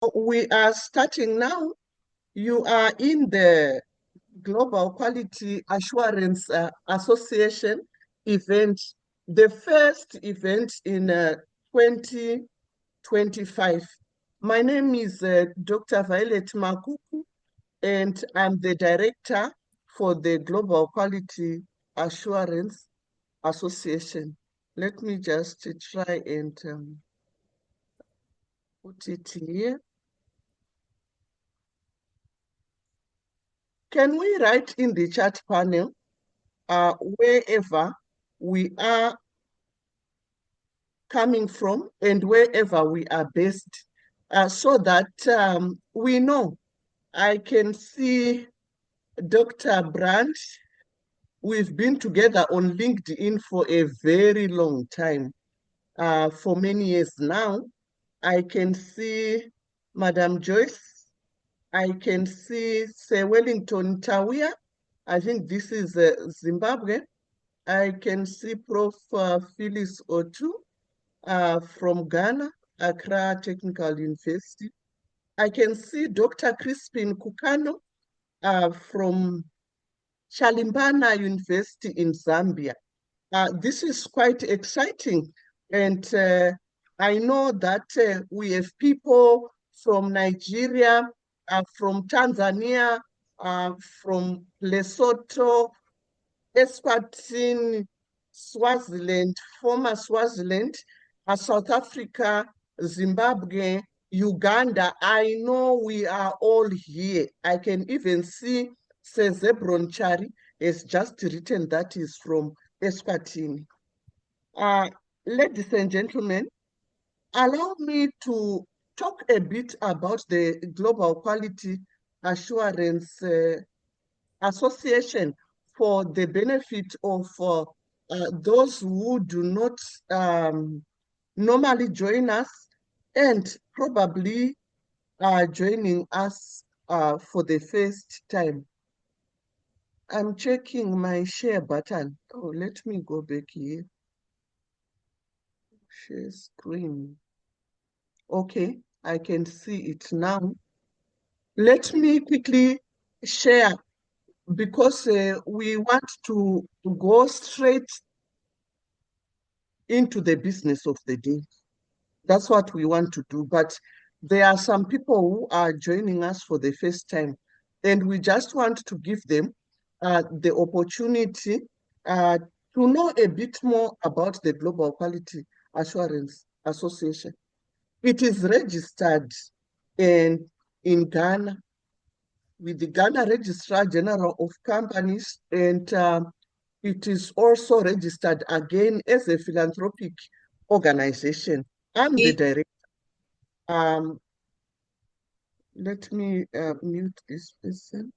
We are starting now. You are in the Global Quality Assurance Association event, the first event in 2025. My name is Dr. Violet Makuku, and I'm the director for the Global Quality Assurance Association. Let me just try and put it here. Can we write in the chat panel wherever we are coming from and wherever we are based, so that we know? I can see Dr. Brandt. We've been together on LinkedIn for a very long time, for many years now. I can see Madam Joyce. I can see Sir Wellington Tawia. I think this is Zimbabwe. I can see Prof. Phyllis Otu from Ghana, Accra Technical University. I can see Dr. Crispin Kukano from Chalimbana University in Zambia. This is quite exciting. And I know that we have people from Nigeria, from Tanzania, from Lesotho, Eswatini, Swaziland, former Swaziland, South Africa, Zimbabwe, Uganda. I know we are all here. I can even see Sezebron Chari has just written that is from Eswatini. Ladies and gentlemen, allow me to talk a bit about the Global Quality Assurance Association for the benefit of those who do not normally join us and probably are joining us for the first time. I'm checking my share button. Oh, let me go back here. Share screen. Okay, I can see it now. Let me quickly share, because we want to go straight into the business of the day. That's what we want to do. But there are some people who are joining us for the first time, and we just want to give them the opportunity to know a bit more about the Global Quality Assurance Association. It is registered in Ghana with the Ghana Registrar General of Companies, and it is also registered again as a philanthropic organization. I'm the director. Let me mute this person.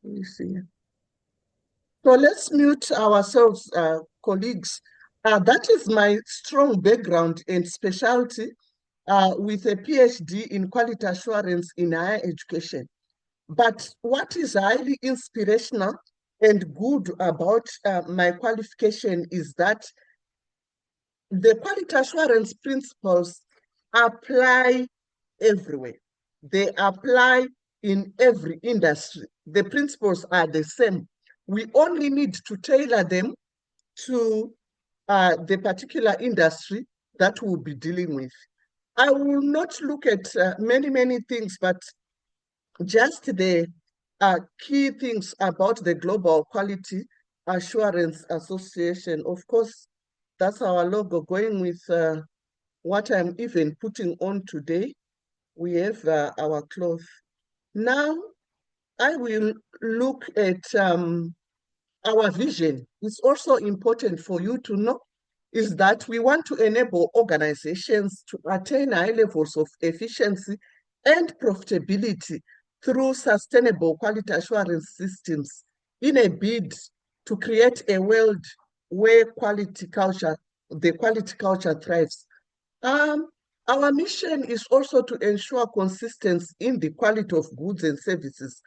Let me see. So let's mute ourselves, colleagues. That is my strong background and specialty with a PhD in quality assurance in higher education. But what is highly inspirational and good about my qualification is that the quality assurance principles apply everywhere. They apply in every industry. The principles are the same. We only need to tailor them to the particular industry that we'll be dealing with. I will not look at many things, but just the key things about the Global Quality Assurance Association. Of course, that's our logo, going with what I'm even putting on today. We have our cloth. Now, I will look at our vision. It's also important for you to know is that we want to enable organizations to attain high levels of efficiency and profitability through sustainable quality assurance systems in a bid to create a world where the quality culture thrives. Our mission is also to ensure consistency in the quality of goods and services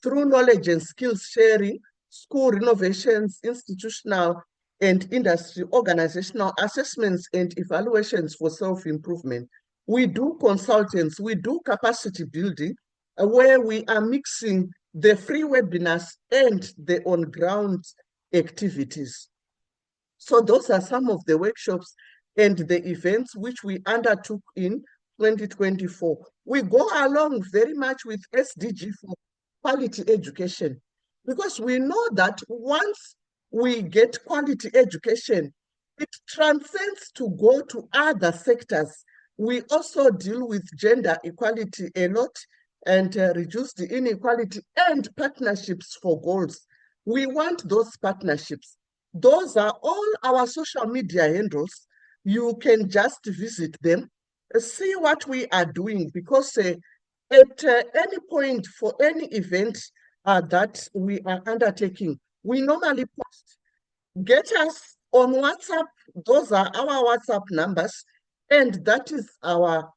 through knowledge and skills sharing, school renovations, institutional and industry organizational assessments and evaluations for self-improvement. we do consultants, we do capacity building, where we are mixing the free webinars and the on-ground activities. So those are some of the workshops and the events which we undertook in 2024. We go along very much with SDG for quality education, because we know that once we get quality education, it transcends to go to other sectors. We also deal with gender equality a lot and reduce the inequality and partnerships for goals. We want those partnerships. Those are all our social media handles. You can just visit them, see what we are doing, because at any point for any event that we are undertaking, we normally post. Get us on WhatsApp. Those are our WhatsApp numbers, and that is our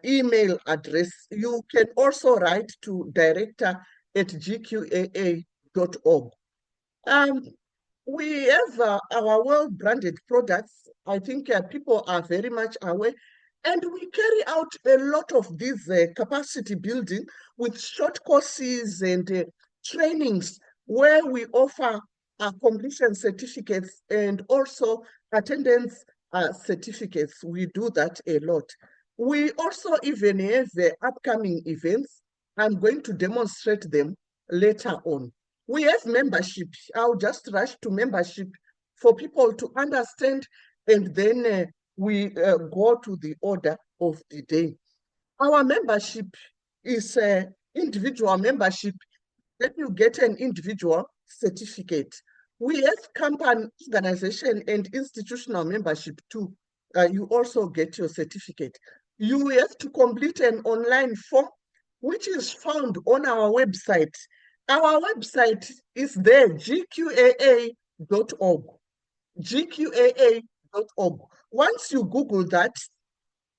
email address. You can also write to director@gqaa.org. Um, we have our well-branded products. I think people are very much aware. And we carry out a lot of these capacity building with short courses and trainings where we offer completion certificates and also attendance certificates. We do that a lot. We also even have upcoming events. I'm going to demonstrate them later on. We have membership. I'll just rush to membership for people to understand, and then we go to the order of the day. Our membership is individual membership. Then you get an individual certificate. We have company, organization, and institutional membership too. You also get your certificate. You have to complete an online form, which is found on our website. Our website is there, gqaa.org. gqaa.org. Once you Google that,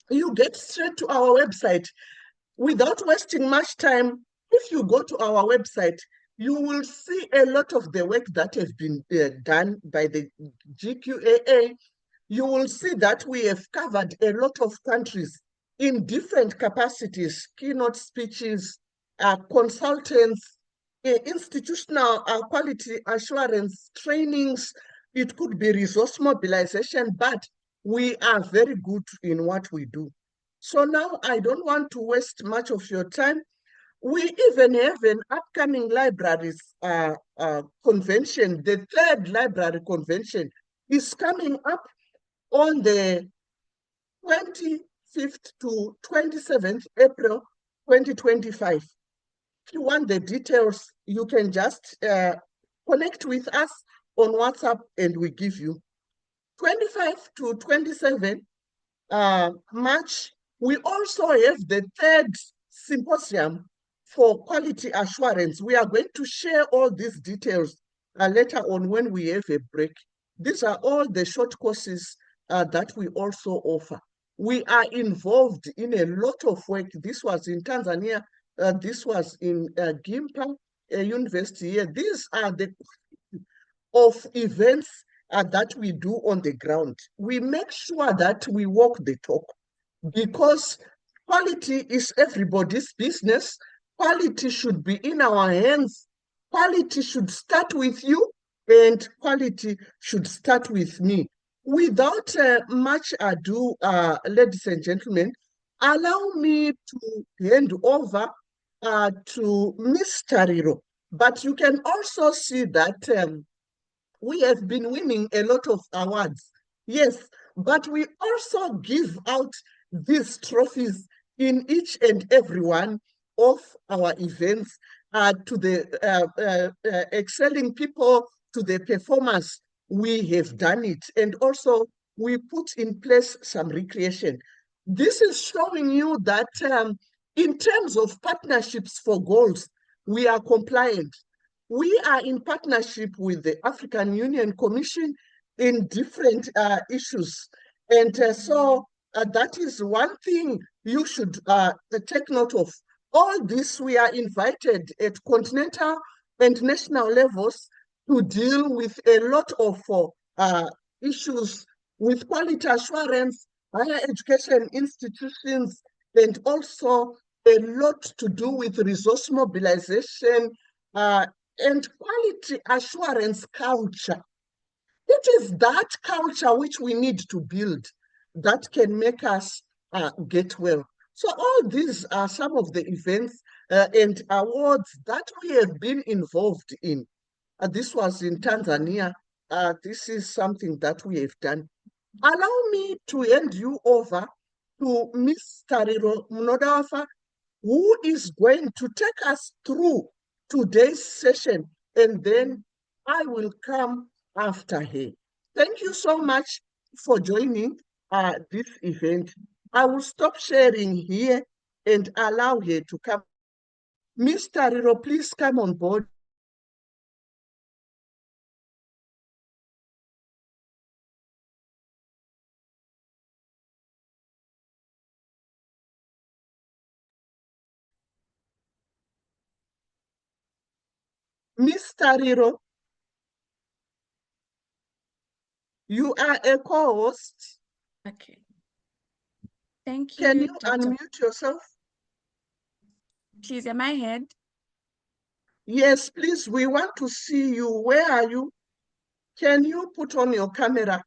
you get straight to our website. Without wasting much time, if you go to our website, you will see a lot of the work that has been done by the GQAA. You will see that we have covered a lot of countries in different capacities, keynote speeches, consultants, institutional quality assurance trainings. It could be resource mobilization, but we are very good in what we do. So now I don't want to waste much of your time. We even have an upcoming libraries convention. The third library convention is coming up on the 25th to 27th April 2025. If you want the details, you can just connect with us on WhatsApp and we give you. 25 to 27 March, we also have the third symposium for quality assurance. We are going to share all these details later on when we have a break. These are all the short courses that we also offer. We are involved in a lot of work. This was in Tanzania. This was in Gimpa University here. These are the of events that we do on the ground. We make sure that we walk the talk, because quality is everybody's business. Quality should be in our hands. Quality should start with you, and quality should start with me. Without much ado, ladies and gentlemen, allow me to hand over to Miss Tariro. But you can also see that we have been winning a lot of awards. Yes, but we also give out these trophies in each and every one of our events to the excelling people, to the performers. We have done it. And also, we put in place some recreation. This is showing you that in terms of partnerships for goals, we are compliant. We are in partnership with the African Union Commission in different issues. And so that is one thing you should take note of. All this, we are invited at continental and national levels to deal with a lot of issues with quality assurance, higher education institutions, and also a lot to do with resource mobilization and quality assurance culture. It is that culture which we need to build that can make us get well. So all these are some of the events and awards that we have been involved in. This was in Tanzania. This is something that we have done. Allow me to hand you over to Miss Tariro Munodawafa, who is going to take us through today's session, and then I will come after her. Thank you so much for joining this event. I will stop sharing here and allow her to come. Miss Tariro, please come on board. Miss Tariro, you are a co-host. Okay. Thank Can you, you Dr. unmute yourself? Please, am I heard? Yes, please, we want to see you. Where are you? Can you put on your camera?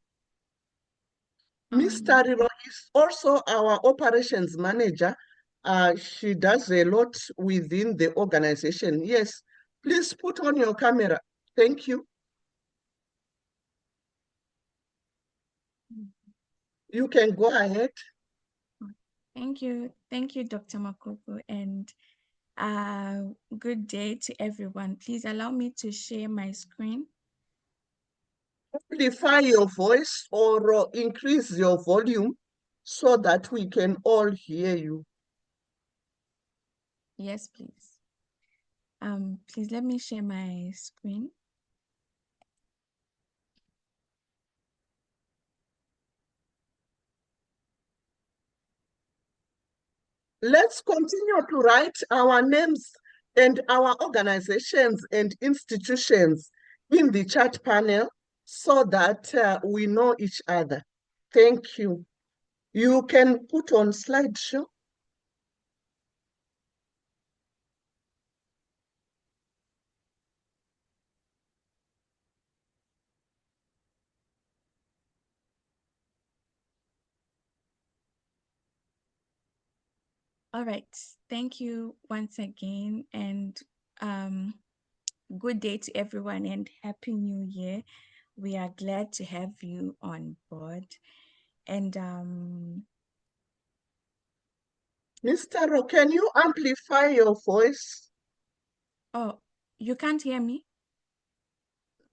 Ms. Um, Tariro is also our operations manager. She does a lot within the organization. Yes, please put on your camera. Thank you. You can go ahead. Thank you. Thank you, Dr. Makoko, and good day to everyone. Please allow me to share my screen. Amplify your voice or increase your volume so that we can all hear you. Yes, please. Please let me share my screen. Let's continue to write our names and our organizations and institutions in the chat panel so that we know each other. Thank you. You can put on slideshow. All right. Thank you once again, and um, good day to everyone, and Happy New Year. We are glad to have you on board. And Mr. Ro, can you amplify your voice? oh, you can't hear me?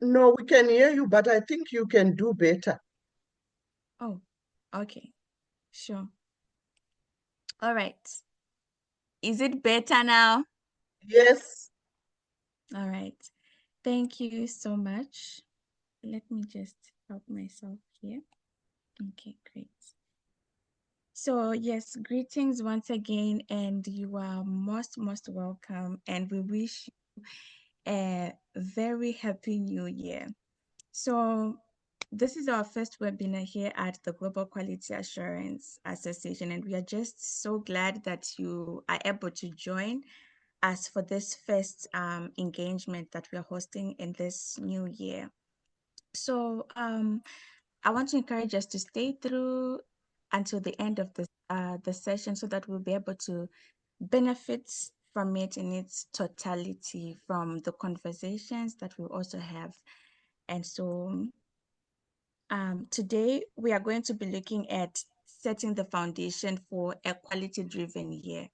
No, we can hear you, but I think you can do better. Oh, okay. Sure. All right. Is it better now? Yes. All right. Thank you so much. Let me just help myself here. Okay, great. So, yes, greetings once again, and you are most welcome. And we wish you a very happy new year. So, this is our first webinar here at the Global Quality Assurance Association, and we are just so glad that you are able to join us for this first engagement that we are hosting in this new year. So I want to encourage us to stay through until the end of the session so that we'll be able to benefit from it in its totality from the conversations that we also have. And so today we are going to be looking at setting the foundation for a quality driven year.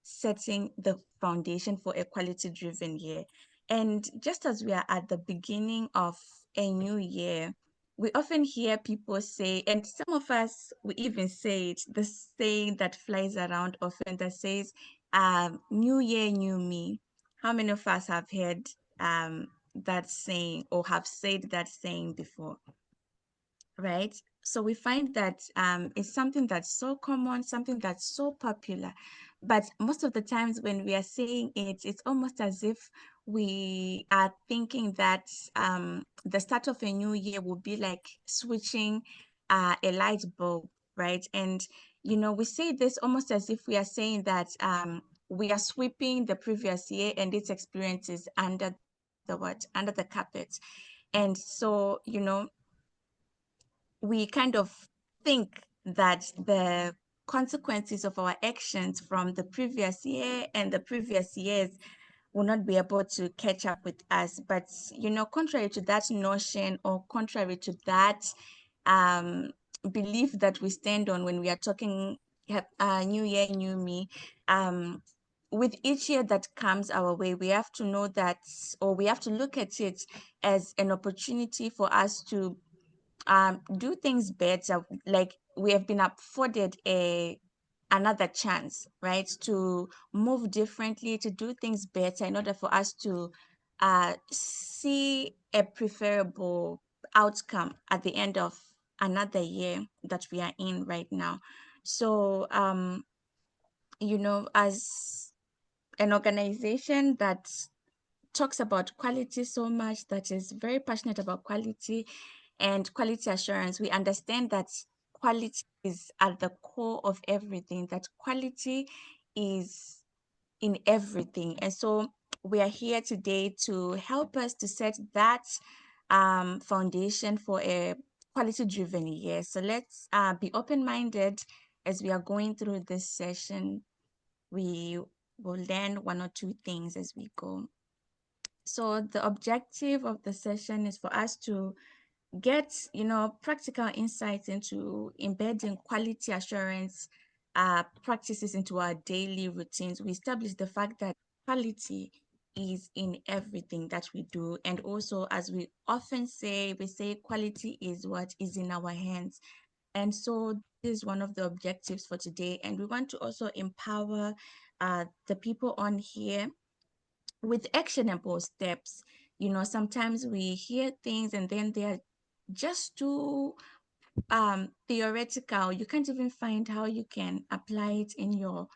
Setting the foundation for a quality driven year. And just as we are at the beginning of a new year, we often hear people say, and some of us, we even say it, the saying that flies around often that says, new year, new me. How many of us have heard that saying or have said that saying before? Right? So we find that it's something that's so common, something that's so popular. But most of the times when we are saying it, it's almost as if we are thinking that the start of a new year will be like switching a light bulb. right? And we say this almost as if we are saying that we are sweeping the previous year and its experiences under the what? Under the carpet. And so, we kind of think that the consequences of our actions from the previous year and the previous years will not be able to catch up with us. But, contrary to that notion, or contrary to that um, belief that we stand on when we are talking new year, new me, um, with each year that comes our way, we have to know that, or we have to look at it as an opportunity for us to do things better. Like, we have been afforded another chance, right, to move differently, to do things better, in order for us to see a preferable outcome at the end of another year that we are in right now. So as an organization that talks about quality so much, that is very passionate about quality and quality assurance, we understand that quality is at the core of everything, that quality is in everything. And so we are here today to help us to set that foundation for a quality driven year. So let's be open minded as we are going through this session. We will learn one or two things as we go. So the objective of the session is for us to get practical insights into embedding quality assurance practices into our daily routines. We establish the fact that quality is in everything that we do, and also, as we often say, we say quality is what is in our hands. And so this is one of the objectives for today, and we want to also empower the people on here with actionable steps. Sometimes we hear things and then they're just too theoretical. You can't even find how you can apply it in your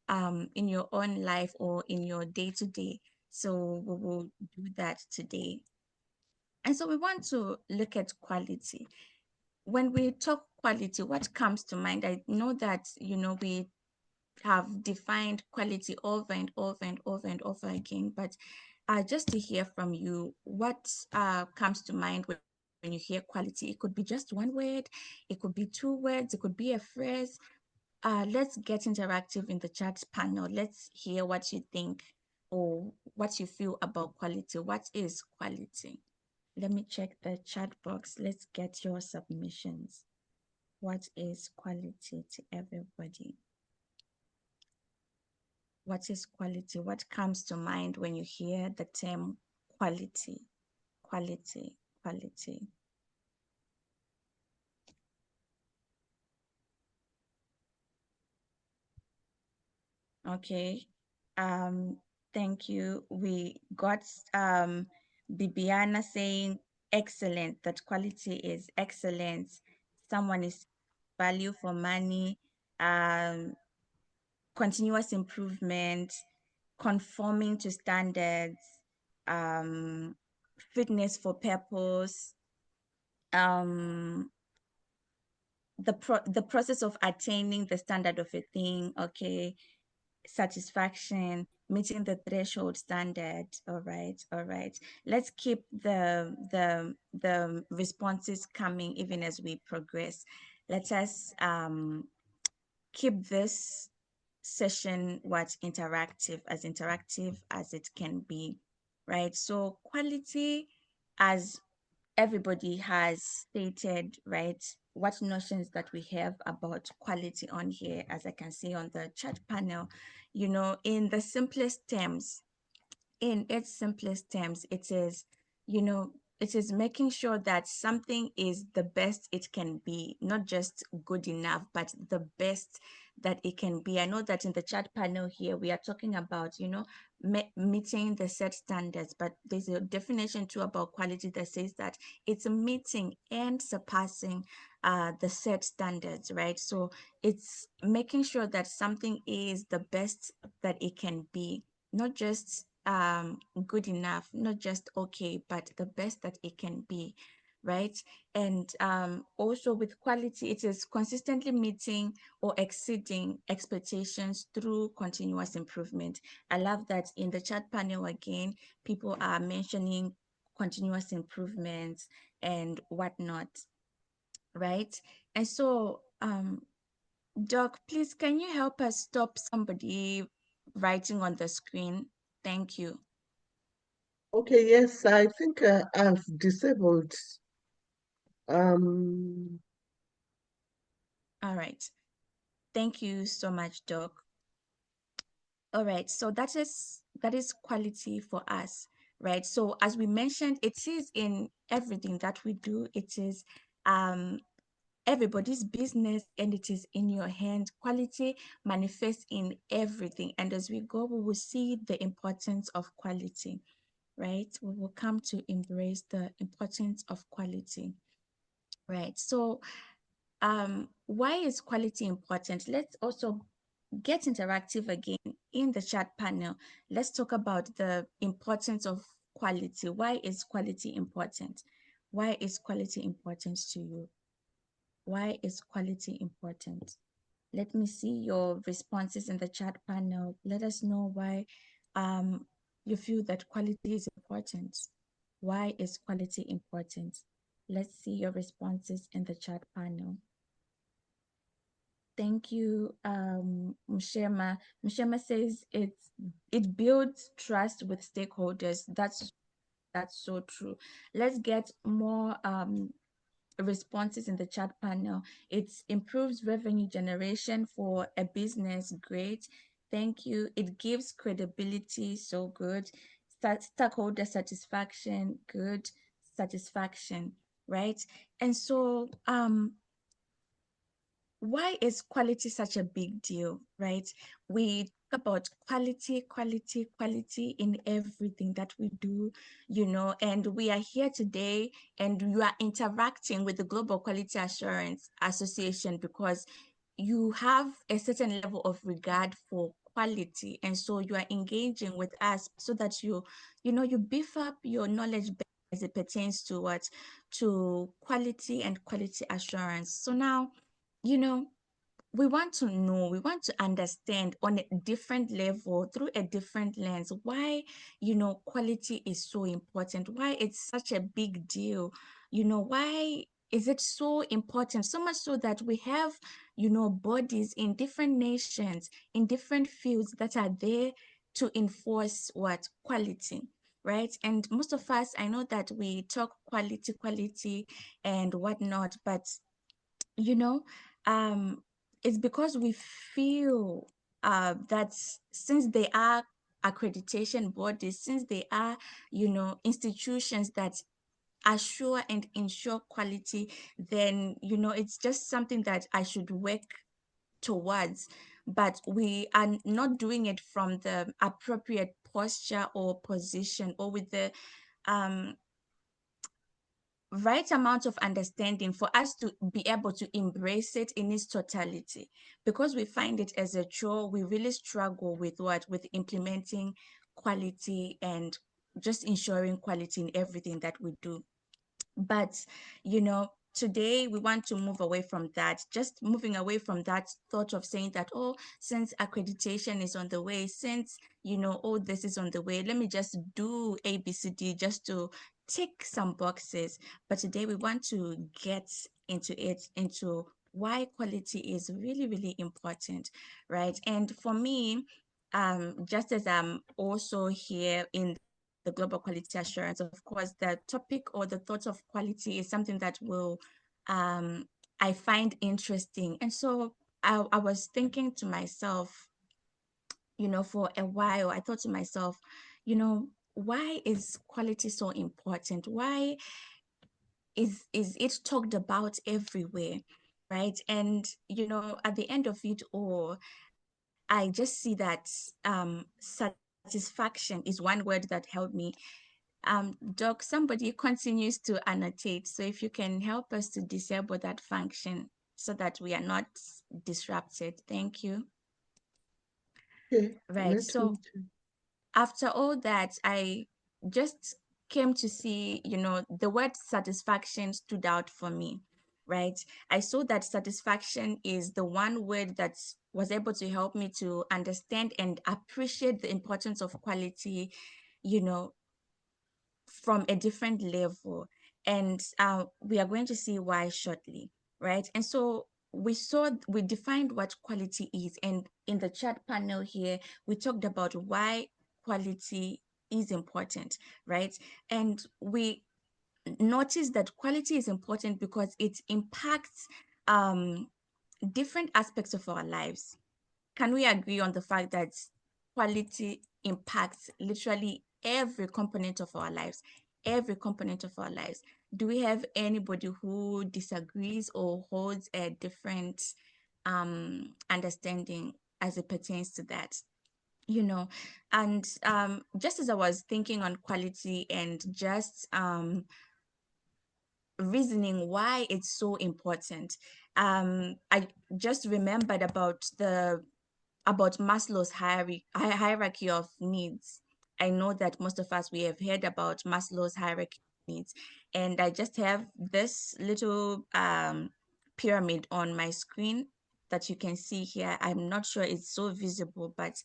own life or in your day to day. So we will do that today. And so we want to look at quality. When we talk quality, what comes to mind? I know that we have defined quality over and over and over and over again, but just to hear from you, what comes to mind when you hear quality? It could be just one word, it could be two words, it could be a phrase. Let's get interactive in the chat panel. Let's hear what you think or what you feel about quality. What is quality? Let me check the chat box. Let's get your submissions. What is quality to everybody? What is quality? What comes to mind when you hear the term quality? Quality, quality. Okay. Um, Thank you. We got Bibiana saying excellent, that quality is excellent. Someone is value for money, um, continuous improvement, conforming to standards, um, fitness for purpose, um, the process of attaining the standard of a thing, okay, satisfaction, meeting the threshold standard. All right, all right. Let's keep the responses coming even as we progress. Let us keep this session interactive as it can be, right? So quality, as everybody has stated, right, what notions that we have about quality on here, as I can see on the chat panel, in the simplest terms, in its simplest terms, you know, it is making sure that something is the best it can be, not just good enough, but the best that it can be. I know that in the chat panel here, we are talking about, meeting the set standards, but there's a definition too about quality that says that it's meeting and surpassing the set standards, right? So it's making sure that something is the best that it can be, not just good enough, not just okay, but the best that it can be, right? And also with quality, it is consistently meeting or exceeding expectations through continuous improvement. I love that in the chat panel again, people are mentioning continuous improvements and whatnot, right? And so, Doc, please, can you help us stop somebody writing on the screen? Thank you. Okay, yes, I think I've disabled. Um, All right. Thank you so much, Doc. All right. So that is quality for us, right? So as we mentioned, it is in everything that we do. It is um everybody's business and it is in your hand. Quality manifests in everything. And as we go, we will see the importance of quality, right? We will come to embrace the importance of quality, right? So, why is quality important? Let's also get interactive again in the chat panel. Let's talk about the importance of quality. Why is quality important? Why is quality important to you? Why is quality important? Let me see your responses in the chat panel. Let us know why um, you feel that quality is important. Why is quality important? Let's see your responses in the chat panel. Thank you, Mshema. Mshema says it builds trust with stakeholders. That's so true. Let's get more responses in the chat panel. It improves revenue generation for a business. Great. Thank you. It gives credibility. So good. Stakeholder satisfaction. Good. Satisfaction. Right. And so, why is quality such a big deal, right? We talk about quality, quality, quality in everything that we do, and we are here today and you are interacting with the Global Quality Assurance Association because you have a certain level of regard for quality. And so you are engaging with us so that you beef up your knowledge as it pertains to what? To quality and quality assurance. So now, you know, we want to know, we want to understand on a different level through a different lens why, quality is so important, why it's such a big deal, why is it so important, so much so that we have, bodies in different nations, in different fields that are there to enforce what? Quality. Right. And most of us, I know that we talk quality, quality and whatnot, but you know um it's because we feel that since they are accreditation bodies, since they are institutions that assure and ensure quality, then it's just something that I should work towards, but we are not doing it from the appropriate posture or position or with the um right amount of understanding for us to be able to embrace it in its totality. Because we find it as a chore, we really struggle with what? With implementing quality and just ensuring quality in everything that we do. But, today we want to move away from that, just moving away from that thought of saying that, oh, since accreditation is on the way, since, oh, this is on the way, let me just do ABCD just to tick some boxes. But today we want to get into why quality is really, really important, right? And for me, just as I'm also here in the Global Quality Assurance, of course, the topic or the thought of quality is something that will I find interesting. And so I was thinking to myself, for a while, I thought to myself, why is quality so important? Why is it talked about everywhere? Right. And at the end of it all, I just see that satisfaction is one word that helped me. Doc, somebody continues to annotate. So if you can help us to disable that function so that we are not disrupted. Thank you. okay, Right. let me So after all that, I just came to see, the word satisfaction stood out for me, right? I saw that satisfaction is the one word that was able to help me to understand and appreciate the importance of quality, you know, from a different level. And we are going to see why shortly, right? And so we defined what quality is. And in the chat panel here, we talked about why quality is important, right? And we noticed that quality is important because it impacts um, different aspects of our lives. Can we agree on the fact that quality impacts literally every component of our lives? Every component of our lives. Do we have anybody who disagrees or holds a different understanding as it pertains to that? And just as I was thinking on quality and just reasoning why it's so important, I just remembered about Maslow's hierarchy of needs. I know that most of us, we have heard about Maslow's hierarchy of needs. And I just have this little pyramid on my screen that you can see here. I'm not sure it's so visible, but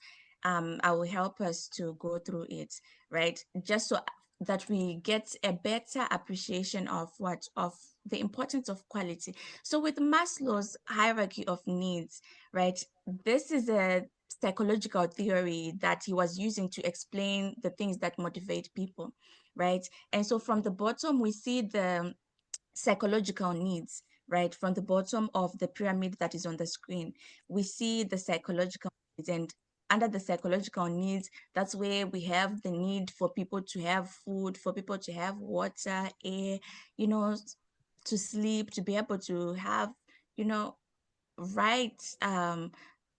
I will help us to go through it, right? Just so that we get a better appreciation of the importance of quality. So with Maslow's hierarchy of needs, right, this is a psychological theory that he was using to explain the things that motivate people, right? And so from the bottom, we see the psychological needs, right? From the bottom of the pyramid that is on the screen, we see the psychological needs. And under the psychological needs, that's where we have the need for people to have food, for people to have water, air, you know, to sleep, to be able to have, you know, right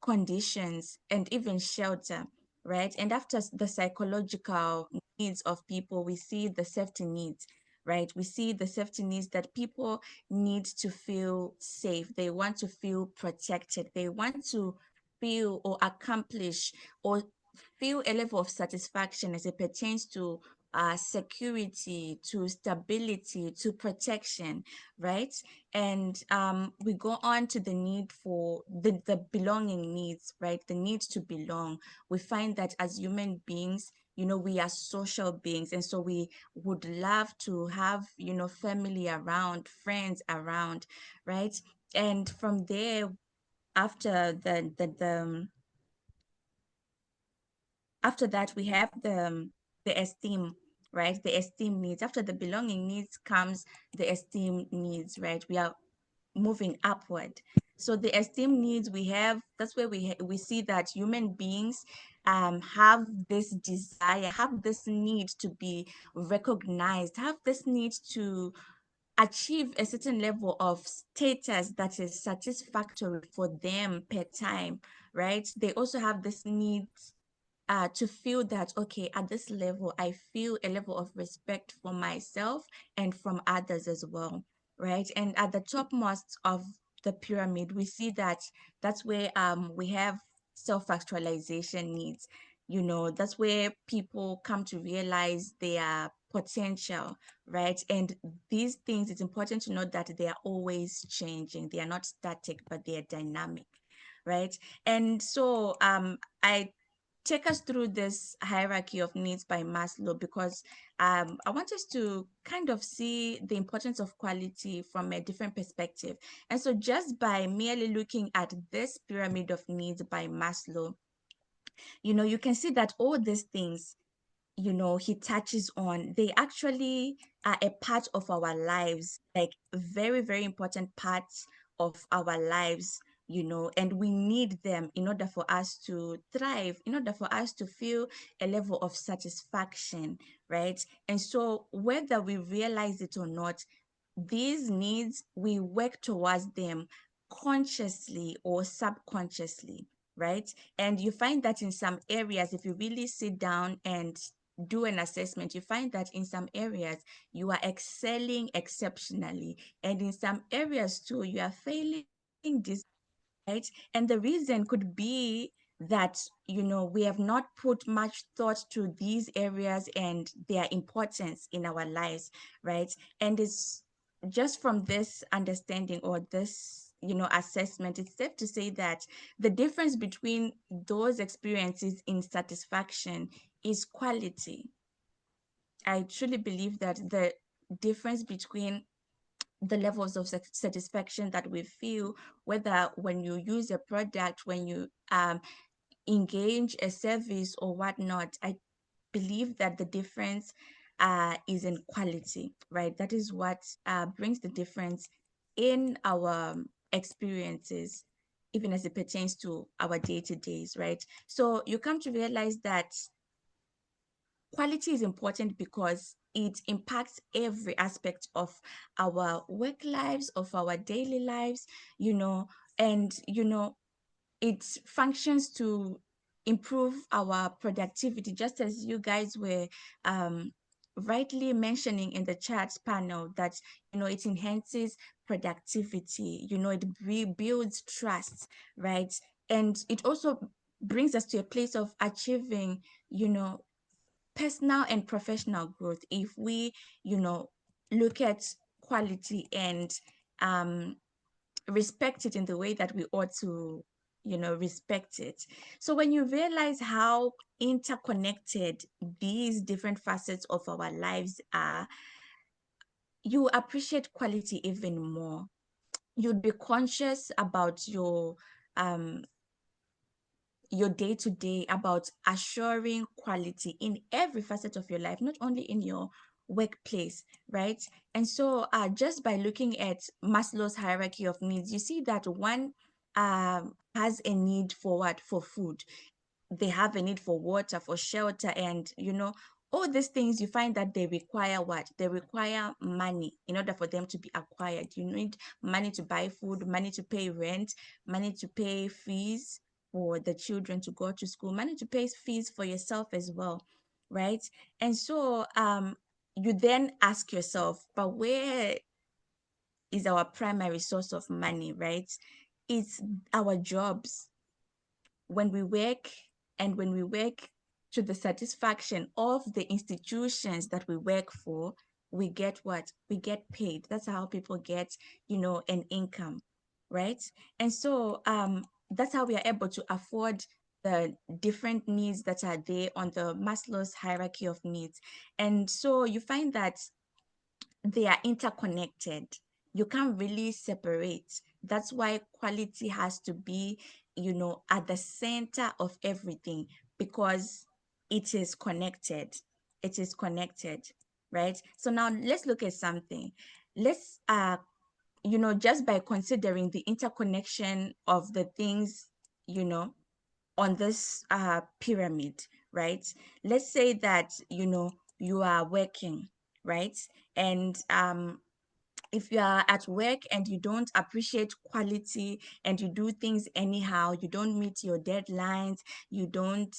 conditions and even shelter, right? And after the psychological needs of people, we see the safety needs, right? We see the safety needs that people need to feel safe. They want to feel protected. They want to feel or accomplish or feel a level of satisfaction as it pertains to security, to stability, to protection, right? And we go on to the need for the belonging needs, right? The need to belong. We find that as human beings, we are social beings. And so we would love to have, family around, friends around, right? And from there, after after that, we have the esteem, right? The esteem needs. After the belonging needs comes the esteem needs, right? We are moving upward. So the esteem needs we have, that's where we see that human beings have this desire, have this need to be recognized, have this need to achieve a certain level of status that is satisfactory for them per time, right? They also have this need to feel that, okay, at this level, I feel a level of respect for myself and from others as well, right? And at the topmost of the pyramid, we see that that's where we have self-actualization needs. That's where people come to realize their potential, right? And these things, it's important to note that they are always changing. They are not static, but they are dynamic, right? And so I take us through this hierarchy of needs by Maslow because I want us to kind of see the importance of quality from a different perspective. And so just by merely looking at this pyramid of needs by Maslow, you can see that all these things, he touches on, they actually are a part of our lives, like very, very important parts of our lives, and we need them in order for us to thrive, in order for us to feel a level of satisfaction, right? And so whether we realize it or not, these needs, we work towards them consciously or subconsciously, right? And you find that in some areas, if you really sit down and do an assessment, you find that in some areas you are excelling exceptionally, and in some areas too, you are failing this, right? And the reason could be that, we have not put much thought to these areas and their importance in our lives, right? And it's just from this understanding or this, assessment, it's safe to say that the difference between those experiences in satisfaction is quality. I truly believe that the difference between the levels of satisfaction that we feel, whether when you use a product, when you engage a service or whatnot, I believe that the difference is in quality, right? That is what brings the difference in our experiences, even as it pertains to our day-to-days, right? So you come to realize that quality is important because it impacts every aspect of our work lives, of our daily lives, and it functions to improve our productivity, just as you guys were um, rightly mentioning in the chat panel, that it enhances productivity, it builds trust, right? And it also brings us to a place of achieving, personal and professional growth if we, look at quality and um, respect it in the way that we ought to, respect it. So when you realize how interconnected these different facets of our lives are, you appreciate quality even more. You'd be conscious about your day to day, about assuring quality in every facet of your life, not only in your workplace, right? And so, just by looking at Maslow's hierarchy of needs, you see that one has a need for what? For food. They have a need for water, for shelter, and all these things, you find that they require what? They require money in order for them to be acquired. You need money to buy food, money to pay rent, money to pay fees for the children to go to school, money to pay fees for yourself as well, right? And so you then ask yourself, but where is our primary source of money, right? It's our jobs. When we work, and when we work to the satisfaction of the institutions that we work for, we get what? We get paid. That's how people get, an income, right? And so that's how we are able to afford the different needs that are there on the Maslow's hierarchy of needs. And so you find that they are interconnected. You can't really separate. That's why quality has to be, at the center of everything, because it is connected. It is connected, right? So now let's look at something. Let's just by considering the interconnection of the things, you know, on this pyramid, right? Let's say that, you are working, right? And if you are at work and you don't appreciate quality and you do things anyhow, you don't meet your deadlines, you don't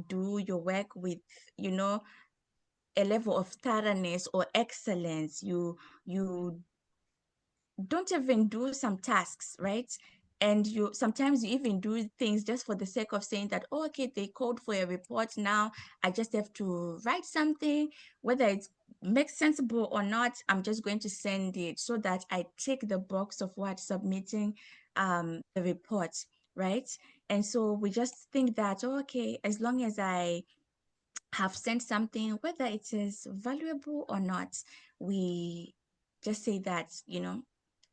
do your work with, you know, a level of thoroughness or excellence, you don't even do some tasks, right? And you sometimes you even do things just for the sake of saying that, oh, okay, they called for a report now, I just have to write something, whether it makes sensible or not, I'm just going to send it so that I tick the box of what? Submitting the report, right? And so we just think that, oh, okay, as long as I have sent something, whether it is valuable or not, we just say that,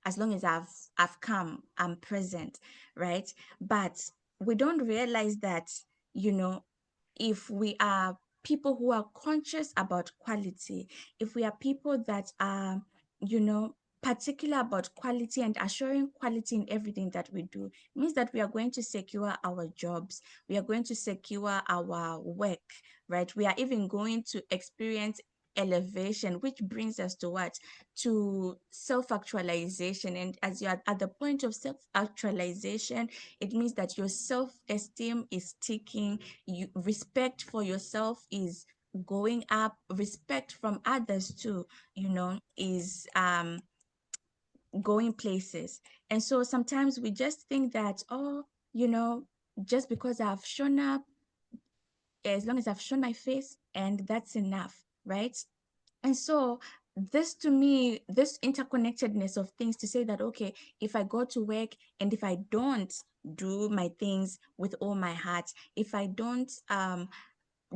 as long as I've come, I'm present, right? But we don't realize that, you know, if we are people who are conscious about quality, if we are people that are, particular about quality and assuring quality in everything that we do, means that we are going to secure our jobs, we are going to secure our work, right? We are even going to experience elevation, which brings us to what? To self-actualization. And as you are at the point of self-actualization, it means that your self-esteem is ticking, respect for yourself is going up, respect from others too, is going places. And so sometimes we just think that, oh, you know just because I've shown up, as long as I've shown my face, and that's enough, right? And so this, to me, this interconnectedness of things, to say that, okay, if I go to work and if I don't do my things with all my heart, if I don't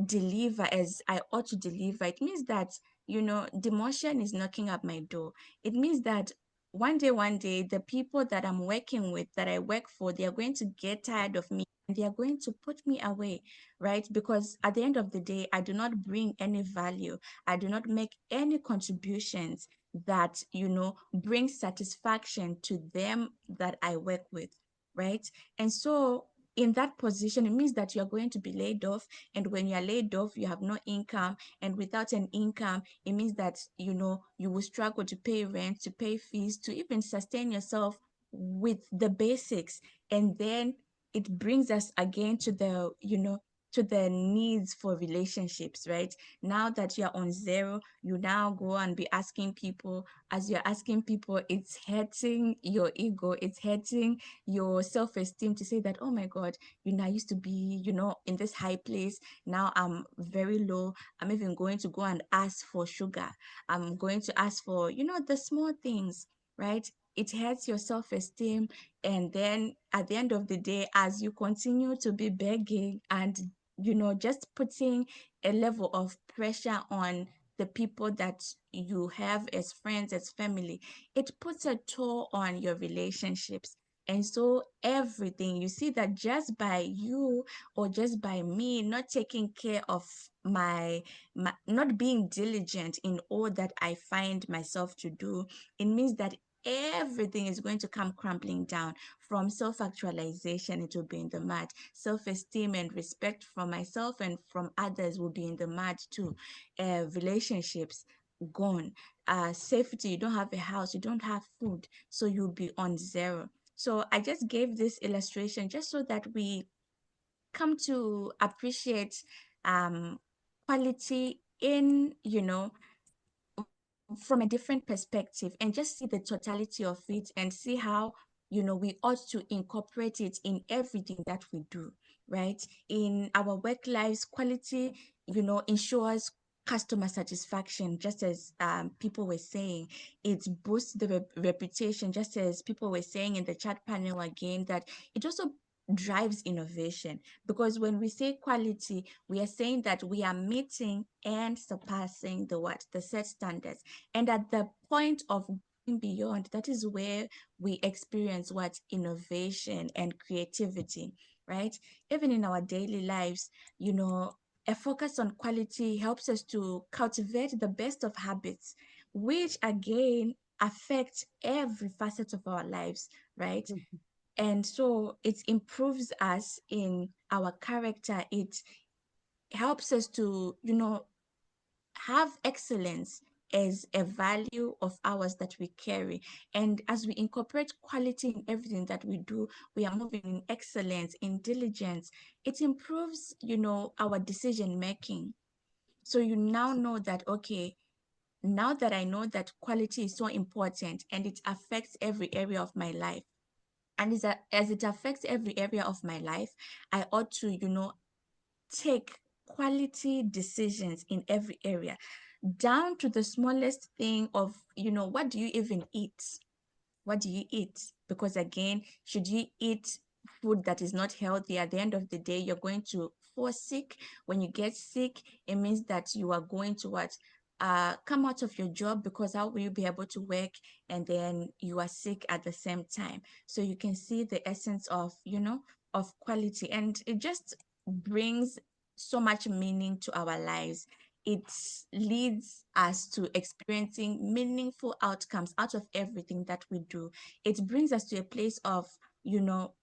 deliver as I ought to deliver, it means that, demotion is knocking at my door. It means that one day, the people that I'm working with, that I work for, they are going to get tired of me and they are going to put me away, right? Because at the end of the day, I do not bring any value. I do not make any contributions that, bring satisfaction to them that I work with, right? And so in that position, it means that you're going to be laid off, and when you're laid off, you have no income, and without an income, it means that you will struggle to pay rent, to pay fees, to even sustain yourself with the basics. And then it brings us again to the needs for relationships, right? Now that you're on zero, you now go and be asking people. As you're asking people, it's hurting your ego, it's hurting your self-esteem, to say that, oh my God, I used to be, in this high place. Now I'm very low. I'm even going to go and ask for sugar. I'm going to ask for, the small things, right? It hurts your self-esteem. And then at the end of the day, as you continue to be begging and, just putting a level of pressure on the people that you have as friends, as family, it puts a toll on your relationships. And so everything, you see that just by you, or just by me not taking care of my not being diligent in all that I find myself to do, it means that everything is going to come crumbling down. From self-actualization, it will be in the mud. Self-esteem and respect from myself and from others will be in the mud too. Relationships gone. Safety, you don't have a house, you don't have food, so you'll be on zero. So I just gave this illustration just so that we come to appreciate um, quality in, from a different perspective, and just see the totality of it and see how, we ought to incorporate it in everything that we do, right? In our work lives, quality, ensures customer satisfaction, just as people were saying. It boosts the reputation, just as people were saying in the chat panel again, that it also drives innovation, because when we say quality, we are saying that we are meeting and surpassing the set standards. And at the point of going beyond, that is where we experience what innovation and creativity, right? Even in our daily lives, a focus on quality helps us to cultivate the best of habits, which again affect every facet of our lives, right? Mhm. And so it improves us in our character. It helps us to, have excellence as a value of ours that we carry. And as we incorporate quality in everything that we do, we are moving in excellence, in diligence. It improves, our decision making. So you now know that, okay, now that I know that quality is so important and it affects every area of my life, and as it affects every area of my life, I ought to, take quality decisions in every area, down to the smallest thing of, what do you even eat? What do you eat? Because again, should you eat food that is not healthy, at the end of the day, you're going to fall sick. When you get sick, it means that you are going to what? Come out of your job, because how will you be able to work and then you are sick at the same time? So you can see the essence of, of quality, and it just brings so much meaning to our lives. It leads us to experiencing meaningful outcomes out of everything that we do. It brings us to a place of, you know,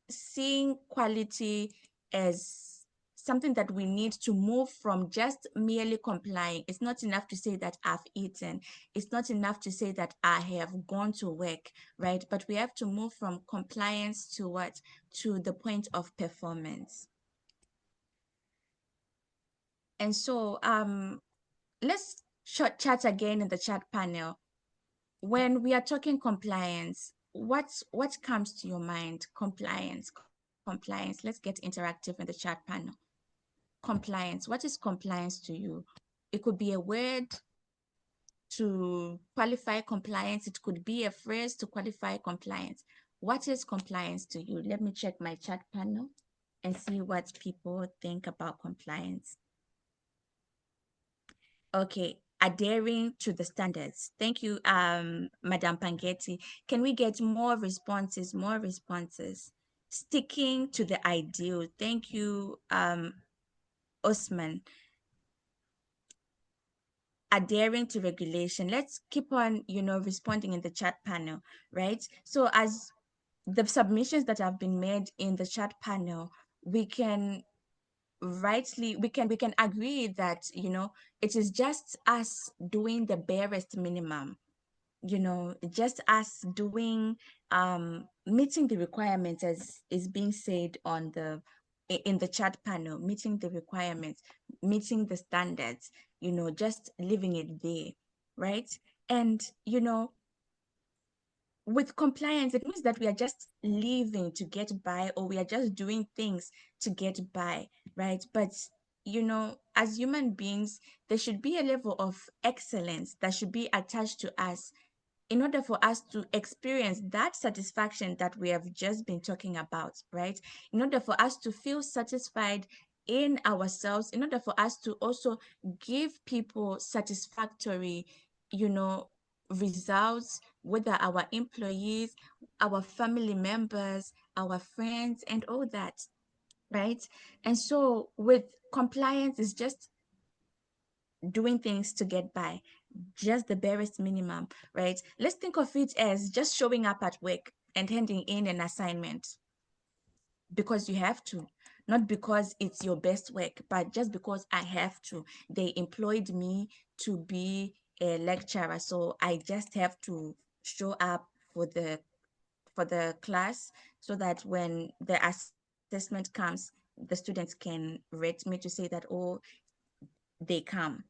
seeing quality as something that we need to move from just merely complying. It's not enough to say that I've eaten. It's not enough to say that I have gone to work, right? But we have to move from compliance to what? To the point of performance. And so let's chat again in the chat panel. When we are talking compliance, what comes to your mind? Compliance, compliance. compliance. Let's get interactive in the chat panel. Compliance. What is compliance to you? It could be a word to qualify compliance. It could be a phrase to qualify compliance. What is compliance to you? Let me check my chat panel and see what people think about compliance. Okay, adhering to the standards. Thank you, Madam Pangetti. Can we get more responses? More responses. Sticking to the ideal. Thank you, Osman. Adhering to regulation. Let's keep on, responding in the chat panel, right? So as the submissions that have been made in the chat panel, we can we can agree that it is just us doing the barest minimum, just us doing meeting the requirements, as is being said in the chat panel, meeting the requirements, meeting the standards, just leaving it there, right? And with compliance, it means that we are just living to get by, or we are just doing things to get by, right? But as human beings, there should be a level of excellence that should be attached to us in order for us to experience that satisfaction that we have just been talking about, right? In order for us to feel satisfied in ourselves, in order for us to also give people satisfactory, you know, results, whether our employees, our family members, our friends, and all that, right? And so with compliance, is just doing things to get by, just the barest minimum, right? Let's think of it as just showing up at work and handing in an assignment because you have to, not because it's your best work, but just because I have to. They employed me to be a lecturer, so I just have to show up for the class, so that when the assessment comes, the students can rate me to say that, oh, they come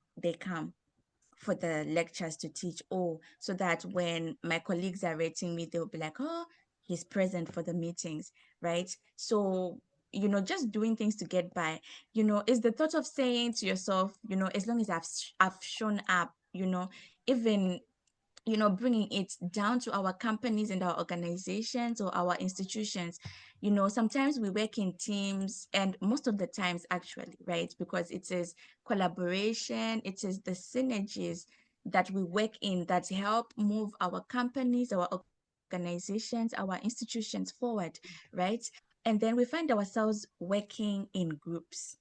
for the lectures to teach. Oh, so that when my colleagues are rating me, they'll be like, oh, he's present for the meetings, right? So just doing things to get by, is the thought of saying to yourself, as long as I've shown up, even bringing it down to our companies and our organizations or our institutions. Sometimes we work in teams, and most of the times, actually, right? Because it is collaboration, it is the synergies that we work in that help move our companies, our organizations, our institutions forward, right? And then we find ourselves working in groups,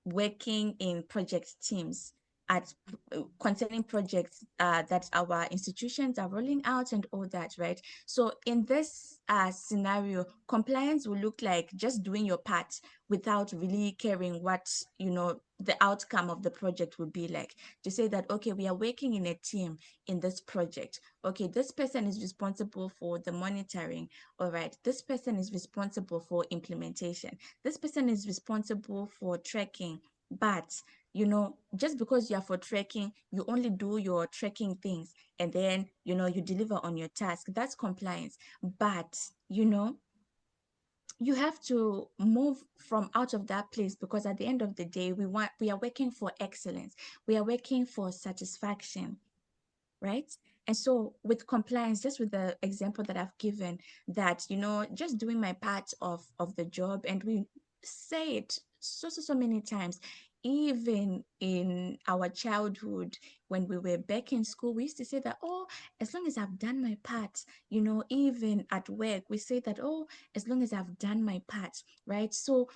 working in project teams at concerning projects that our institutions are rolling out and all that, right? So in this scenario, compliance will look like just doing your part without really caring what the outcome of the project would be like. To say that, okay, we are working in a team in this project. Okay, this person is responsible for the monitoring. All right, this person is responsible for implementation. This person is responsible for tracking. But just because you are for trekking, you only do your trekking things, and then you deliver on your task. That's compliance. But you have to move from out of that place, because at the end of the day, we are working for excellence. We are working for satisfaction, right? And so with compliance, just with the example that I've given, that just doing my part of the job, and we say it so many times, even in our childhood, when we were back in school, we used to say that, oh, as long as I've done my part. Even at work, we say that, oh, as long as I've done my part, right? So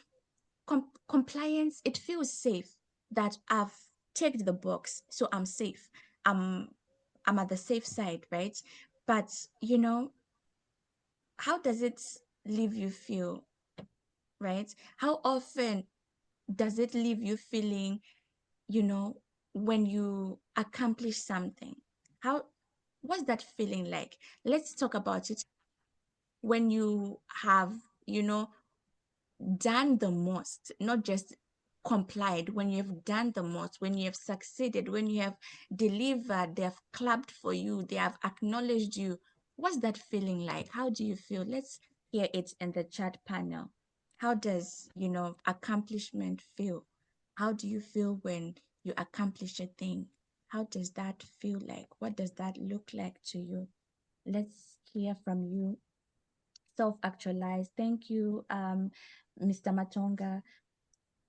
compliance, it feels safe that I've ticked the box, so I'm safe. I'm I'm at the safe side, right? But how does it leave you feel, right? How often does it leave you feeling, you know, when you accomplish something? How what's that feeling like? Let's talk about it. When you have, you know, done the most, not just complied, when you have done the most, when you have succeeded, when you have delivered, they have clapped for you, they have acknowledged you. What's that feeling like? How do you feel? Let's hear it in the chat panel. How does, accomplishment feel? How do you feel when you accomplish a thing? How does that feel like? What does that look like to you? Let's hear from you. Self-actualize. Thank you, Mr. Matonga.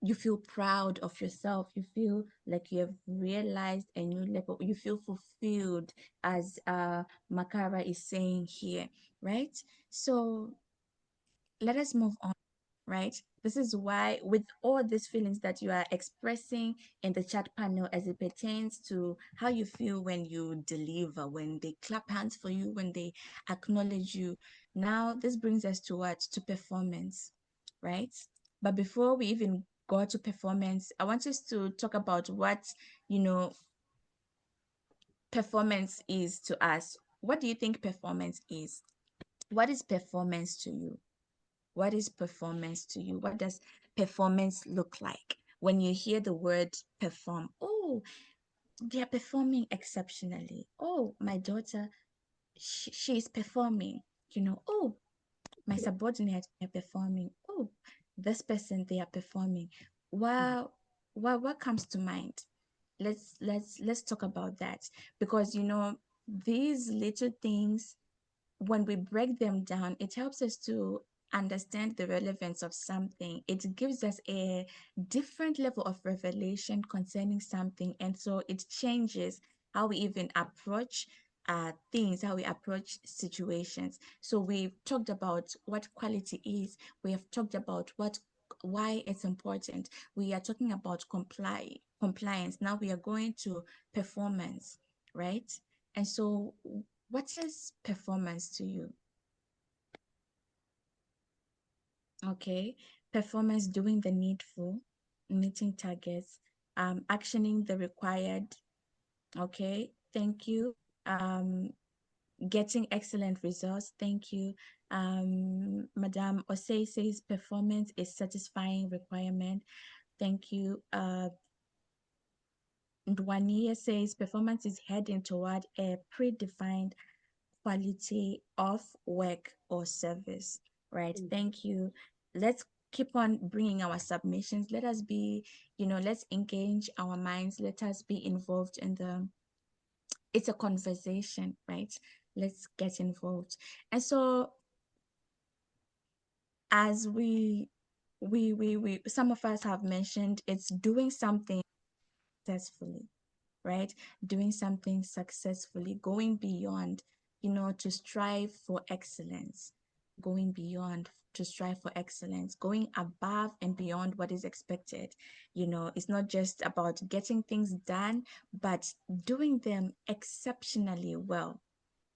You feel proud of yourself. You feel like you have realized a new level. You feel fulfilled, as Makara is saying here, right? So let us move on, right? This is why, with all these feelings that you are expressing in the chat panel as it pertains to how you feel when you deliver, when they clap hands for you, when they acknowledge you. Now, this brings us to what? To performance, right? But before we even go to performance, I want us to talk about what, you know, performance is to us. What do you think performance is? What is performance to you? What is performance to you? What does performance look like? When you hear the word perform, oh, they are performing exceptionally. Oh, my daughter, she is performing. Oh, my subordinates are performing. Oh, this person, they are performing. Wow, what comes to mind? Let's talk about that, because these little things, when we break them down, it helps us to understand the relevance of something. It gives us a different level of revelation concerning something. And so it changes how we even approach things, how we approach situations. So we've talked about what quality is. We have talked about why it's important. We are talking about compliance. Now we are going to performance, right? And so what is performance to you? Okay. Performance: doing the needful, meeting targets, actioning the required. Okay. Thank you. Getting excellent results. Thank you. Madame Osei says performance is satisfying requirement. Thank you. Ndwania says performance is heading toward a predefined quality of work or service, right? Thank you. Let's keep on bringing our submissions. Let us be, let's engage our minds. Let us be involved in it's a conversation, right? Let's get involved. And so as we some of us have mentioned, it's doing something successfully, right? Doing something successfully, going beyond, to strive for excellence, going beyond to strive for excellence, going above and beyond what is expected. It's not just about getting things done, but doing them exceptionally well,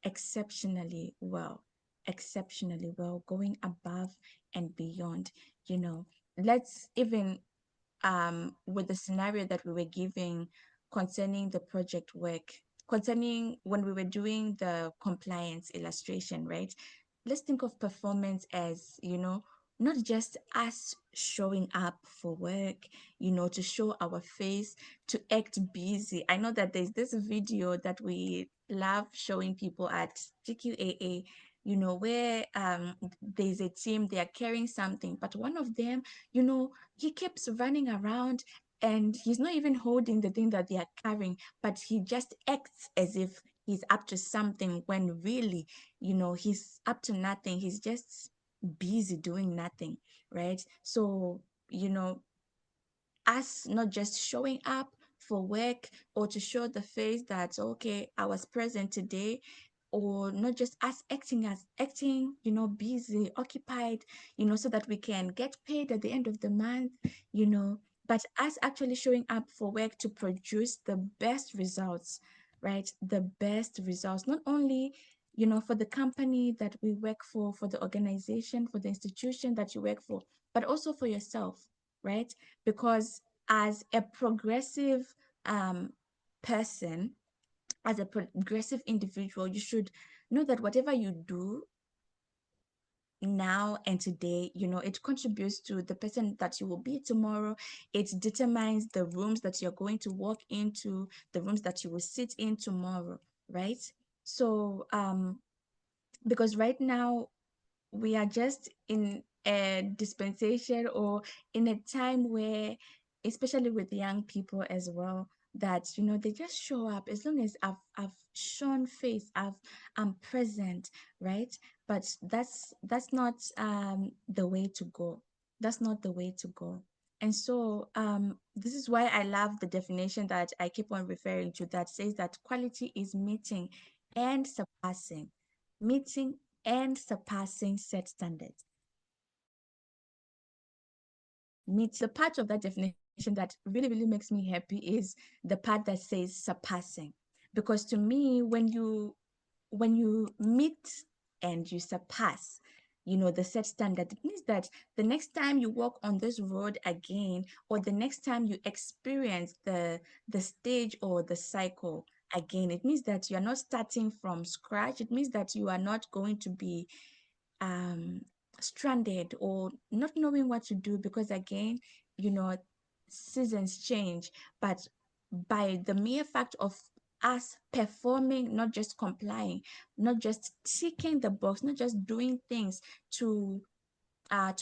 exceptionally well, exceptionally well, going above and beyond. Let's even with the scenario that we were giving concerning the project work, concerning when we were doing the compliance illustration, right? Let's think of performance as, not just us showing up for work, to show our face, to act busy. I know that there's this video that we love showing people at GQAA, where there's a team, they are carrying something, but one of them, he keeps running around and he's not even holding the thing that they are carrying, but he just acts as if he's up to something when really, he's up to nothing. He's just busy doing nothing, right? So, us not just showing up for work or to show the face that, okay, I was present today, or not just us acting, busy, occupied, so that we can get paid at the end of the month, you know but us actually showing up for work to produce the best results, right? The best results, not only for the company that we work for the organization, for the institution that you work for, but also for yourself, right? Because as a progressive person, as a progressive individual, you should know that whatever you do now and today, it contributes to the person that you will be tomorrow. It determines the rooms that you're going to walk into, the rooms that you will sit in tomorrow, right? So because right now we are just in a dispensation, or in a time where, especially with young people as well, that they just show up as long as I've shown face, I'm present, right? But that's not the way to go. That's not the way to go. And so this is why I love the definition that I keep on referring to, that says that quality is and surpassing meeting and surpassing set standards. Meet the part of that definition that really, really makes me happy is the part that says surpassing. Because to me, when you meet and you surpass, the set standard, it means that the next time you walk on this road again, or the next time you experience the stage or the cycle again, it means that you are not starting from scratch. It means that you are not going to be um stranded or not knowing what to do, because again, you know seasons change. But by the mere fact of us performing, not just complying, not just ticking the box, not just doing things to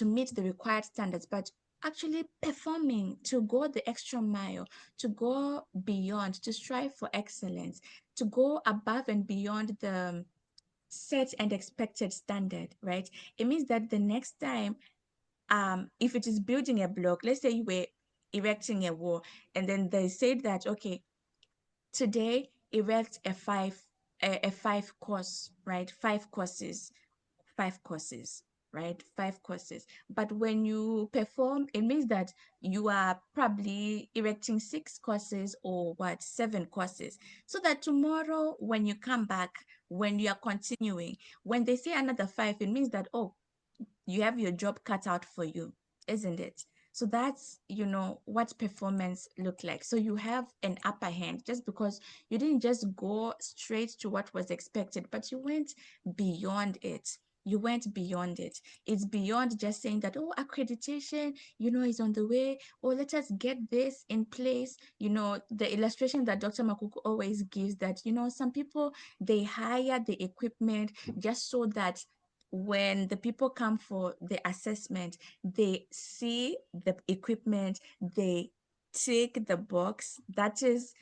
meet the required standards, but actually performing, to go the extra mile, to go beyond, to strive for excellence, to go above and beyond the set and expected standard, right? It means that the next time, if it is building a block, let's say you were erecting a wall, and then they said that, okay, today erect a five course, right? Five courses, right? Five courses. But when you perform, it means that you are probably erecting six courses, or what, seven courses. So that tomorrow, when you come back, when you are continuing, when they say another five, it means that, oh, you have your job cut out for you, isn't it? So that's, what performance look like. So you have an upper hand just because you didn't just go straight to what was expected, but you went beyond it. You went beyond it. It's beyond just saying that, oh, accreditation, is on the way, or let us get this in place. The illustration that Dr. Makuku always gives, that, some people, they hire the equipment just so that when the people come for the assessment, they see the equipment, they tick the box. That is,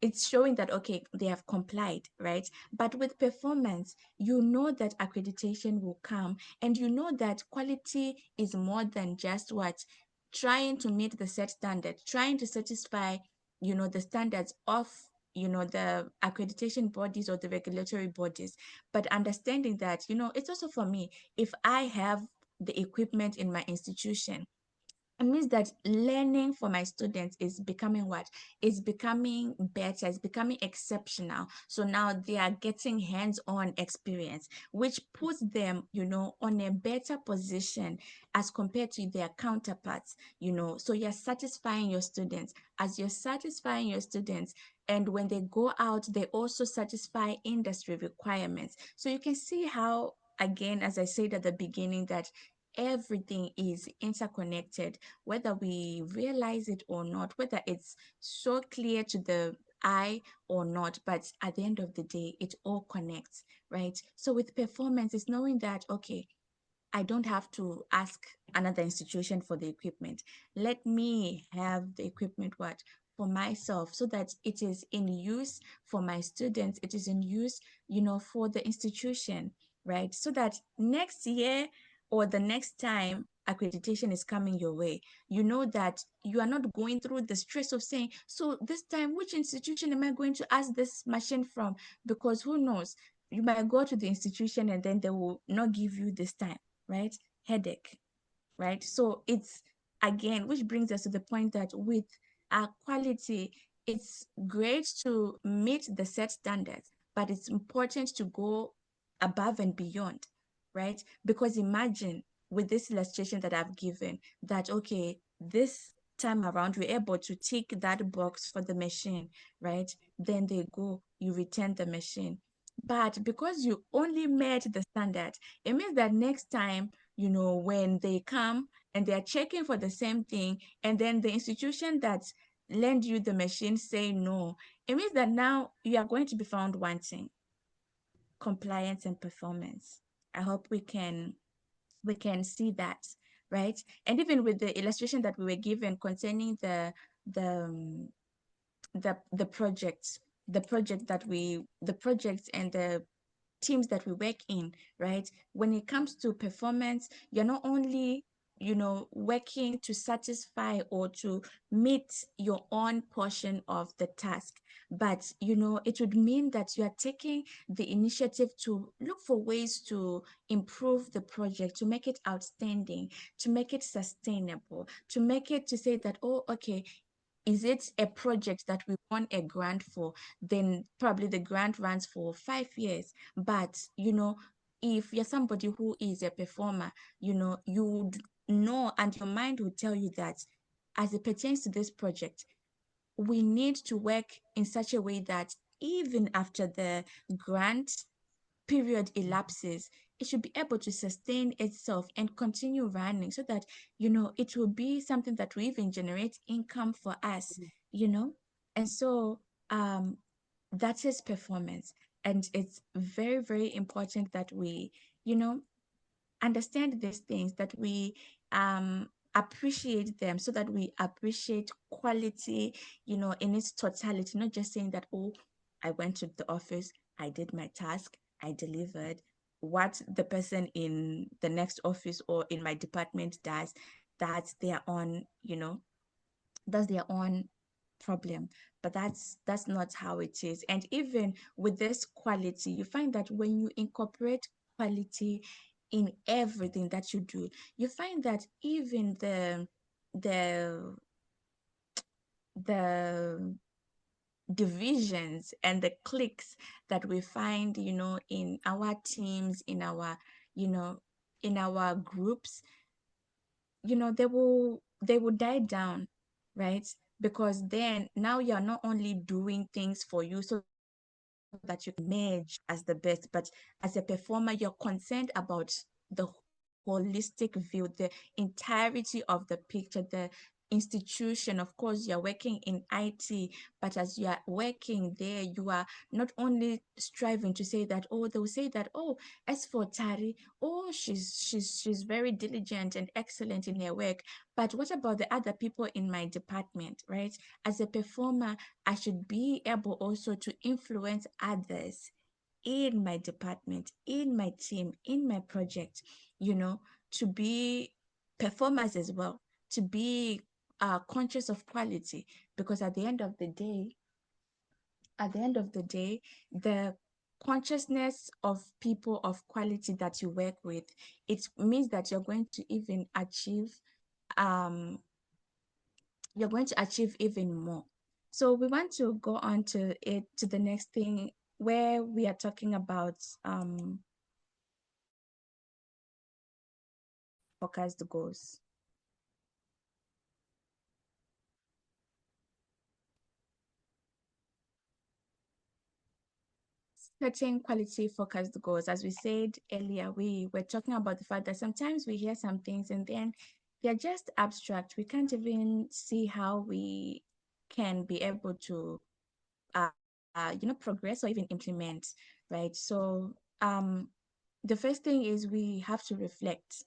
it's showing that, okay, they have complied, right? But with performance, that accreditation will come, and that quality is more than just what, trying to meet the set standard, trying to satisfy, the standards of, the accreditation bodies or the regulatory bodies, but understanding that, it's also for me. If I have the equipment in my institution, it means that learning for my students is becoming what? Is becoming better, it's becoming exceptional. So now they are getting hands-on experience, which puts them, on a better position as compared to their counterparts, So you're satisfying your students. As you're satisfying your students, and when they go out, they also satisfy industry requirements. So you can see how, again, as I said at the beginning, that everything is interconnected, whether we realize it or not, whether it's so clear to the eye or not. But at the end of the day, it all connects, right? So with performance, it's knowing that, okay, I don't have to ask another institution for the equipment. Let me have the equipment what? For myself, so that it is in use for my students, it is in use, for the institution, right? So that next year or the next time accreditation is coming your way, you know that you are not going through the stress of saying, so this time, which institution am I going to ask this machine from? Because who knows? You might go to the institution and then they will not give you this time, right? Headache, right? So it's, again, which brings us to the point that with our quality, it's great to meet the set standards, but it's important to go above and beyond, right? Because imagine, with this illustration that I've given, that, okay, this time around we're able to tick that box for the machine, right? Then they go, you return the machine. But because you only met the standard, it means that next time, when they come and they're checking for the same thing, and then the institution that lend you the machine say no, it means that now you are going to be found wanting compliance and performance. I hope we can see that. right? And even with the illustration that we were given concerning the the projects, the projects and the teams that we work in, right? When it comes to performance, you're not only, working to satisfy or to meet your own portion of the task, but, it would mean that you are taking the initiative to look for ways to improve the project, to make it outstanding, to make it sustainable, to make it to say that, oh, okay, is it a project that we won a grant for? Then probably the grant runs for 5 years. But, if you're somebody who is a performer, you would know, and your mind will tell you that as it pertains to this project, we need to work in such a way that even after the grant period elapses, it should be able to sustain itself and continue running so that, it will be something that will even generate income for us, you know? And so that is performance. And it's very, very important that we, you know, understand these things, that we appreciate them, so that we appreciate quality, in its totality, not just saying that, oh, I went to the office, I did my task, I delivered. What the person in the next office or in my department does, that's their own, that's their own problem. But that's not how it is. And even with this quality, you find that when you incorporate quality in everything that you do, you find that even the the divisions and the cliques that we find, in our teams, in our, you know in our groups, they will die down, right? Because then now you're not only doing things for you so that you can emerge as the best, but as a performer, you're concerned about the holistic view, the entirety of the picture, the institution. Of course, you're working in IT, but as you are working there, you are not only striving to say that, oh, they'll say that, oh, as for Tari, oh, she's very diligent and excellent in her work. But what about the other people in my department, right? As a performer, I should be able also to influence others in my department, in my team, in my project, to be performers as well, to be conscious of quality. Because at the end of the day, the consciousness of people of quality that you work with, it means that um you're going to achieve even more. So we want to go on to the next thing, where we are talking about focused goals. Setting quality focused goals. As we said earlier, we were talking about the fact that sometimes we hear some things and then they're just abstract. We can't even see how we can be able to progress or even implement, right? So the first thing is we have to reflect,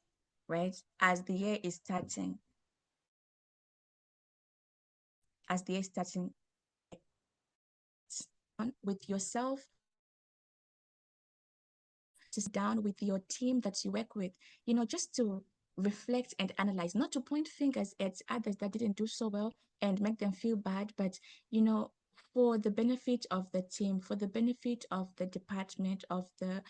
right? As the year is starting, as the year is starting, with yourself, to sit down with your team that you work with, just to reflect and analyze, not to point fingers at others that didn't do so well and make them feel bad, but, for the benefit of the team, for the benefit of the department, of the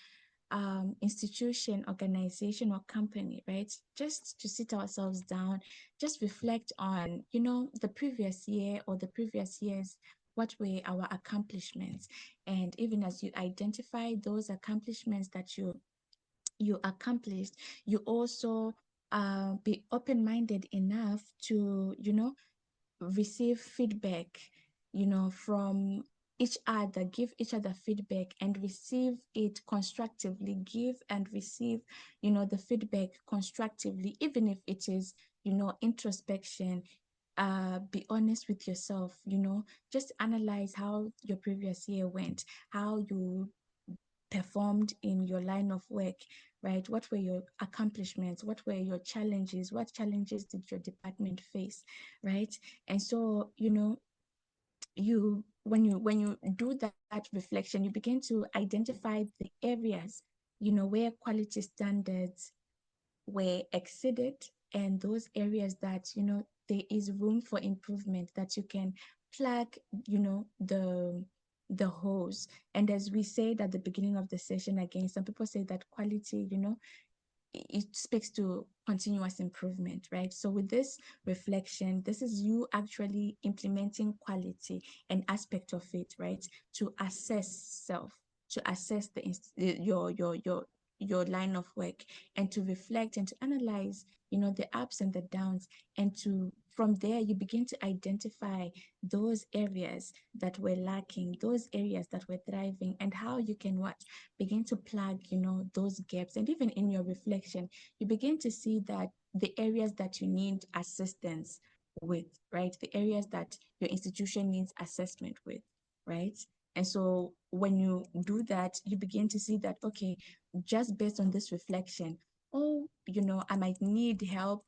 institution, organization, or company, right? Just to sit ourselves down, just reflect on, the previous year or the previous years. What were our accomplishments? And even as you identify those accomplishments that you accomplished, you also be open-minded enough to, receive feedback, from each other, give each other feedback and receive it constructively, give and receive, the feedback constructively, even if it is, introspection. Be honest with yourself, just analyze how your previous year went, how you performed in your line of work, right? What were your accomplishments? What were your challenges? What challenges did your department face, right? And so, you when you do that reflection, you begin to identify the areas, where quality standards were exceeded, and those areas that there is room for improvement, that you can plug the holes. And as we said at the beginning of the session, again, some people say that quality, it speaks to continuous improvement, right? So with this reflection, this is you actually implementing quality, an aspect of it, right? To assess self, to assess your line of work, and to reflect and to analyze, the ups and the downs, and to from there you begin to identify those areas that were lacking, those areas that were thriving, and how you can what begin to plug, those gaps. And even in your reflection, you begin to see that the areas that you need assistance with, right? The areas that your institution needs assessment with, right? And so when you do that, you begin to see that, okay, just based on this reflection, oh, I might need help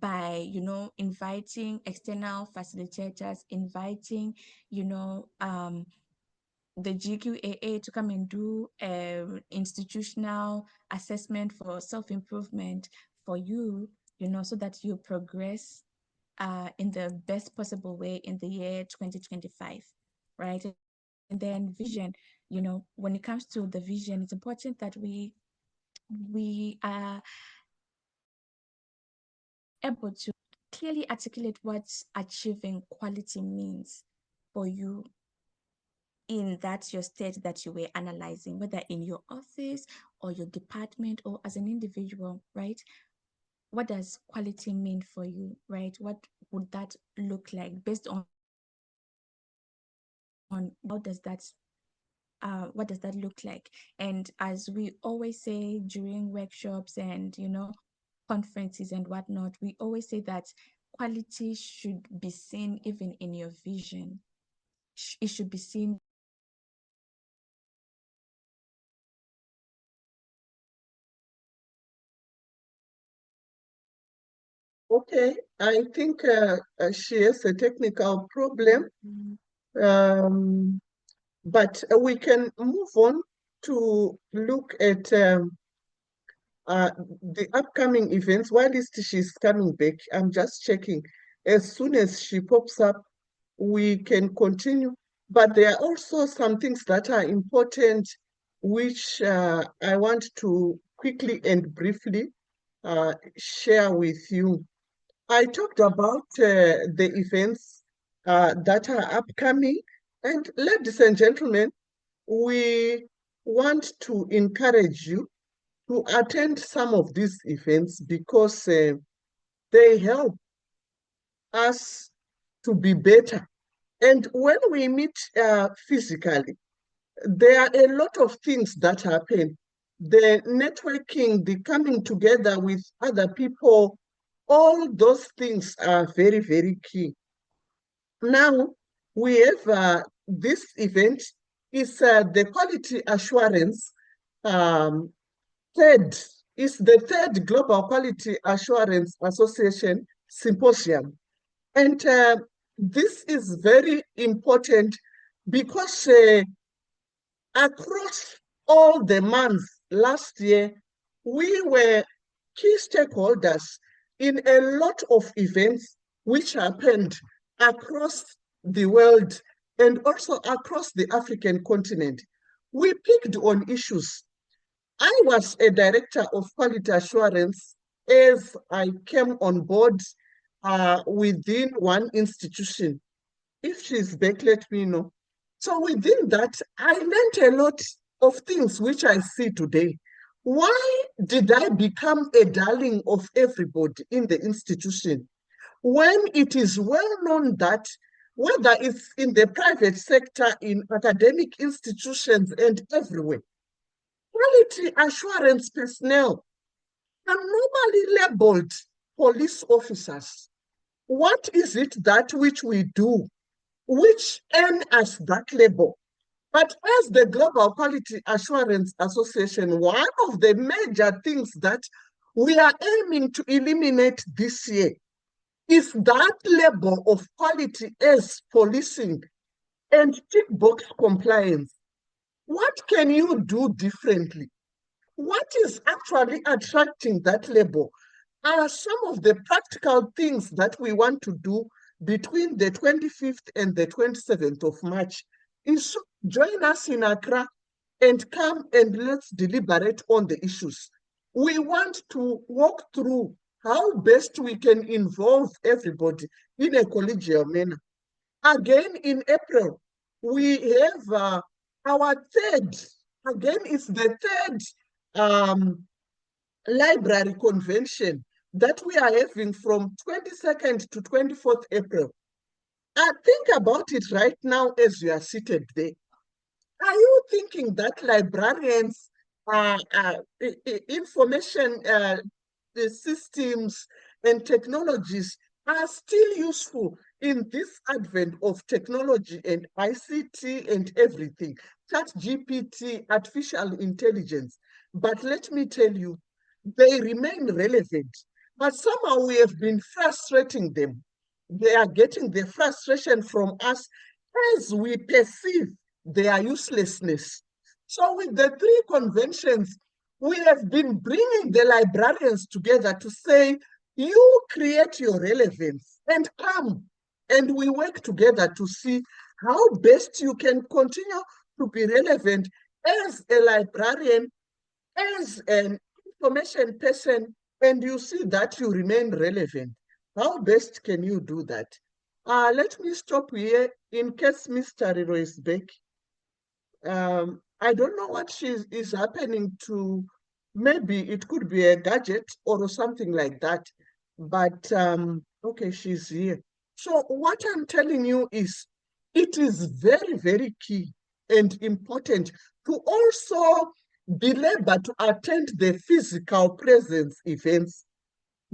by, inviting external facilitators, inviting, the GQAA to come and do institutional assessment for self-improvement for you, so that you progress in the best possible way in the year 2025, right? And then vision, when it comes to the vision, it's important that we are able to clearly articulate what achieving quality means for you in that your state that you were analyzing, whether in your office or your department or as an individual, right? What does quality mean for you, right? What would that look like based on what does that look like? And as we always say during workshops and conferences and whatnot, we always say that quality should be seen even in your vision. It should be seen. Okay, I think she has a technical problem, um, but we can move on to look at the upcoming events. While she's coming back, I'm just checking. As soon as she pops up, we can continue. But there are also some things that are important, which I want to quickly and briefly share with you. I talked about the events that are upcoming. And ladies and gentlemen, we want to encourage you to attend some of these events because they help us to be better. And when we meet physically, there are a lot of things that happen. The networking, the coming together with other people, all those things are very, very key. Now, we have this event is the quality assurance um, third, is the third Global Quality Assurance Association Symposium. And this is very important because across all the months last year, we were key stakeholders in a lot of events which happened across the world and also across the African continent. We picked on issues. I was a director of quality assurance as I came on board within one institution. If she's back, let me know. So within that, I learned a lot of things which I see today. Why did I become a darling of everybody in the institution when it is well known that whether it's in the private sector, in academic institutions, and everywhere, quality assurance personnel are normally labeled police officers? What is it that which we do which earn us that label? But as the Global Quality Assurance Association, one of the major things that we are aiming to eliminate this year is that label of quality as policing and tick box compliance. What can you do differently? What is actually attracting that label are some of the practical things that we want to do between the 25th and the 27th of March. Is join us in Accra and come and let's deliberate on the issues. We want to walk through how best we can involve everybody in a collegial manner. Again, in April, we have our third, again, it's the third library convention that we are having from 22nd to 24th April. Think about it right now as you are seated there. Are you thinking that librarians, information the systems and technologies are still useful in this advent of technology and ICT and everything, ChatGPT, artificial intelligence? But let me tell you, they remain relevant. But somehow we have been frustrating them. They are getting the frustration from us as we perceive their uselessness. So with the three conventions, we have been bringing the librarians together to say, you create your relevance and come. And we work together to see how best you can continue to be relevant as a librarian, as an information person, and you see that you remain relevant. How best can you do that? Let me stop here in case Miss Tariro is back. I don't know what is happening to, maybe it could be a gadget or something like that. But okay, she's here. So what I'm telling you is it is very, very key and important to also be able to attend the physical presence events.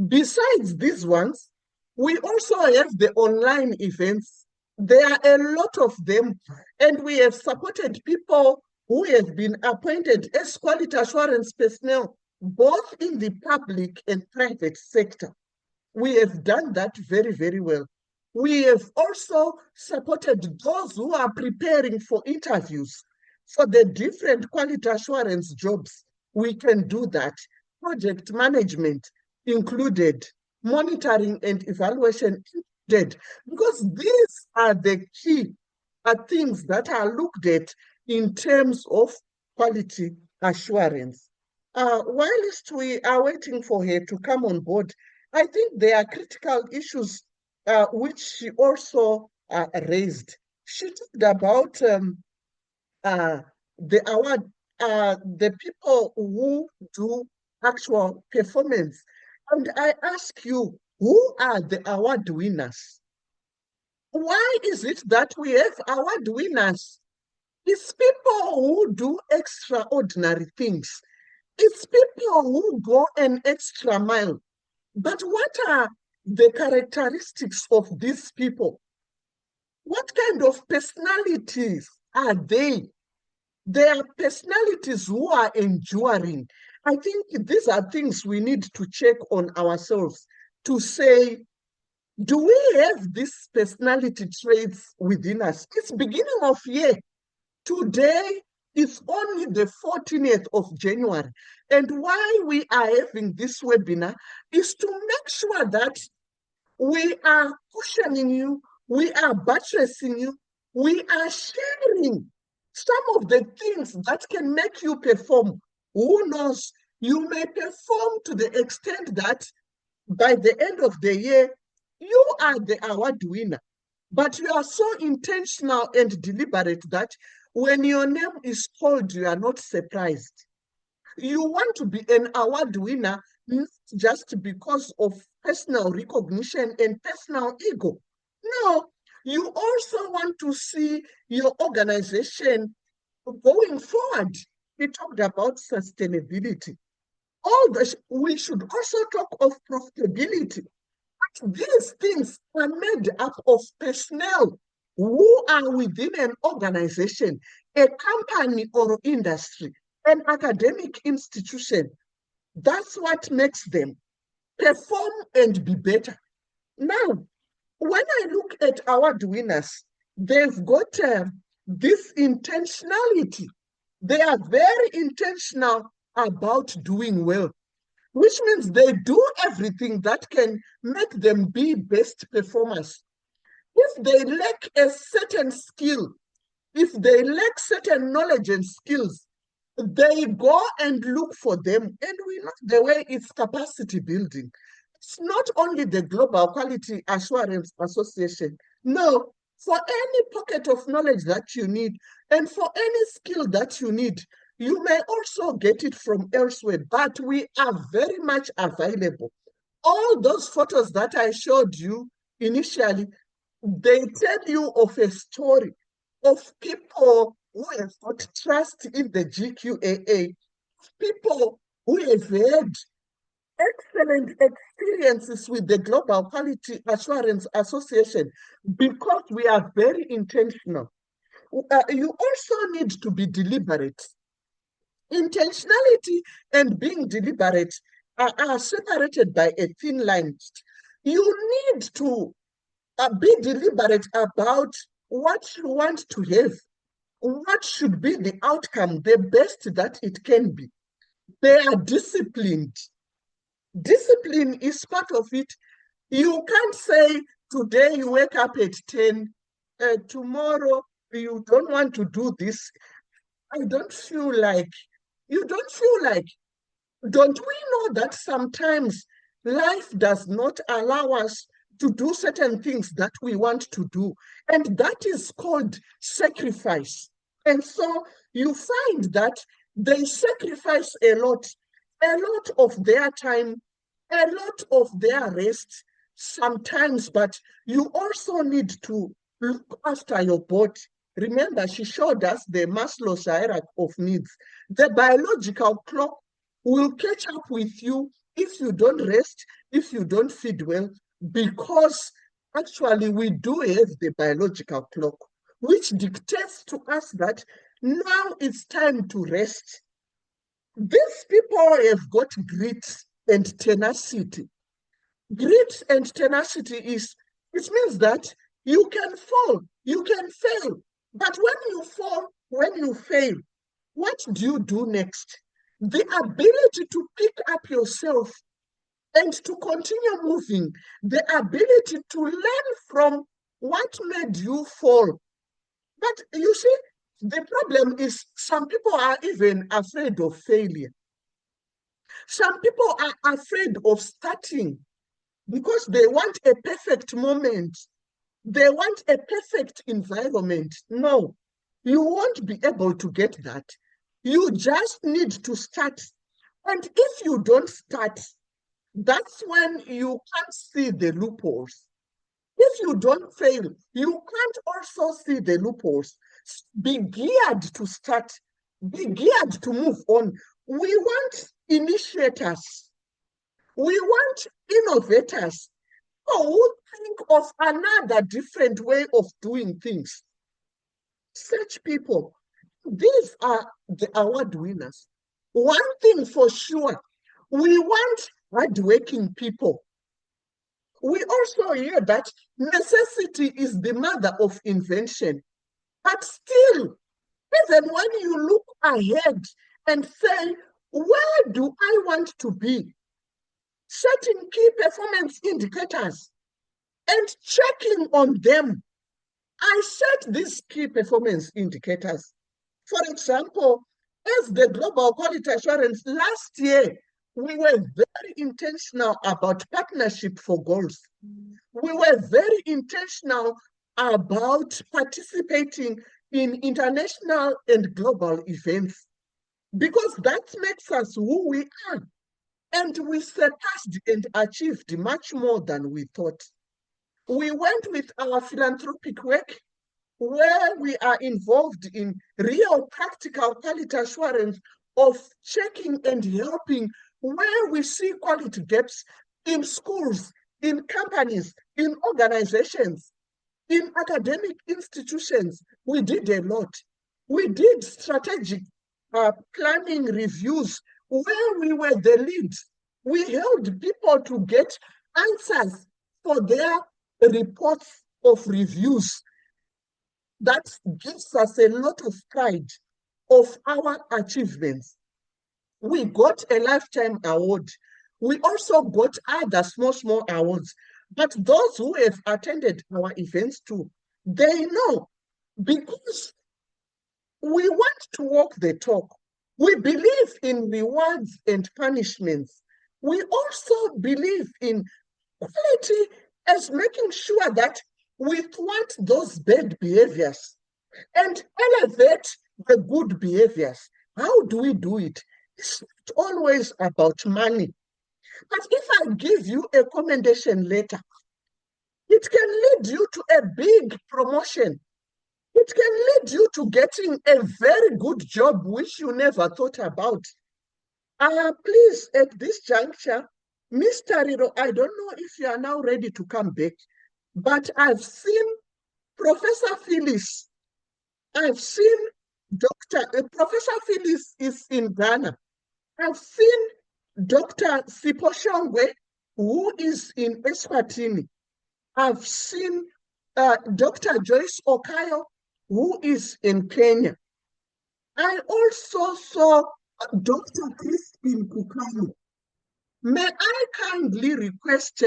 Besides these ones, we also have the online events. There are a lot of them, and we have supported people who have been appointed as quality assurance personnel, both in the public and private sector. We have done that very, very well. We have also supported those who are preparing for interviews for the different quality assurance jobs. We can do that. Project management included, monitoring and evaluation included, because these are the key things that are looked at in terms of quality assurance. Whilst we are waiting for her to come on board, I think there are critical issues which she also raised. She talked about uh, the award, the people who do actual performance. And I ask you, who are the award winners? Why is it that we have award winners? It's people who do extraordinary things. It's people who go an extra mile. But what are the characteristics of these people? What kind of personalities are they? They are personalities who are enduring. I think these are things we need to check on ourselves to say, do we have these personality traits within us? It's beginning of year. Today is only the 14th of January. And why we are having this webinar is to make sure that we are cushioning you, we are buttressing you, we are sharing some of the things that can make you perform. Who knows? You may perform to the extent that by the end of the year, you are the award winner. But you are so intentional and deliberate that when your name is called, you are not surprised. You want to be an award winner, not just because of personal recognition and personal ego. No, you also want to see your organization going forward. We talked about sustainability. We should also talk of profitability. These things are made up of personnel who are within an organization a company or industry, an academic institution. That's what makes them perform and be better. Now, when I look at award winners, they've got this intentionality. They are very intentional about doing well, which means they do everything that can make them be best performers. If they lack a certain skill, if they lack certain knowledge and skills, they go and look for them. And we know the way it's capacity building. It's not only the Global Quality Assurance Association. No, for any pocket of knowledge that you need and for any skill that you need, you may also get it from elsewhere, but we are very much available. All those photos that I showed you initially, they tell you of a story of people who have got trust in the GQAA, people who have had excellent experiences with the Global Quality Assurance Association because we are very intentional. You also need to be deliberate. Intentionality and being deliberate are separated by a thin line. You need to be deliberate about what you want to have, what should be the outcome, the best that it can be. They are disciplined. Discipline is part of it. You can't say today you wake up at 10, tomorrow you don't want to do this. I don't feel like, you don't feel like, don't we know that sometimes life does not allow us to do certain things that we want to do? And that is called sacrifice. And so you find that they sacrifice a lot of their time, a lot of their rest sometimes, but you also need to look after your body. Remember, she showed us the Maslow's hierarchy of needs. The biological clock will catch up with you if you don't rest, if you don't feed well, because actually we do have the biological clock, which dictates to us that now it's time to rest. These people have got grit and tenacity. Grit and tenacity is, it means that you can fall, you can fail, but when you fall, when you fail, what do you do next? The ability to pick up yourself and to continue moving, the ability to learn from what made you fall. But you see, the problem is some people are even afraid of failure. Some people are afraid of starting because they want a perfect moment. They want a perfect environment. No, you won't be able to get that. You just need to start. And if you don't start, that's when you can't see the loopholes. If you don't fail, you can't also see the loopholes. Be geared to start, be geared to move on. We want initiators, we want innovators who think of another different way of doing things. Such people, these are the award winners. One thing for sure, we want hardworking people. We also hear that necessity is the mother of invention. But still, even when you look ahead and say, where do I want to be? Setting key performance indicators and checking on them. I set these key performance indicators. For example, as the Global Quality Assurance last year, we were very intentional about partnership for goals. We were very intentional about participating in international and global events because that makes us who we are. And we surpassed and achieved much more than we thought. We went with our philanthropic work where we are involved in real practical quality assurance of checking and helping where we see quality gaps in schools, in companies, in organizations, in academic institutions. We did a lot. We did strategic planning reviews where we were the lead. We helped people to get answers for their reports of reviews. That gives us a lot of pride of our achievements. We got a lifetime award. We also got other small awards. But those who have attended our events too, they know, because we want to walk the talk. We believe in rewards and punishments. We also believe in quality as making sure that we thwart those bad behaviors and elevate the good behaviors. How do we do it? It's not always about money. But if I give you a commendation letter, it can lead you to a big promotion. It can lead you to getting a very good job which you never thought about. Please, at this juncture, Mr. Tariro, I don't know if you are now ready to come back, but I've seen Professor Phyllis. I've seen Professor Phyllis is in Ghana. I've seen Dr. Siposhongwe, who is in Eswatini. I've seen Dr. Joyce Okayo, who is in Kenya. I also saw Dr. Crispin Kukano. May I kindly request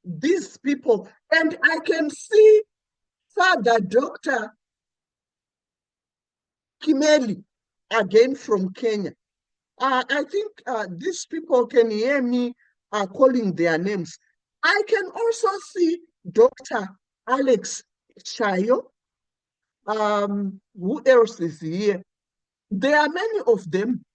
these people, and I can see Father Dr. Kimeli, again from Kenya. I think these people can hear me calling their names. I can also see Dr. Alex Shayo. Who else is here? There are many of them.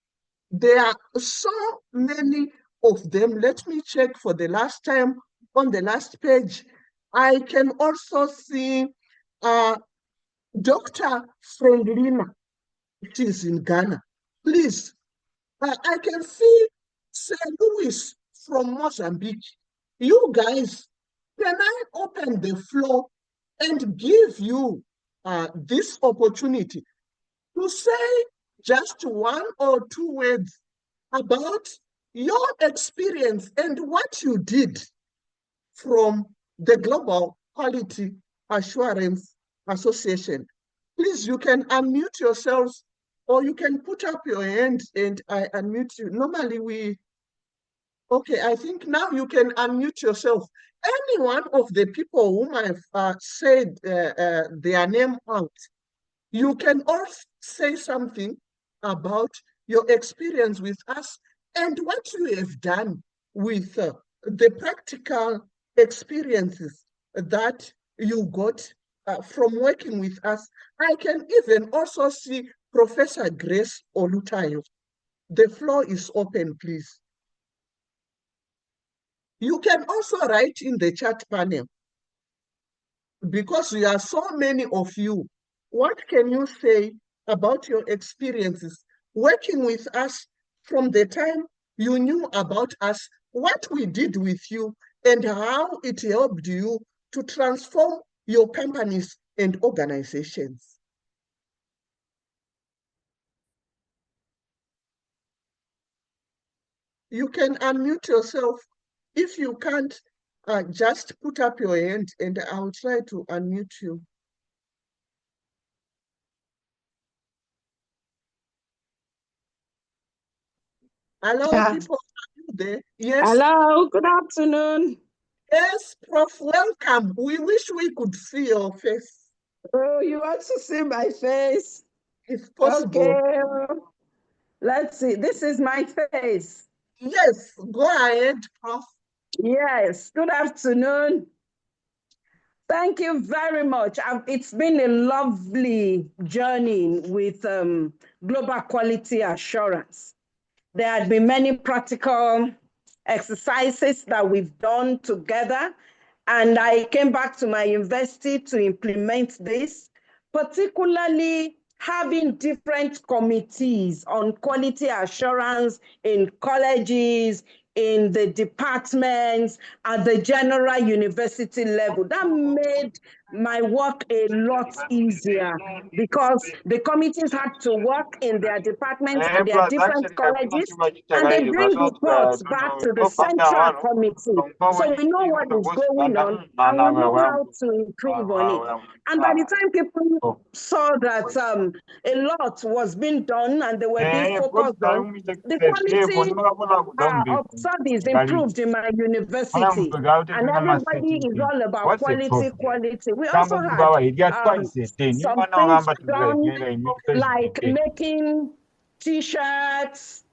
There are so many of them. Let me check for the last time on the last page. I can also see Dr. Friendlina. It is in Ghana. Please, I can see Sir Louis from Mozambique. You guys, can I open the floor and give you this opportunity to say just one or two words about your experience and what you did from the Global Quality Assurance Association? Please, you can unmute yourselves, or you can put up your hand and I unmute you. Normally okay, I think now you can unmute yourself. Any one of the people whom I've said their name out, you can also say something about your experience with us and what you have done with the practical experiences that you got from working with us. I can even also see Professor Grace Olutayo. The floor is open, please. You can also write in the chat panel, because we are so many of you. What can you say about your experiences working with us from the time you knew about us, what we did with you, and how it helped you to transform your companies and organizations? You can unmute yourself. If you can't, just put up your hand and I'll try to unmute you. Hello, people, are you there? Yes. Hello, good afternoon. Yes, Prof, welcome. We wish we could see your face. Oh, you want to see my face? If possible. Okay, let's see. This is my face. Yes, go ahead, Prof. Yes, good afternoon. Thank you very much. It's been a lovely journey with Global Quality Assurance. There had been many practical exercises that we've done together, and I came back to my university to implement this, particularly having different committees on quality assurance in colleges, in the departments, at the general university level. That made my work a lot easier because the committees had to work in their departments and their different colleges, and they bring reports back to the central committee. So we know what is going on and we know how to improve on it. And by the time people saw that a lot was being done and they were being focused on, the quality of studies improved in my university, and everybody is all about quality, quality. We also had some things done, like making t-shirts,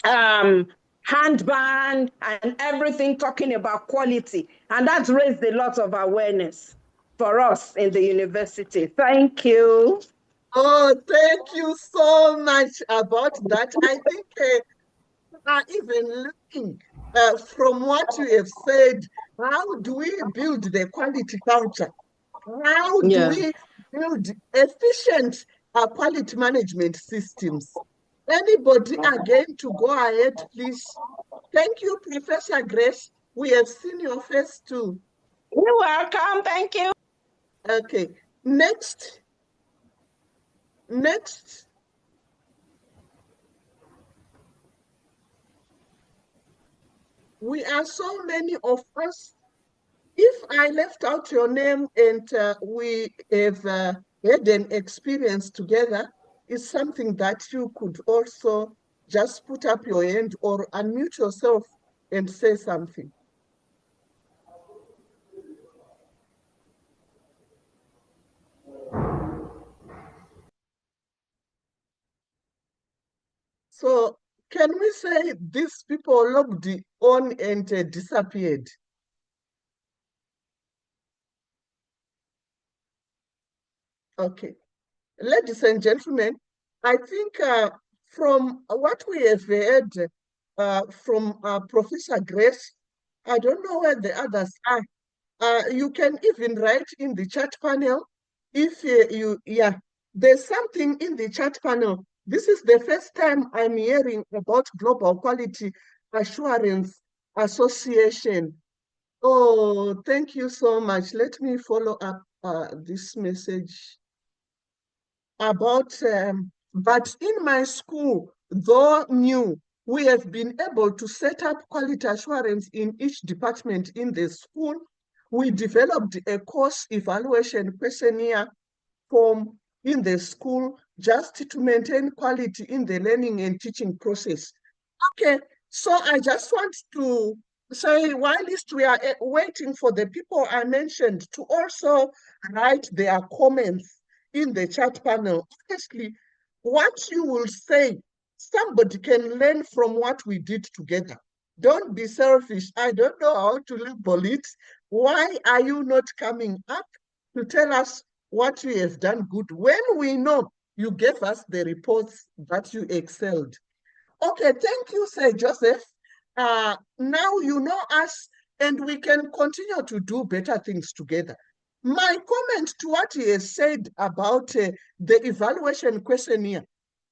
handband, and everything talking about quality. And that's raised a lot of awareness for us in the university. Thank you. Oh, thank you so much about that. I think even looking from what you have said, how do we build the quality culture? How do we build efficient quality management systems? Anybody again to go ahead, please? Thank you, Professor Grace. We have seen your face too. You're welcome. Thank you. Okay, next. We are so many of us. If I left out your name and we have had an experience together, it's something that you could also just put up your hand or unmute yourself and say something. So can we say these people logged on and disappeared? Okay. Ladies and gentlemen, I think from what we have heard from Professor Grace, I don't know where the others are. You can even write in the chat panel if there's something in the chat panel. This is the first time I'm hearing about Global Quality Assurance Association. Oh, thank you so much. Let me follow up this message about, but in my school, though new, we have been able to set up quality assurance in each department in the school. We developed a course evaluation questionnaire form in the school just to maintain quality in the learning and teaching process. Okay, so I just want to say, while we are waiting for the people I mentioned to also write their comments in the chat panel, honestly, what you will say, somebody can learn from what we did together. Don't be selfish. I don't know how to label it. Why are you not coming up to tell us what you have done good when we know you gave us the reports that you excelled? Okay, thank you, Sir Joseph. Now you know us and we can continue to do better things together. My comment to what he has said about the evaluation questionnaire,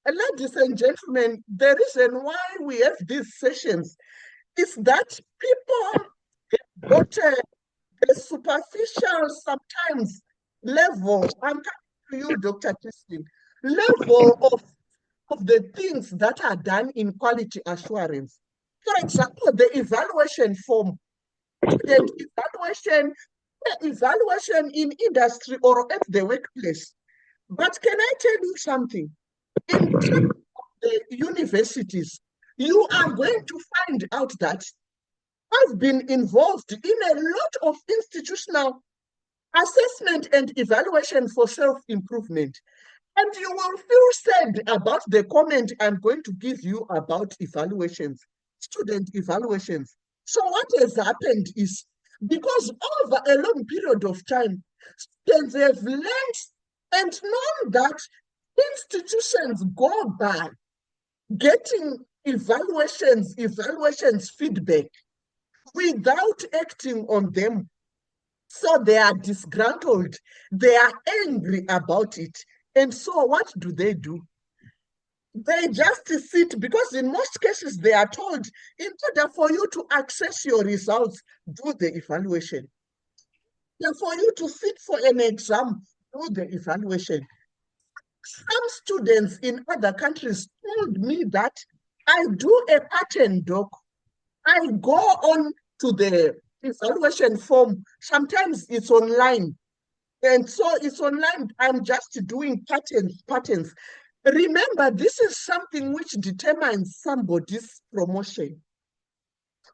ladies and gentlemen, the reason why we have these sessions is that people got a superficial, sometimes level, I'm coming to you, Dr. Christine, level of the things that are done in quality assurance. For example, the evaluation form, student evaluation in industry or at the workplace. But can I tell you something? In terms of the universities, you are going to find out that I've been involved in a lot of institutional assessment and evaluation for self-improvement. And you will feel sad about the comment I'm going to give you about evaluations, student evaluations. So what has happened is, because over a long period of time, students have learned and known that institutions go by getting evaluations feedback without acting on them. So they are disgruntled, they are angry about it. And so what do? They just sit, because in most cases they are told, in order for you to access your results, do the evaluation. For you to sit for an exam, do the evaluation. Some students in other countries told me that I do a pattern, doc. I go on to the evaluation form. Sometimes it's online. And so it's online. I'm just doing patterns. Remember, this is something which determines somebody's promotion.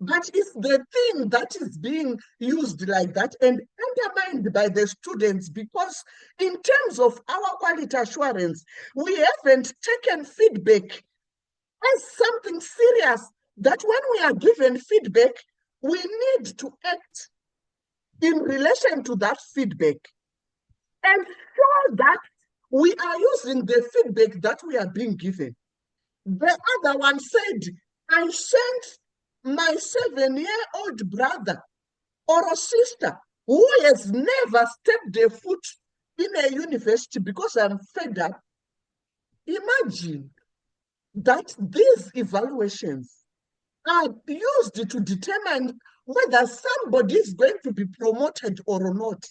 But it's the thing that is being used like that and undermined by the students, because in terms of our quality assurance, we haven't taken feedback as something serious, that when we are given feedback, we need to act in relation to that feedback and show that we are using the feedback that we are being given. The other one said, I sent my 7-year-old brother or a sister who has never stepped a foot in a university because I'm fed up. Imagine that these evaluations are used to determine whether somebody is going to be promoted or not.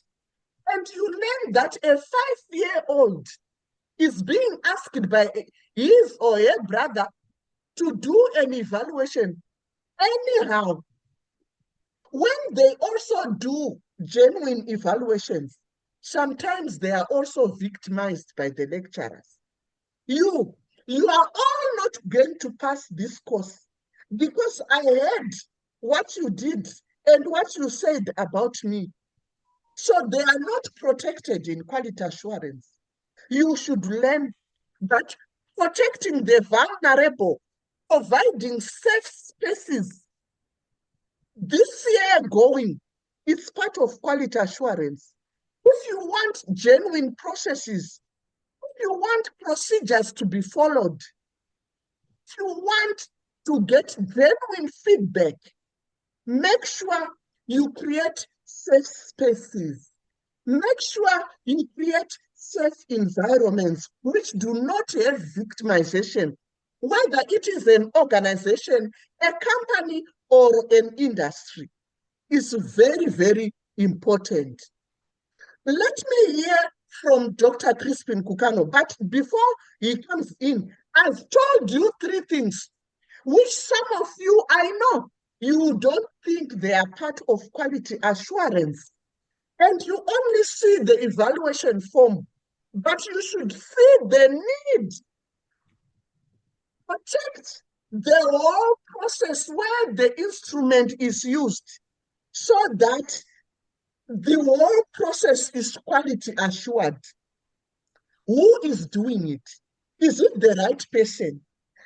And you learn that a 5-year-old is being asked by his or her brother to do an evaluation. Anyhow, when they also do genuine evaluations, sometimes they are also victimized by the lecturers. You are all not going to pass this course because I heard what you did and what you said about me. So they are not protected in quality assurance. You should learn that protecting the vulnerable, providing safe spaces, this year going, it's part of quality assurance. If you want genuine processes, if you want procedures to be followed, if you want to get genuine feedback, make sure you create safe spaces. Make sure you create safe environments which do not have victimization, whether it is an organization, a company, or an industry. Is very, very important. Let me hear from Dr. Crispin Kukano, but before he comes in, I've told you 3 things, which some of you, I know, you don't think they are part of quality assurance, and you only see the evaluation form, but you should see the need. Protect the whole process where the instrument is used so that the whole process is quality assured. Who is doing it? Is it the right person?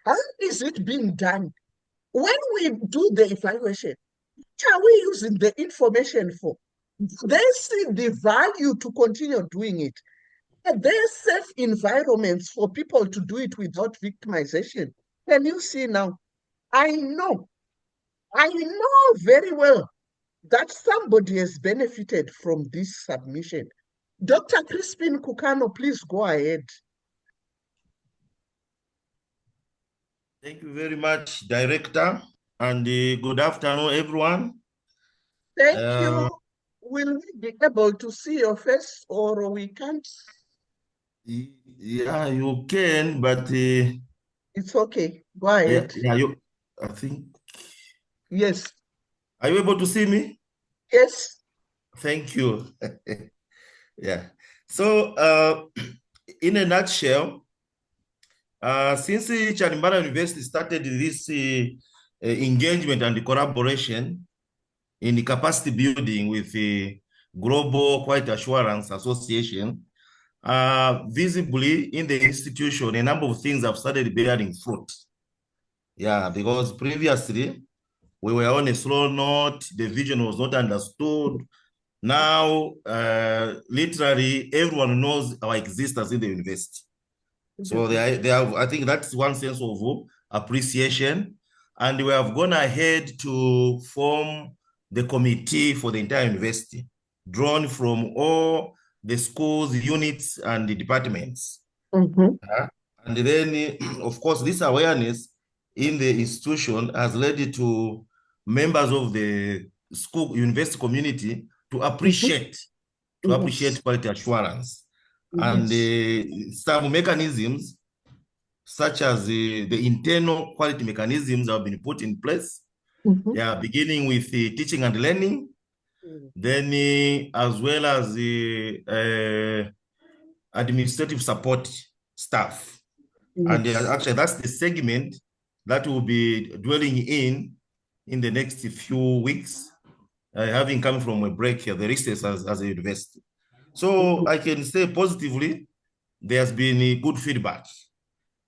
How is it being done? When we do the evaluation, what are we using the information for? They see the value to continue doing it. Are there safe environments for people to do it without victimization? Can you see now? I know very well that somebody has benefited from this submission. Dr. Crispin Kukano, please go ahead. Thank you very much, Director, and good afternoon, everyone. Thank you. Will we be able to see your face or we can't? Yeah, you can, but it's okay. Go ahead. I think. Yes. Are you able to see me? Yes. Thank you. Yeah. So, in a nutshell, since Charimbara University started this engagement and collaboration in the capacity building with the Global Quality Assurance Association, visibly in the institution, a number of things have started bearing fruit. Yeah, because previously we were on a slow note, the vision was not understood. Now, literally, everyone knows our existence in the university. So they have, I think that's one sense of appreciation. And we have gone ahead to form the committee for the entire university, drawn from all the schools, units, and the departments. Mm-hmm. And then, of course, this awareness in the institution has led to members of the school university community to appreciate to appreciate quality assurance. And some mechanisms, such as the internal quality mechanisms, have been put in place. Yeah, beginning with teaching and learning, then as well as the administrative support staff. And actually, that's the segment that we'll be dwelling in the next few weeks, having come from a break here, the recess as a university. So I can say positively, there's been a good feedback,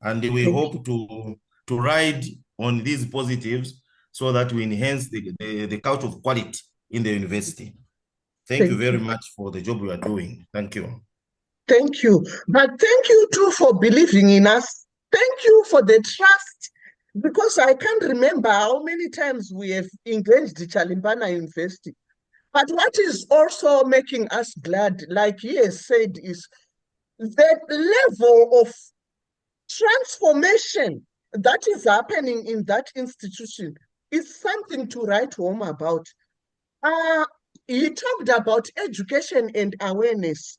and we hope to ride on these positives so that we enhance the culture of quality in the university. Thank you very much for the job you are doing. Thank you. Thank you. But thank you too for believing in us. Thank you for the trust, because I can't remember how many times we have engaged Chalimbana University. But what is also making us glad, like he has said, is the level of transformation that is happening in that institution is something to write home about. He talked about education and awareness.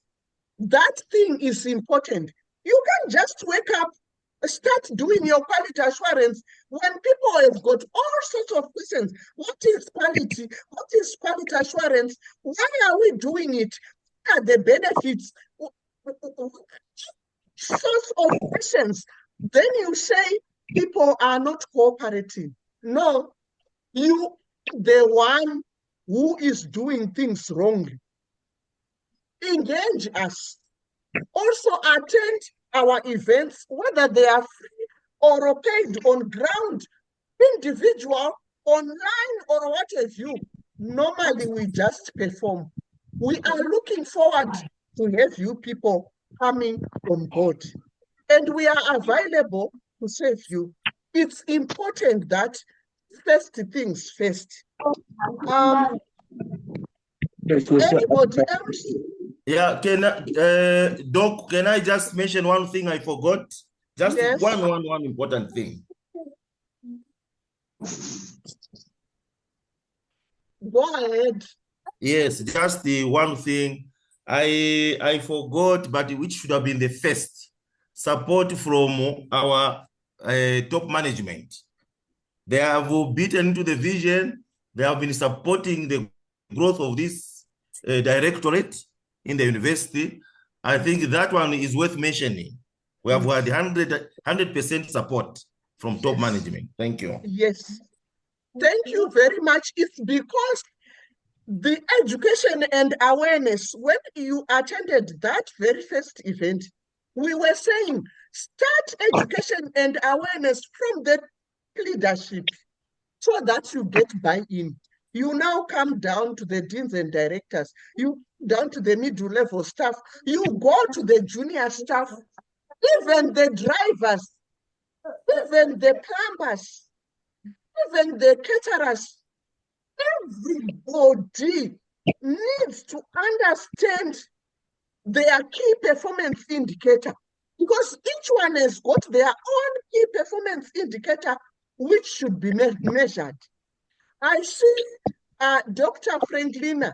That thing is important. You can't just wake up, start doing your quality assurance when people have got all sorts of questions. What is quality? What is quality assurance? Why are we doing it? What are the benefits? Sorts of questions. Then you say people are not cooperating. No, you, the one who is doing things wrongly, engage us. Also attend our events, whether they are free or paid, on ground, individual, online, or what have you. Normally, we just perform. We are looking forward to have you people coming on board. And we are available to serve you. It's important that first things first. Anybody else? Yeah, Doc, can I just mention one thing I forgot? Just Yes. one important thing. Go ahead. Yes, just the one thing I forgot, but which should have been the first. Support from our top management. They have beaten into the vision. They have been supporting the growth of this directorate in the university. I think that one is worth mentioning. We have had 100% support from top management. Thank you. Yes. Thank you very much. It's because the education and awareness, when you attended that very first event, we were saying, start education and awareness from the leadership so that you get buy-in. You now come down to the deans and directors, you down to the middle level staff, you go to the junior staff, even the drivers, even the plumbers, even the caterers. Everybody needs to understand their key performance indicator, because each one has got their own key performance indicator which should be measured. I see Dr. Franklina.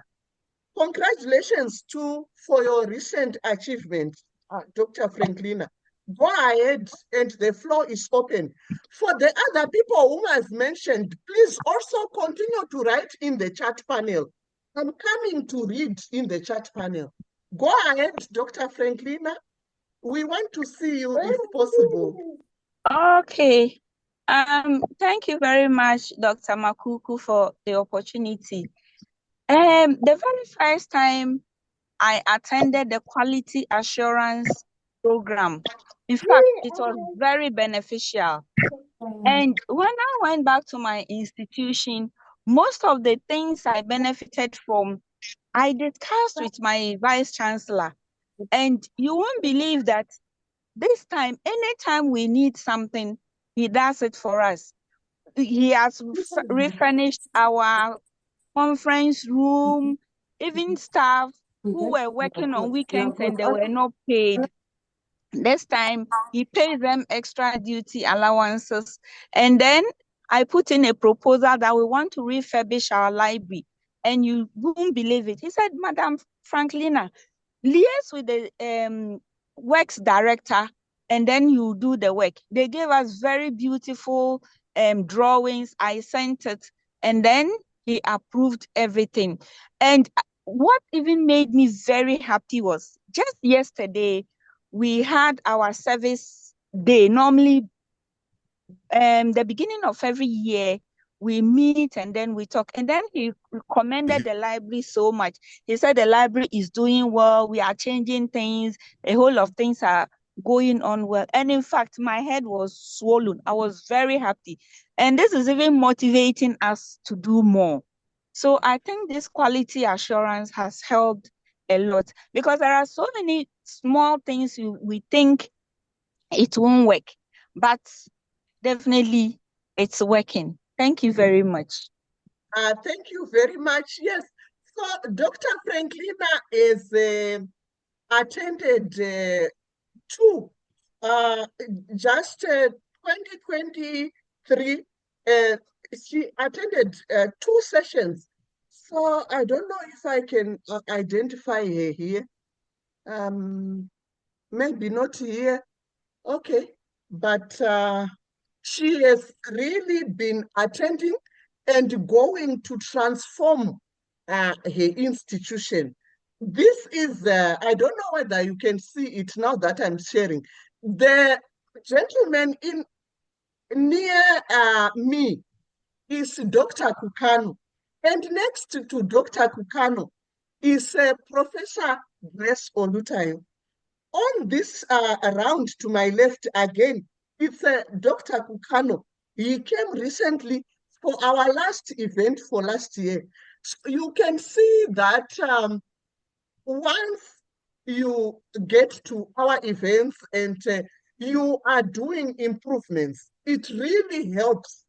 Congratulations for your recent achievement, Dr. Franklina. Go ahead, and the floor is open. For the other people whom I've mentioned, please also continue to write in the chat panel. I'm coming to read in the chat panel. Go ahead, Dr. Franklina. We want to see you if possible. Okay. Thank you very much, Dr. Makuku, for the opportunity. The very first time I attended the quality assurance program, in fact, it was very beneficial. And when I went back to my institution, most of the things I benefited from, I discussed with my vice chancellor. And you won't believe that this time, anytime we need something, he does it for us. He has refurnished our conference room, even staff who were working on weekends and they were not paid. This time, he pays them extra duty allowances. And then I put in a proposal that we want to refurbish our library. and you won't believe it. He said, Madam Franklina, liaise with the works director, and then you do the work. They gave us very beautiful drawings. I sent it, and then he approved everything. And what even made me very happy was just yesterday, we had our service day. Normally, the beginning of every year, we meet and then we talk. And then he commended the library so much. He said the library is doing well. We are changing things. A whole of things are going on well. And in fact, my head was swollen. I was very happy. And this is even motivating us to do more. So I think this quality assurance has helped a lot, because there are so many small things we think it won't work, but definitely it's working. Thank you very much. Thank you very much. Yes. So Dr. Franklina is attended two, just 2023. She attended 2 sessions. So I don't know if I can identify her here. Maybe not here. Okay. But she has really been attending and going to transform her institution. This is, I don't know whether you can see it now that I'm sharing. The gentleman in near me is Dr. Kukano. And next to Dr. Kukano is Professor Grace Olutayo. On this around to my left again, it's Dr. Kukano. He came recently for our last event for last year. So you can see that once you get to our events and you are doing improvements, it really helps,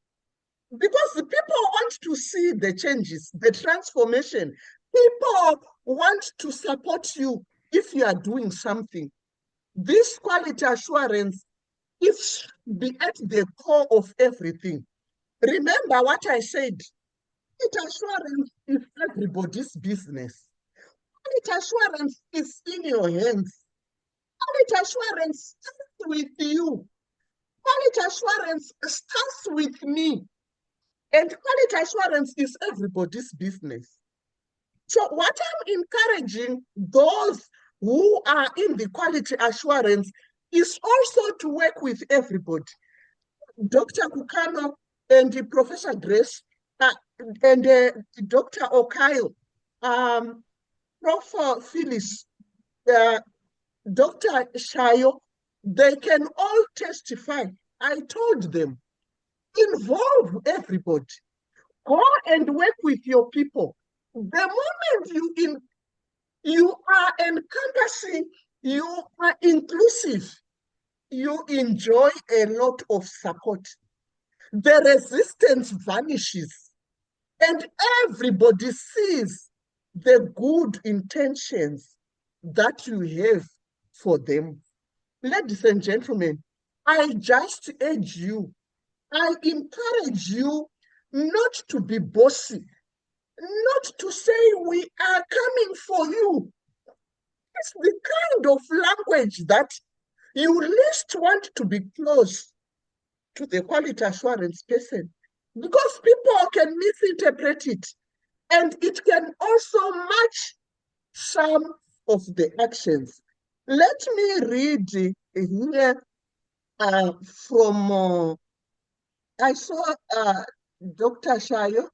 because the people want to see the changes, the transformation. People want to support you if you are doing something. This quality assurance is at the core of everything. Remember what I said, quality assurance is everybody's business. Quality assurance is in your hands. Quality assurance starts with you. Quality assurance starts with me. And quality assurance is everybody's business. So what I'm encouraging those who are in the quality assurance is also to work with everybody. Dr. Kukano and Professor Grace and Dr. Okayo, Prof. Phyllis, Dr. Shayo, they can all testify. I told them, involve everybody. Go and work with your people. The moment you are encompassing, you are inclusive, you enjoy a lot of support. The resistance vanishes, and everybody sees the good intentions that you have for them. Ladies and gentlemen, I just urge you, I encourage you not to be bossy, not to say we are coming for you. It's the kind of language that you least want to be close to the quality assurance person, because people can misinterpret it, and it can also match some of the actions. Let me read here from, I saw Dr. Shayo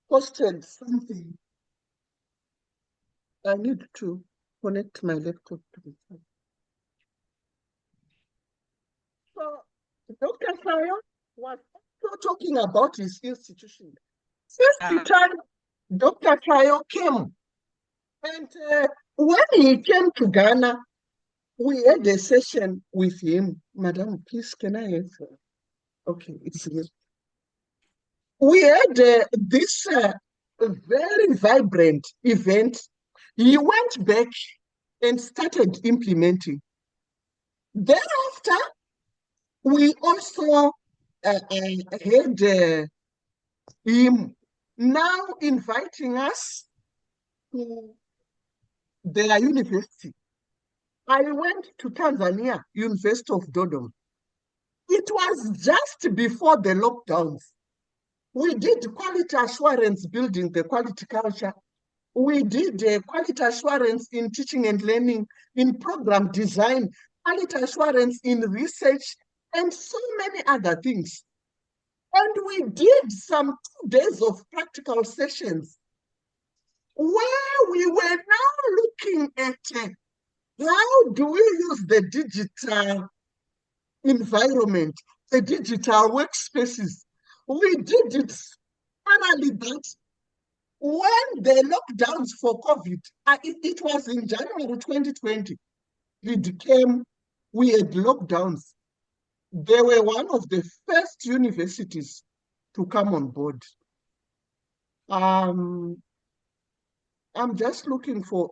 posted something. I need to connect my laptop to the phone. So Dr. Shayo was also talking about his institution. Since the time Dr. Shayo came, and when he came to Ghana, we had a session with him. Madam, please, can I answer? Okay, it's here. We had this very vibrant event. He went back and started implementing. Thereafter, we also had him now inviting us to their university. I went to Tanzania, University of Dodoma. It was just before the lockdowns. We did quality assurance building the quality culture. We did quality assurance in teaching and learning, in program design, quality assurance in research, and so many other things. And we did some 2 days of practical sessions where we were now looking at how do we use the digital environment, the digital workspaces. We did it finally that when the lockdowns for COVID, it was in January 2020, we had lockdowns. They were one of the first universities to come on board. I'm just looking for,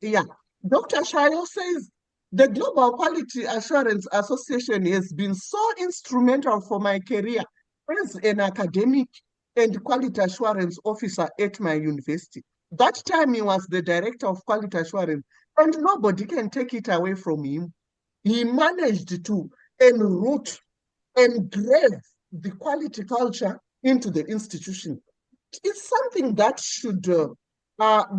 yeah. Dr. Shayo says, the Global Quality Assurance Association has been so instrumental for my career as an academic and quality assurance officer at my university. That time he was the director of quality assurance, and nobody can take it away from him. He managed to enroot, engrave the quality culture into the institution. It's something that should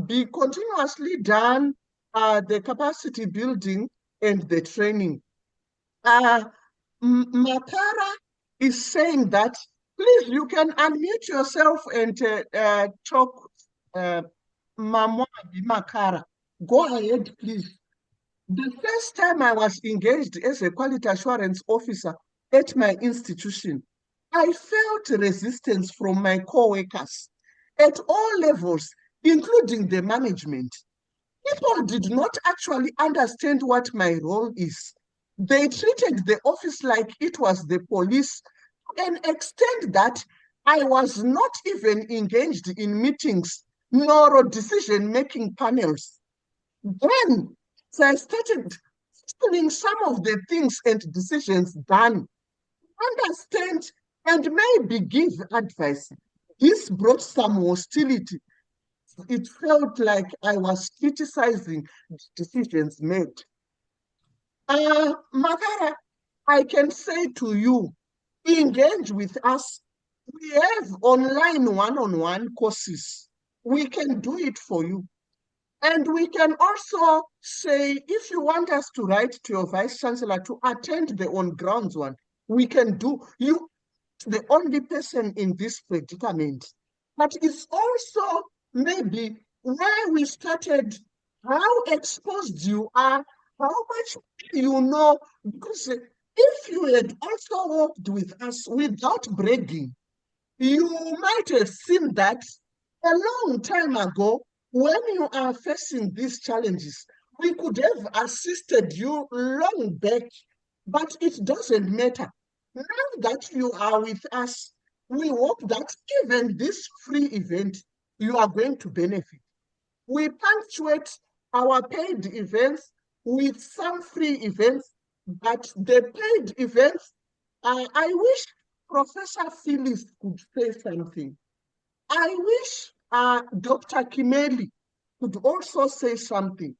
be continuously done, the capacity building and the training. Makara is saying that, please, you can unmute yourself and talk, Mamwa Makara. Go ahead, please. The first time I was engaged as a quality assurance officer at my institution, I felt resistance from my co-workers at all levels, including the management. People did not actually understand what my role is. They treated the office like it was the police to an extent that I was not even engaged in meetings nor decision-making panels. Then, so I started explaining some of the things and decisions done, understand, and maybe give advice. This brought some hostility. It felt like I was criticizing the decisions made. Makara, I can say to you, engage with us. We have online one-on-one courses. We can do it for you. And we can also say, if you want us to write to your vice chancellor to attend the on-grounds one, we can do. You, the only person in this predicament. But it's also maybe where we started, how exposed you are, how much you know, because if you had also worked with us without bragging, you might have seen that a long time ago, when you are facing these challenges, we could have assisted you long back, but it doesn't matter. Now that you are with us, we hope that even this free event, you are going to benefit. We punctuate our paid events with some free events, but the paid events, I wish Professor Phyllis could say something. I wish Dr. Kimeli could also say something.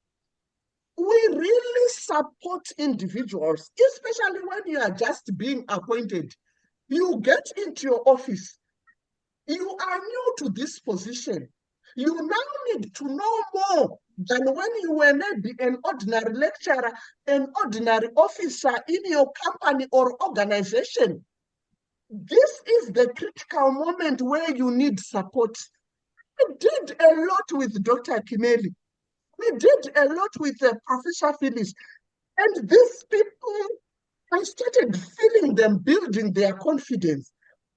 We really support individuals, especially when you are just being appointed. You get into your office. You are new to this position. You now need to know more than when you were maybe an ordinary lecturer, an ordinary officer in your company or organization. This is the critical moment where you need support. We did a lot with Dr. Kimeli. We did a lot with Professor Phyllis. And these people, I started feeling them building their confidence.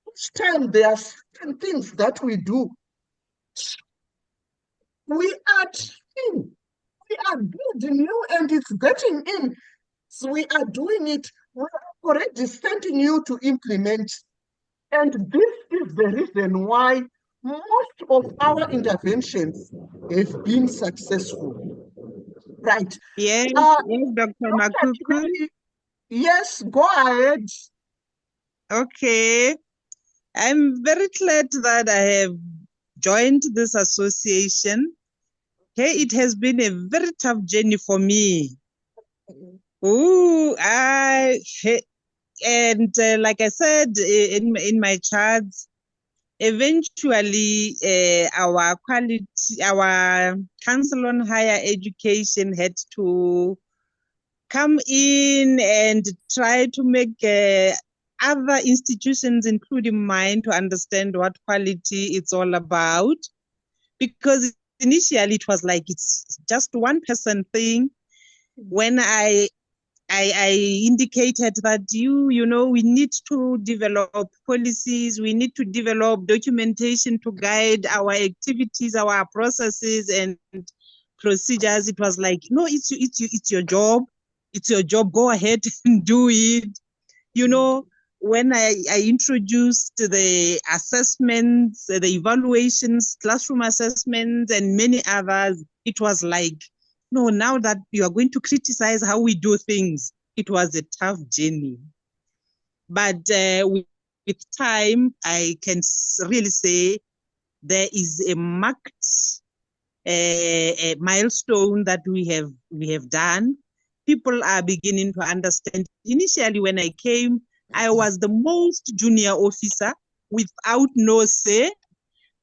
Each time there are certain things that we do, we are trained, we are building you, and it's getting in. So we are doing it. We are already sending you to implement. And this is the reason why most of our interventions have been successful. Right. Yes, yes, Dr. Dr. Makuku. Kimeli, yes, go ahead. Okay. I'm very glad that I have joined this association. Hey, it has been a very tough journey for me. Ooh, like I said in my charts, eventually our Council on Higher Education had to come in and try to make other institutions, including mine, to understand what quality it's all about. Because initially it was like it's just one person thing. When I indicated that you know, we need to develop policies, we need to develop documentation to guide our activities, our processes and procedures. It was like, no, it's your job. It's your job. Go ahead and do it. You know, when I introduced the assessments, the evaluations, classroom assessments, and many others, it was like, no, now that you are going to criticize how we do things, it was a tough journey. But with time, I can really say there is a marked a milestone that we have done. People are beginning to understand. Initially, when I came, I was the most junior officer without no say.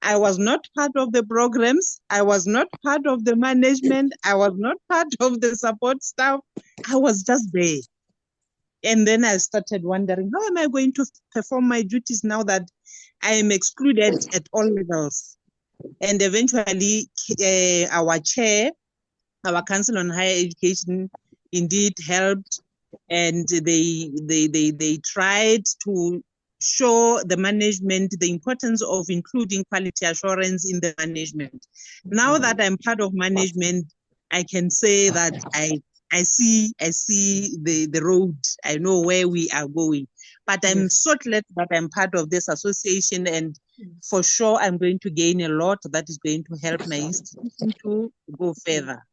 I was not part of the programs. I was not part of the management. I was not part of the support staff. I was just there. And then I started wondering, how am I going to perform my duties now that I am excluded at all levels? And eventually, our chair, our Council on Higher Education, indeed helped, and they tried to show the management the importance of including quality assurance in the management. Now that I'm part of management, I can say that I see the road. I know where we are going. But I'm so glad that I'm part of this association, and for sure I'm going to gain a lot that is going to help my institution to go further.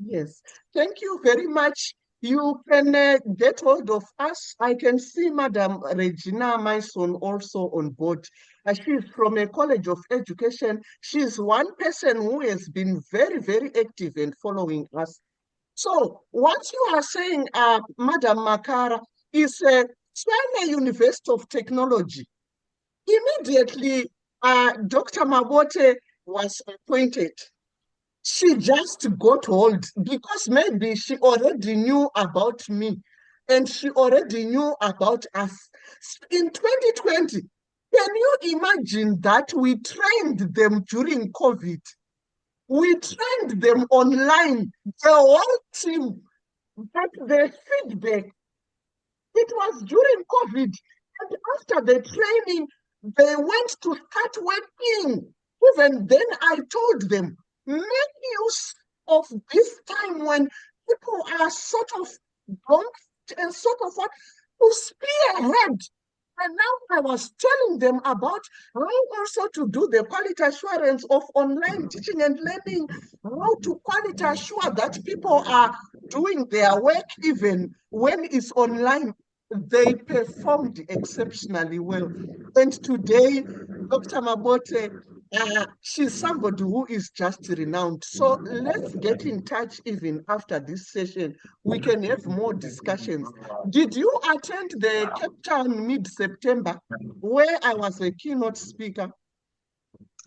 Yes, thank you very much. You can get hold of us. I can see Madam Regina Mason also on board. She's from a college of education. She's one person who has been very, very active in following us. So what you are saying, Madam Makara, is China University of Technology. Immediately, Dr. Mabote was appointed. She just got hold because maybe she already knew about me and she already knew about us. In 2020, can you imagine that we trained them during COVID? We trained them online, the whole team, but the feedback, it was during COVID. And after the training, they went to start working. Even then, I told them, make use of this time when people are sort of bumped and sort of what to spear ahead. And now I was telling them about how also to do the quality assurance of online teaching and learning, how to quality assure that people are doing their work even when it's online. They performed exceptionally well. And today, Dr. Mabote, she's somebody who is just renowned. So let's get in touch even after this session. We can have more discussions. Did you attend the Cape Town mid-September where I was a keynote speaker?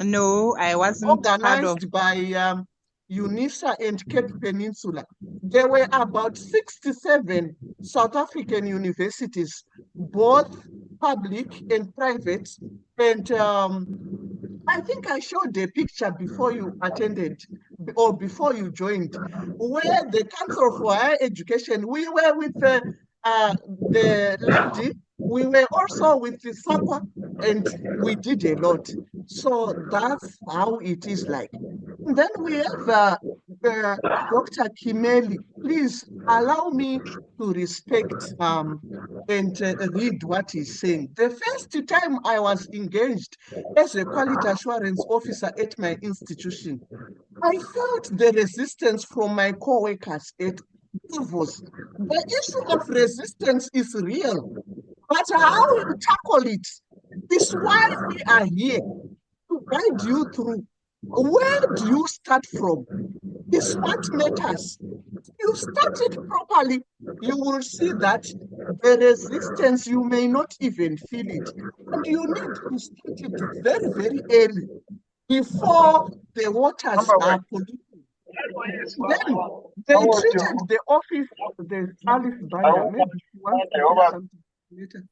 No, I wasn't part of. Organized by UNISA and Cape Peninsula. There were about 67 South African universities, both public and private. And I think I showed a picture before you attended or before you joined, where the Council for Higher Education, we were with the lady, we were also with the SAQA, and we did a lot. So that's how it is like. And then we have Dr. Kimeli. Please allow me to respect and read what he's saying. The first time I was engaged as a quality assurance officer at my institution, I felt the resistance from my co-workers at Davos. The issue of resistance is real, but how you tackle it It's why we are here to guide you through. Where do you start from? It's what matters. If you start it properly, you will see that the resistance, you may not even feel it. And you need to start it very, very early before the waters are polluted. Then they treated the office, the Alice Banda, maybe she wants to say something later.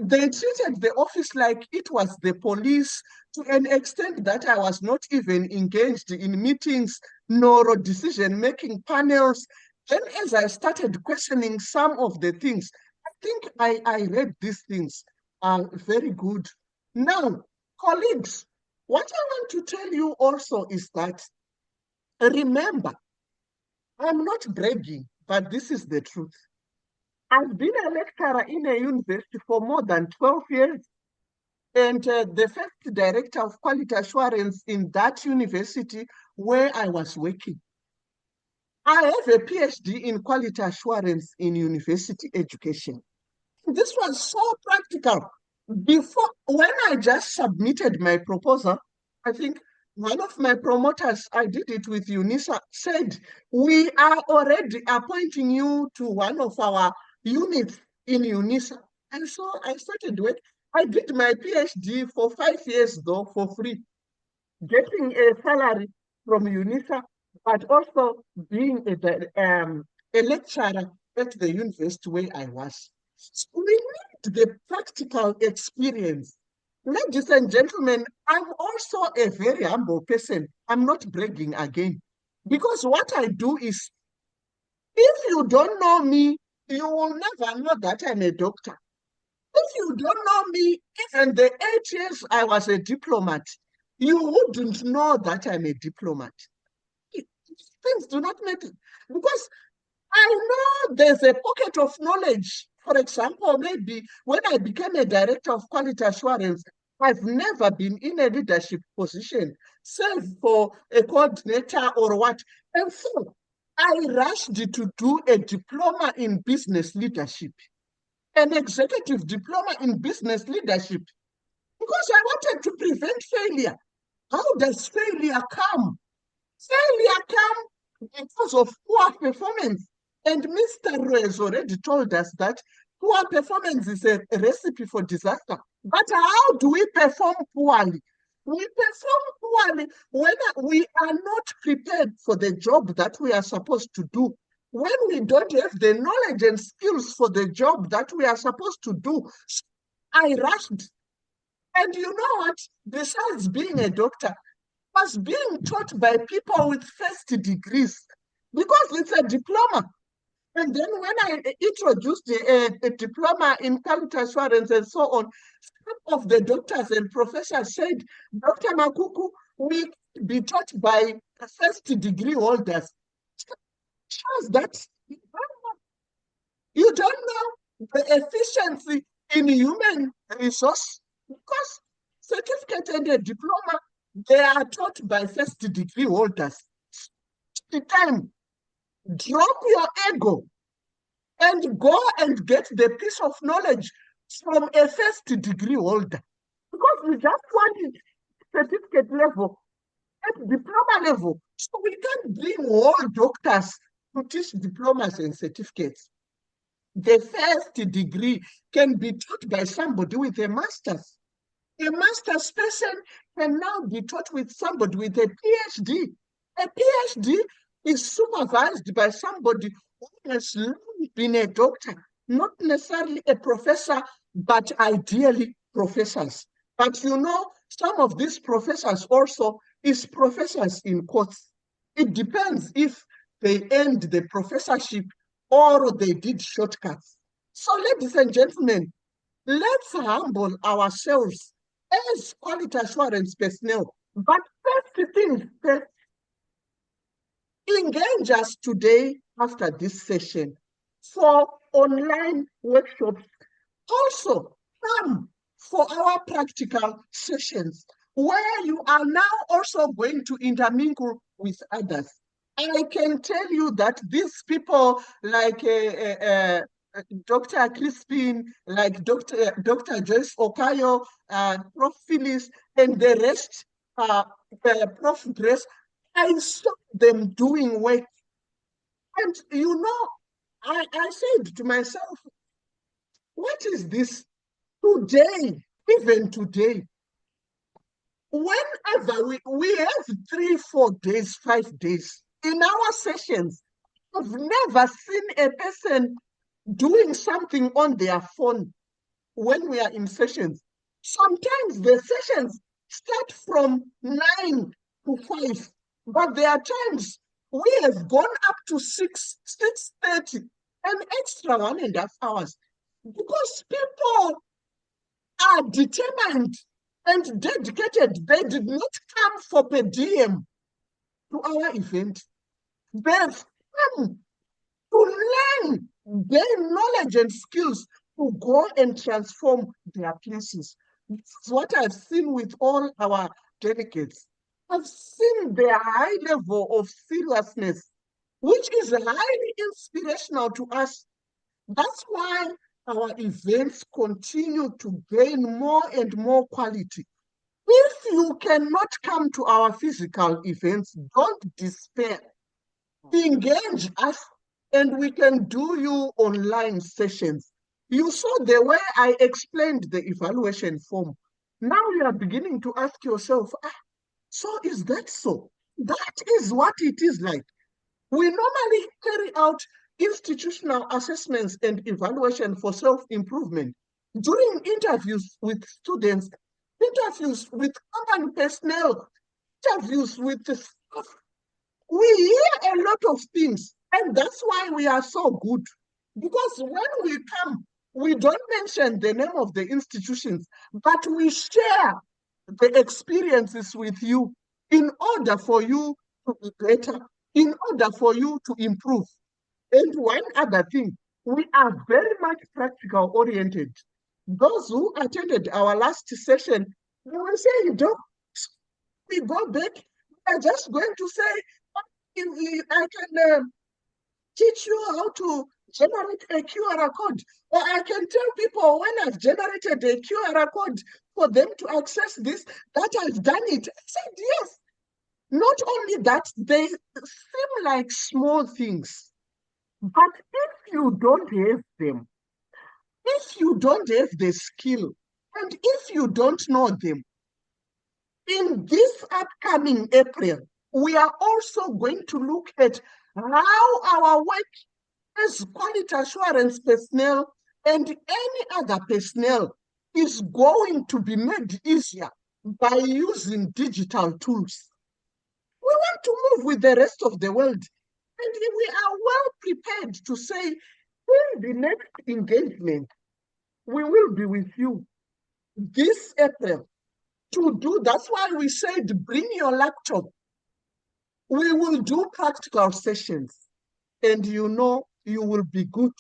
They treated the office like it was the police, to an extent that I was not even engaged in meetings nor decision-making panels. Then as I started questioning some of the things, I think I read these things are very good. Now, colleagues, what I want to tell you also is that, remember, I'm not bragging, but this is the truth. I've been a lecturer in a university for more than 12 years, and the first director of quality assurance in that university where I was working. I have a PhD in quality assurance in university education. This was so practical. When I just submitted my proposal, I think one of my promoters, I did it with UNISA, said, we are already appointing you to one of our units in UNISA. And so I started work. I did my PhD for 5 years, though, for free, getting a salary from UNISA, but also being a lecturer at the university where I was. So we need the practical experience. Ladies and gentlemen, I'm also a very humble person. I'm not bragging again. Because what I do is, if you don't know me, you will never know that I'm a doctor. If you don't know me, even the 8 years I was a diplomat, you wouldn't know that I'm a diplomat. Things do not matter. Because I know there's a pocket of knowledge. For example, maybe when I became a director of quality assurance, I've never been in a leadership position, save for a coordinator or what. And so I rushed to do a diploma in business leadership, an executive diploma in business leadership, because I wanted to prevent failure. How does failure come? Failure comes because of poor performance. And Mr. Roy has already told us that poor performance is a recipe for disaster. But how do we perform poorly? We perform poorly when we are not prepared for the job that we are supposed to do. When we don't have the knowledge and skills for the job that we are supposed to do. I rushed. And you know what? Besides being a doctor, was being taught by people with first degrees, because it's a diploma. And then when I introduced a diploma in quality assurance and so on, some of the doctors and professors said, Dr. Makuku, we be taught by first degree holders. Shows that you don't know the efficiency in human resource, because certificate and a diploma, they are taught by first degree holders. The time, drop your ego and go and get the piece of knowledge from a first degree holder. Because we just want it certificate level, at diploma level. So we can't bring all doctors to teach diplomas and certificates. The first degree can be taught by somebody with a master's. A master's person can now be taught with somebody with a PhD. A PhD is supervised by somebody who has long been a doctor, not necessarily a professor, but ideally professors. But you know, some of these professors also is professors in quotes. It depends if they earned the professorship or they did shortcuts. So ladies and gentlemen, let's humble ourselves as quality assurance personnel. But first thing first, engage us today after this session for online workshops. Also, come for our practical sessions where you are now also going to intermingle with others. I can tell you that these people like Dr. Crispin, like Dr. Joyce Okayo, Prof. Phyllis, and the rest, Prof. Grace, I saw them doing work. And you know, I said to myself, what is this? Today, even today, whenever we have 3, 4 days, 5 days in our sessions, I've never seen a person doing something on their phone when we are in sessions. Sometimes the sessions start from 9 to 5, but there are times we have gone up to 6:30, an extra 1.5 hours, because people are determined and dedicated. They did not come for per diem to our event. They've come to learn, gain knowledge and skills to go and transform their places. This is what I've seen with all our delegates. I've seen their high level of seriousness, which is highly inspirational to us. That's why our events continue to gain more and more quality. If you cannot come to our physical events, don't despair. Engage us, and we can do you online sessions. You saw the way I explained the evaluation form. Now you are beginning to ask yourself, so is that so? That is what it is like. We normally carry out institutional assessments and evaluation for self-improvement during interviews with students, interviews with company personnel, interviews with the staff. We hear a lot of things, and that's why we are so good. Because when we come, we don't mention the name of the institutions, but we share the experiences with you in order for you to be better, in order for you to improve. And one other thing, we are very much practical oriented. Those who attended our last session, they will say, Doc, we go back, we are just going to say, I can teach you how to generate a QR code. Or I can tell people when I've generated a QR code for them to access this, that I've done it. I said, yes. Not only that, they seem like small things. But if you don't have them, if you don't have the skill, and if you don't know them, in this upcoming April, we are also going to look at how our work as quality assurance personnel and any other personnel is going to be made easier by using digital tools. We want to move with the rest of the world, and we are well prepared to say, in the next engagement, we will be with you this April to do. That's why we said, bring your laptop. We will do practical sessions, and you know you will be good.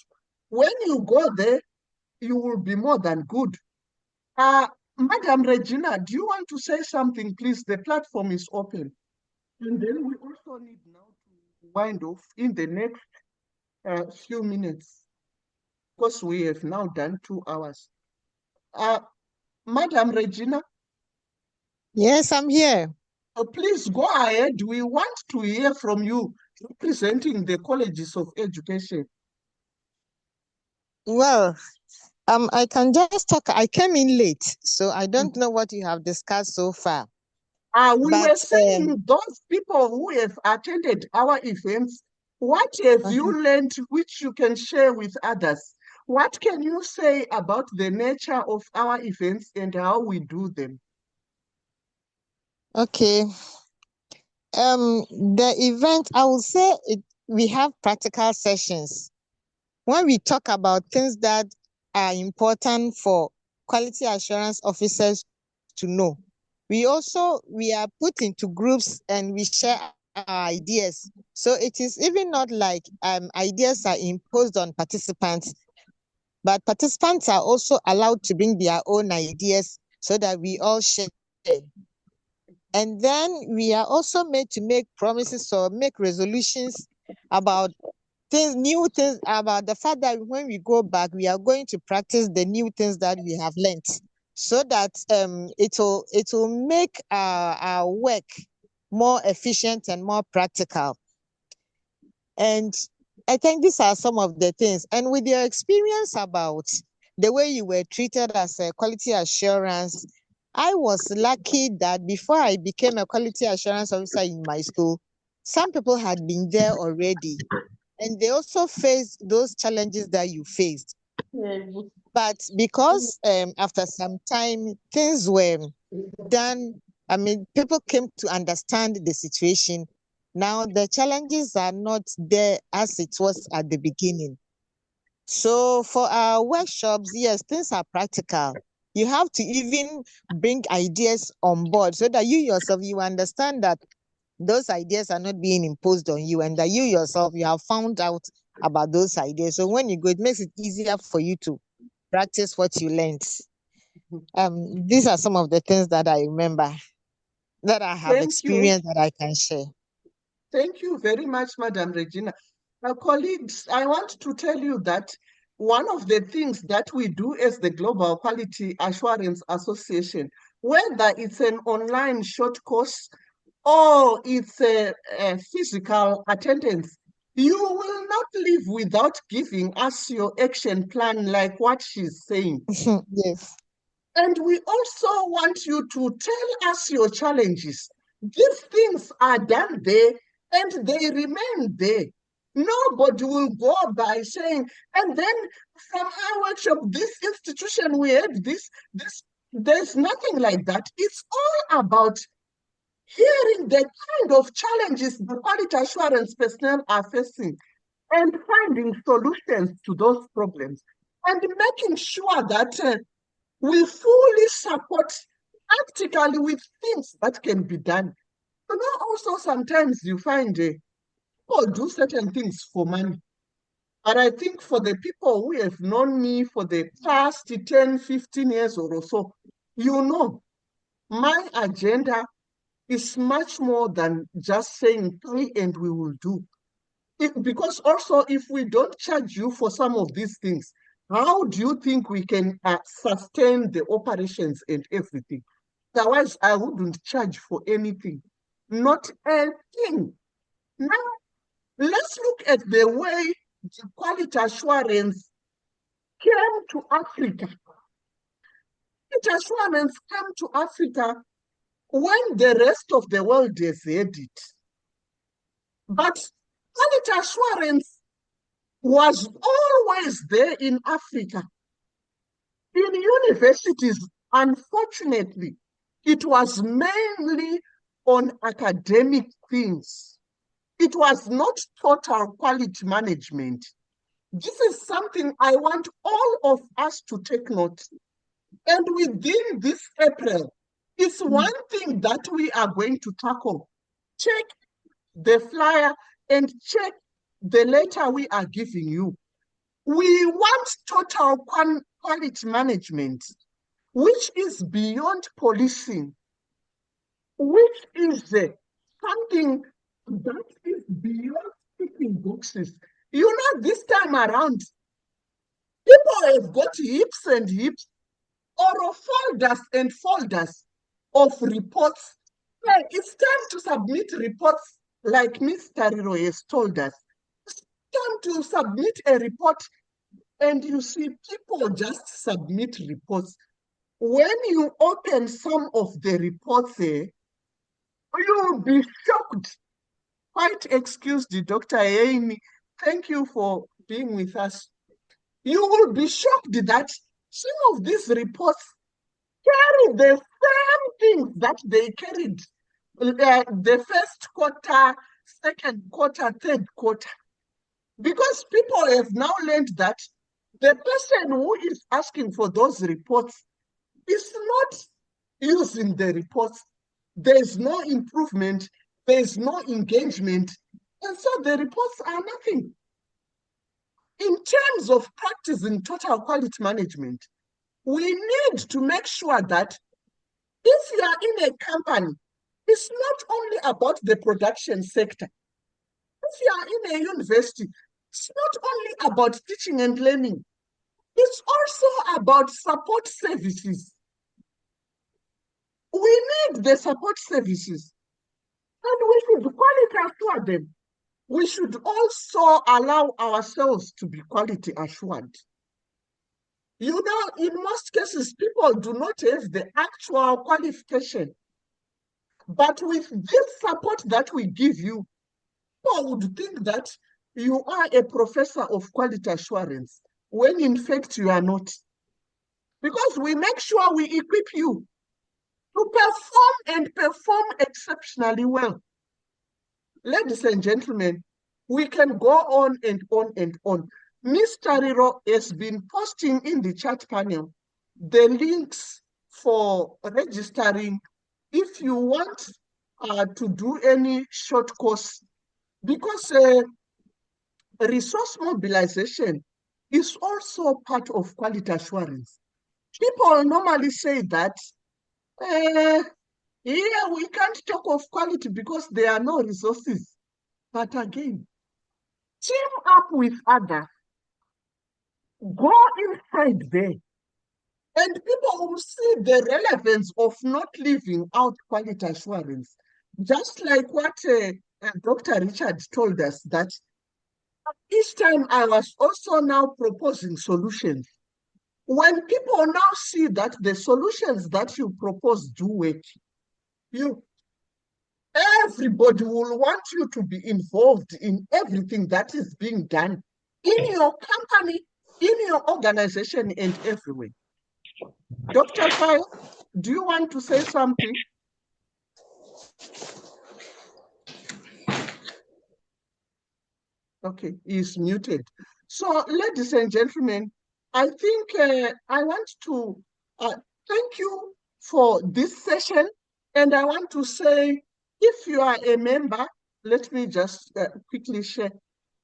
When you go there, you will be more than good. Madam Regina, do you want to say something, please? The platform is open. And then we also need now to wind off in the next few minutes, because we have now done 2 hours. Madam Regina? Yes, I'm here. Please go ahead. We want to hear from you representing the colleges of education. Well, I can just talk. I came in late, so I don't know what you have discussed so far. We were saying those people who have attended our events, what have you learned which you can share with others? What can you say about the nature of our events and how we do them? Okay. The event, I will say we have practical sessions. When we talk about things that are important for quality assurance officers to know, we are put into groups and we share our ideas. So it is even not like ideas are imposed on participants, but participants are also allowed to bring their own ideas so that we all share. And then we are also made to make promises or make resolutions about new things about the fact that when we go back, we are going to practice the new things that we have learned, so that it will make our work more efficient and more practical. And I think these are some of the things. And with your experience about the way you were treated as a quality assurance, I was lucky that before I became a quality assurance officer in my school, some people had been there already. And they also faced those challenges that you faced. But because after some time, things were done, I mean, people came to understand the situation. Now the challenges are not there as it was at the beginning. So for our workshops, yes, things are practical. You have to even bring ideas on board so that you yourself, you understand that those ideas are not being imposed on you, and that you yourself, you have found out about those ideas. So when you go, it makes it easier for you to practice what you learned. These are some of the things that I remember, that I have Thank you. experienced, that I can share. Thank you very much, Madam Regina. Colleagues, I want to tell you that one of the things that we do as the Global Quality Assurance Association, whether it's an online short course or it's a physical attendance, you will not leave without giving us your action plan, like what she's saying. Yes. And we also want you to tell us your challenges. These things are done there and they remain there. Nobody will go by saying, and then from our workshop, this institution, we had this. There's nothing like that. It's all about hearing the kind of challenges the quality assurance personnel are facing and finding solutions to those problems and making sure that we fully support practically with things that can be done. You know, also sometimes you find people do certain things for money. But I think for the people who have known me for the past 10, 15 years or so, you know, my agenda is much more than just saying pay and we will do. Because also, if we don't charge you for some of these things, how do you think we can sustain the operations and everything? Otherwise, I wouldn't charge for anything. Not a thing. Now, let's look at the way the quality assurance came to Africa. Quality assurance came to Africa when the rest of the world has had it. But quality assurance was always there in Africa. In universities, unfortunately, it was mainly on academic things. It was not total quality management. This is something I want all of us to take note. And within this April, it's one thing that we are going to tackle. Check the flyer and check the letter we are giving you. We want total quality management, which is beyond policing, which is something that is beyond ticking boxes. You know, this time around, people have got heaps and heaps or folders and folders of reports. Like, it's time to submit reports, like Ms. Tariro has told us. It's time to submit a report, and you see people just submit reports. When you open some of the reports there, you'll be shocked. Quite excuse the Dr. Amy. Thank you for being with us. You will be shocked that some of these reports carry the same things that they carried the first quarter, second quarter, third quarter. Because people have now learned that the person who is asking for those reports is not using the reports. There's no improvement, there's no engagement, and so the reports are nothing. In terms of practicing total quality management, we need to make sure that if you are in a company, it's not only about the production sector. If you are in a university, It's not only about teaching and learning, it's also about support services. We need the support services, and we should quality assure them. We should also allow ourselves to be quality assured. You know, in most cases, people do not have the actual qualification. But with this support that we give you, people would think that you are a professor of quality assurance, when in fact you are not. Because we make sure we equip you to perform and perform exceptionally well. Ladies and gentlemen, we can go on and on and on. Ms. Tariro has been posting in the chat panel the links for registering if you want to do any short course, because resource mobilization is also part of quality assurance. People normally say that, yeah, we can't talk of quality because there are no resources. But again, team up with others, go inside there, and people will see the relevance of not leaving out quality assurance. Just like what Dr. Richard told us, that each time I was also now proposing solutions. When people now see that the solutions that you propose do work, everybody will want you to be involved in everything that is being done in your company, in your organization, and everywhere. Dr. File, do you want to say something? Okay, he's muted. So, ladies and gentlemen, I think I want to thank you for this session. And I want to say, if you are a member, let me just quickly share,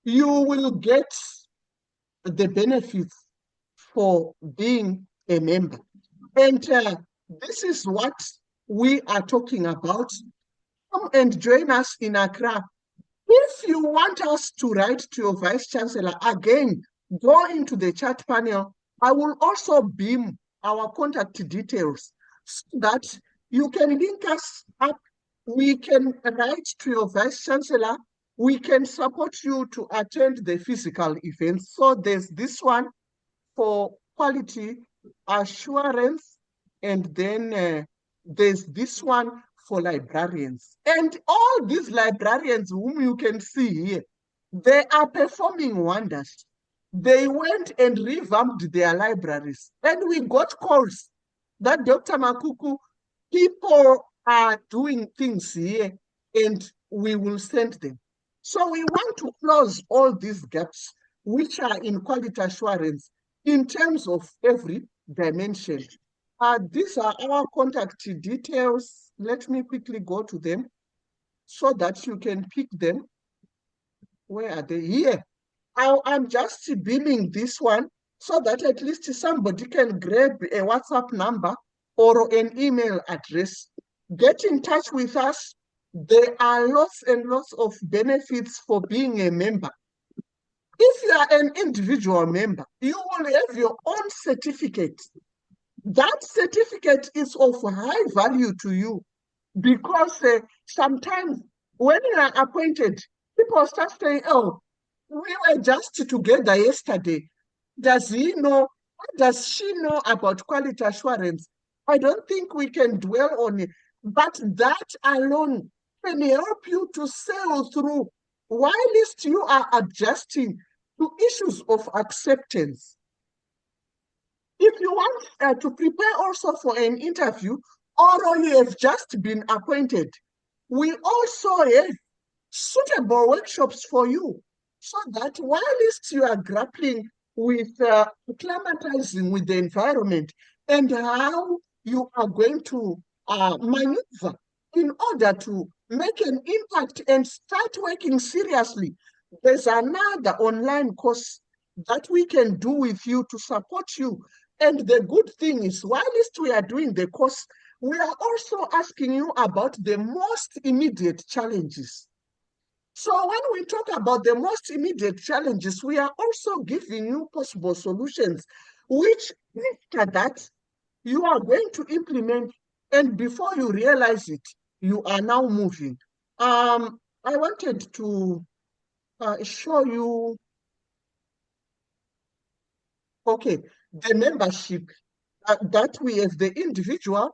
you will get the benefits for being a member. And this is what we are talking about. Come and join us in Accra. If you want us to write to your Vice Chancellor, again, go into the chat panel. I will also beam our contact details so that you can link us up. We can write to your Vice Chancellor. We can support you to attend the physical events. So there's this one for quality assurance, and then there's this one for librarians. And all these librarians whom you can see here, they are performing wonders. They went and revamped their libraries. And we got calls that Dr. Makuku, people are doing things here and we will send them. So we want to close all these gaps which are in quality assurance in terms of every dimension. These are our contact details. Let me quickly go to them so that you can pick them. Where are they? Here. I'm just beaming this one so that at least somebody can grab a WhatsApp number or an email address. Get in touch with us. There are lots and lots of benefits for being a member. If you are an individual member, you will have your own certificate. That certificate is of high value to you because sometimes when you are appointed, people start saying, oh, we were just together yesterday. Does he know, does she know about quality assurance? I don't think we can dwell on it, but that alone can help you to sail through whilst you are adjusting to issues of acceptance. If you want to prepare also for an interview, or you have just been appointed, we also have suitable workshops for you so that whilst you are grappling with acclimatizing with the environment and how you are going to maneuver in order to make an impact and start working seriously, there's another online course that we can do with you to support you. And the good thing is, whilst we are doing the course, we are also asking you about the most immediate challenges. So when we talk about the most immediate challenges, we are also giving you possible solutions, which after that you are going to implement, and before you realize it, you are now moving. I wanted to show you, okay, the membership that we have the individual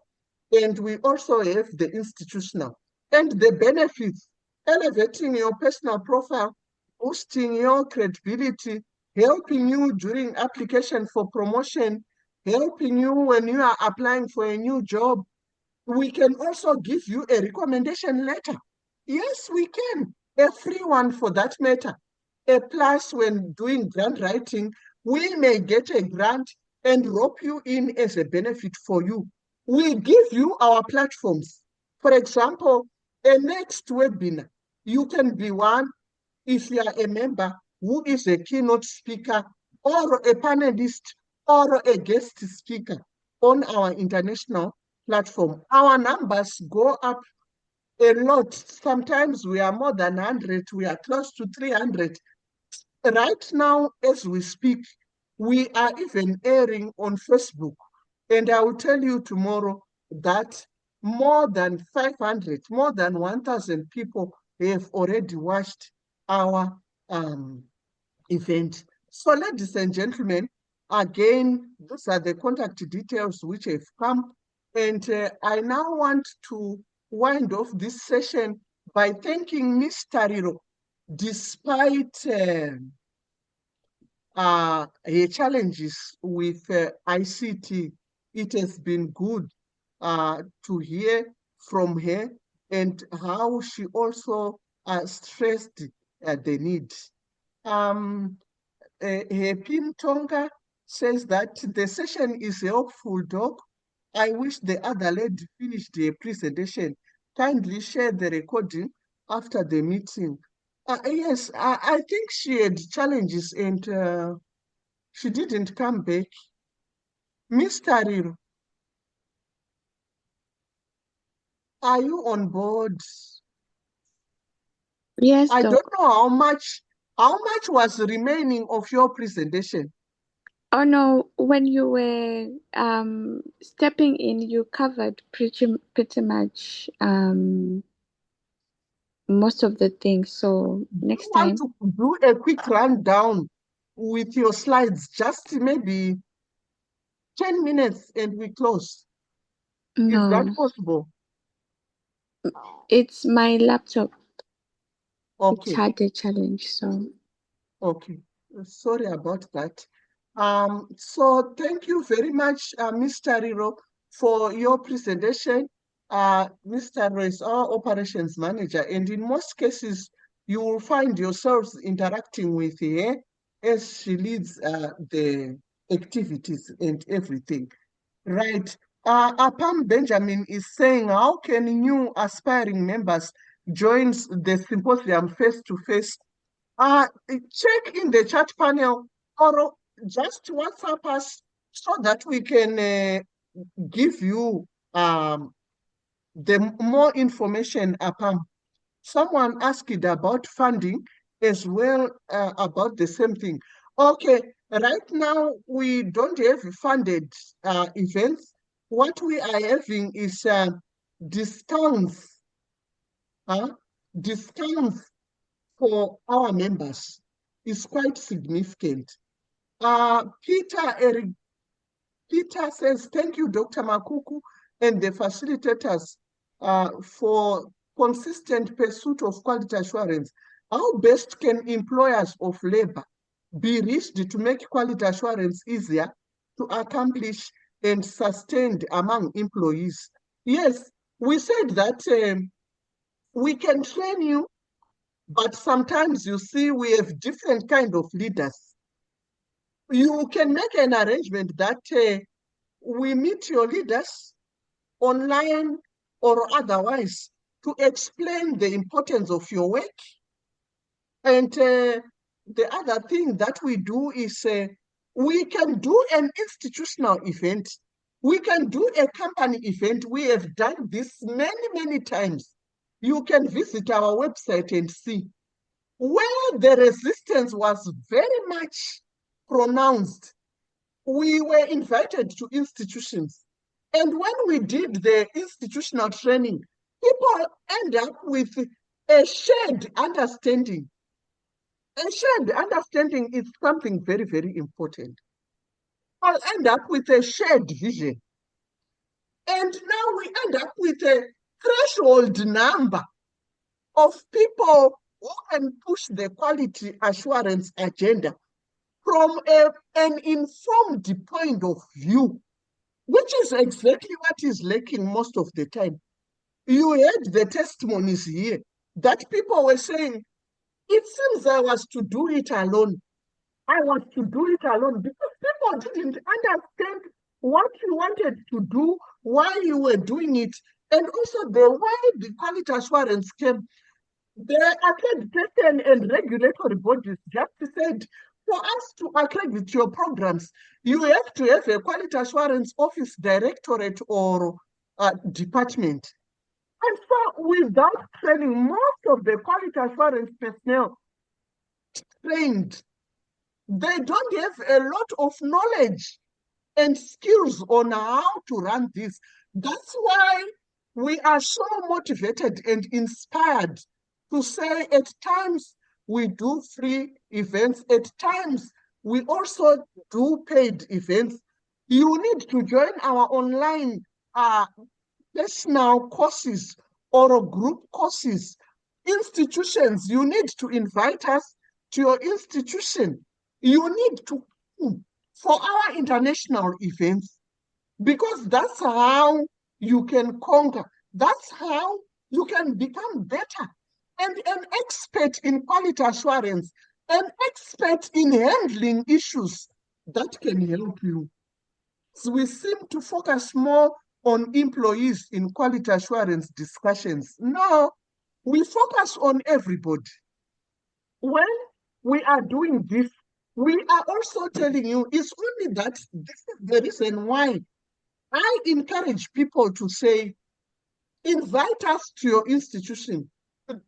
and we also have the institutional, and the benefits: elevating your personal profile, boosting your credibility, helping you during application for promotion, helping you when you are applying for a new job. We can also give you a recommendation letter. Yes, we can. A free one for that matter. A plus when doing grant writing, we may get a grant and rope you in as a benefit for you. We give you our platforms. For example, a next webinar. You can be one if you are a member who is a keynote speaker or a panelist or a guest speaker on our international platform. Our numbers go up a lot. Sometimes we are more than 100, we are close to 300. Right now, as we speak, we are even airing on Facebook. And I will tell you tomorrow that more than 500, more than 1,000 people have already watched our event. So, ladies and gentlemen, again, these are the contact details which have come. And I now want to wind off this session by thanking Ms. Tariro. Despite her challenges with ICT, it has been good to hear from her and how she also stressed the need. Pim Tonga says that the session is helpful, Doc. I wish the other lady finished the presentation. Kindly share the recording after the meeting. Yes, I think she had challenges and she didn't come back. Miss Tariro, are you on board? Yes, I Doc. don't know how much was remaining of your presentation. Oh no, when you were stepping in, you covered pretty much most of the things. So next You want time, to do a quick rundown with your slides, just maybe 10 minutes and we close. Is that no, possible? it's my laptop. It Okay, had a challenge, so okay. Sorry about that. So thank you very much, Mr. Riro, for your presentation. Mr. Riro is our operations manager, and in most cases, you will find yourselves interacting with her as she leads the activities and everything. Right. Apam Benjamin is saying, how can new aspiring members join the symposium face-to-face? Check in the chat panel or just WhatsApp us so that we can give you the more information. Apam. Someone asked about funding as well, about the same thing. Okay, right now we don't have funded events. What we are having is discounts, discounts for our members. Is quite significant. Peter says, thank you, Dr. Makuku and the facilitators for consistent pursuit of quality assurance. How best can employers of labor be reached to make quality assurance easier to accomplish and sustained among employees? Yes, we said that we can train you, but sometimes you see we have different kind of leaders. You can make an arrangement that we meet your leaders online or otherwise to explain the importance of your work. And the other thing that we do is we can do an institutional event. We can do a company event. We have done this many, many times. You can visit our website and see. where the resistance was very much pronounced, we were invited to institutions. And when we did the institutional training, people end up with a shared understanding. A shared understanding is something very, very important. I'll end up with a shared vision. And now we end up with a threshold number of people who can push the quality assurance agenda from an informed point of view, which is exactly what is lacking most of the time. You heard the testimonies here that people were saying, it seems I was to do it alone. I was to do it alone because people didn't understand what you wanted to do, why you were doing it, and also the way the quality assurance came. The accreditation and regulatory bodies just said, for us to accredit your programs, you have to have a quality assurance office, directorate, or department. And so without training, most of the quality assurance personnel trained, they don't have a lot of knowledge and skills on how to run this. That's why we are so motivated and inspired to say at times we do free events, at times we also do paid events. You need to join our online personal courses or group courses. Institutions, you need to invite us to your institution. You need to come for our international events, because that's how you can conquer. That's how you can become better and an expert in quality assurance, an expert in handling issues that can help you. So we seem to focus more on employees in quality assurance discussions. No, we focus on everybody. When we are doing this, we are also telling you it's only that this is the reason why I encourage people to say, invite us to your institution,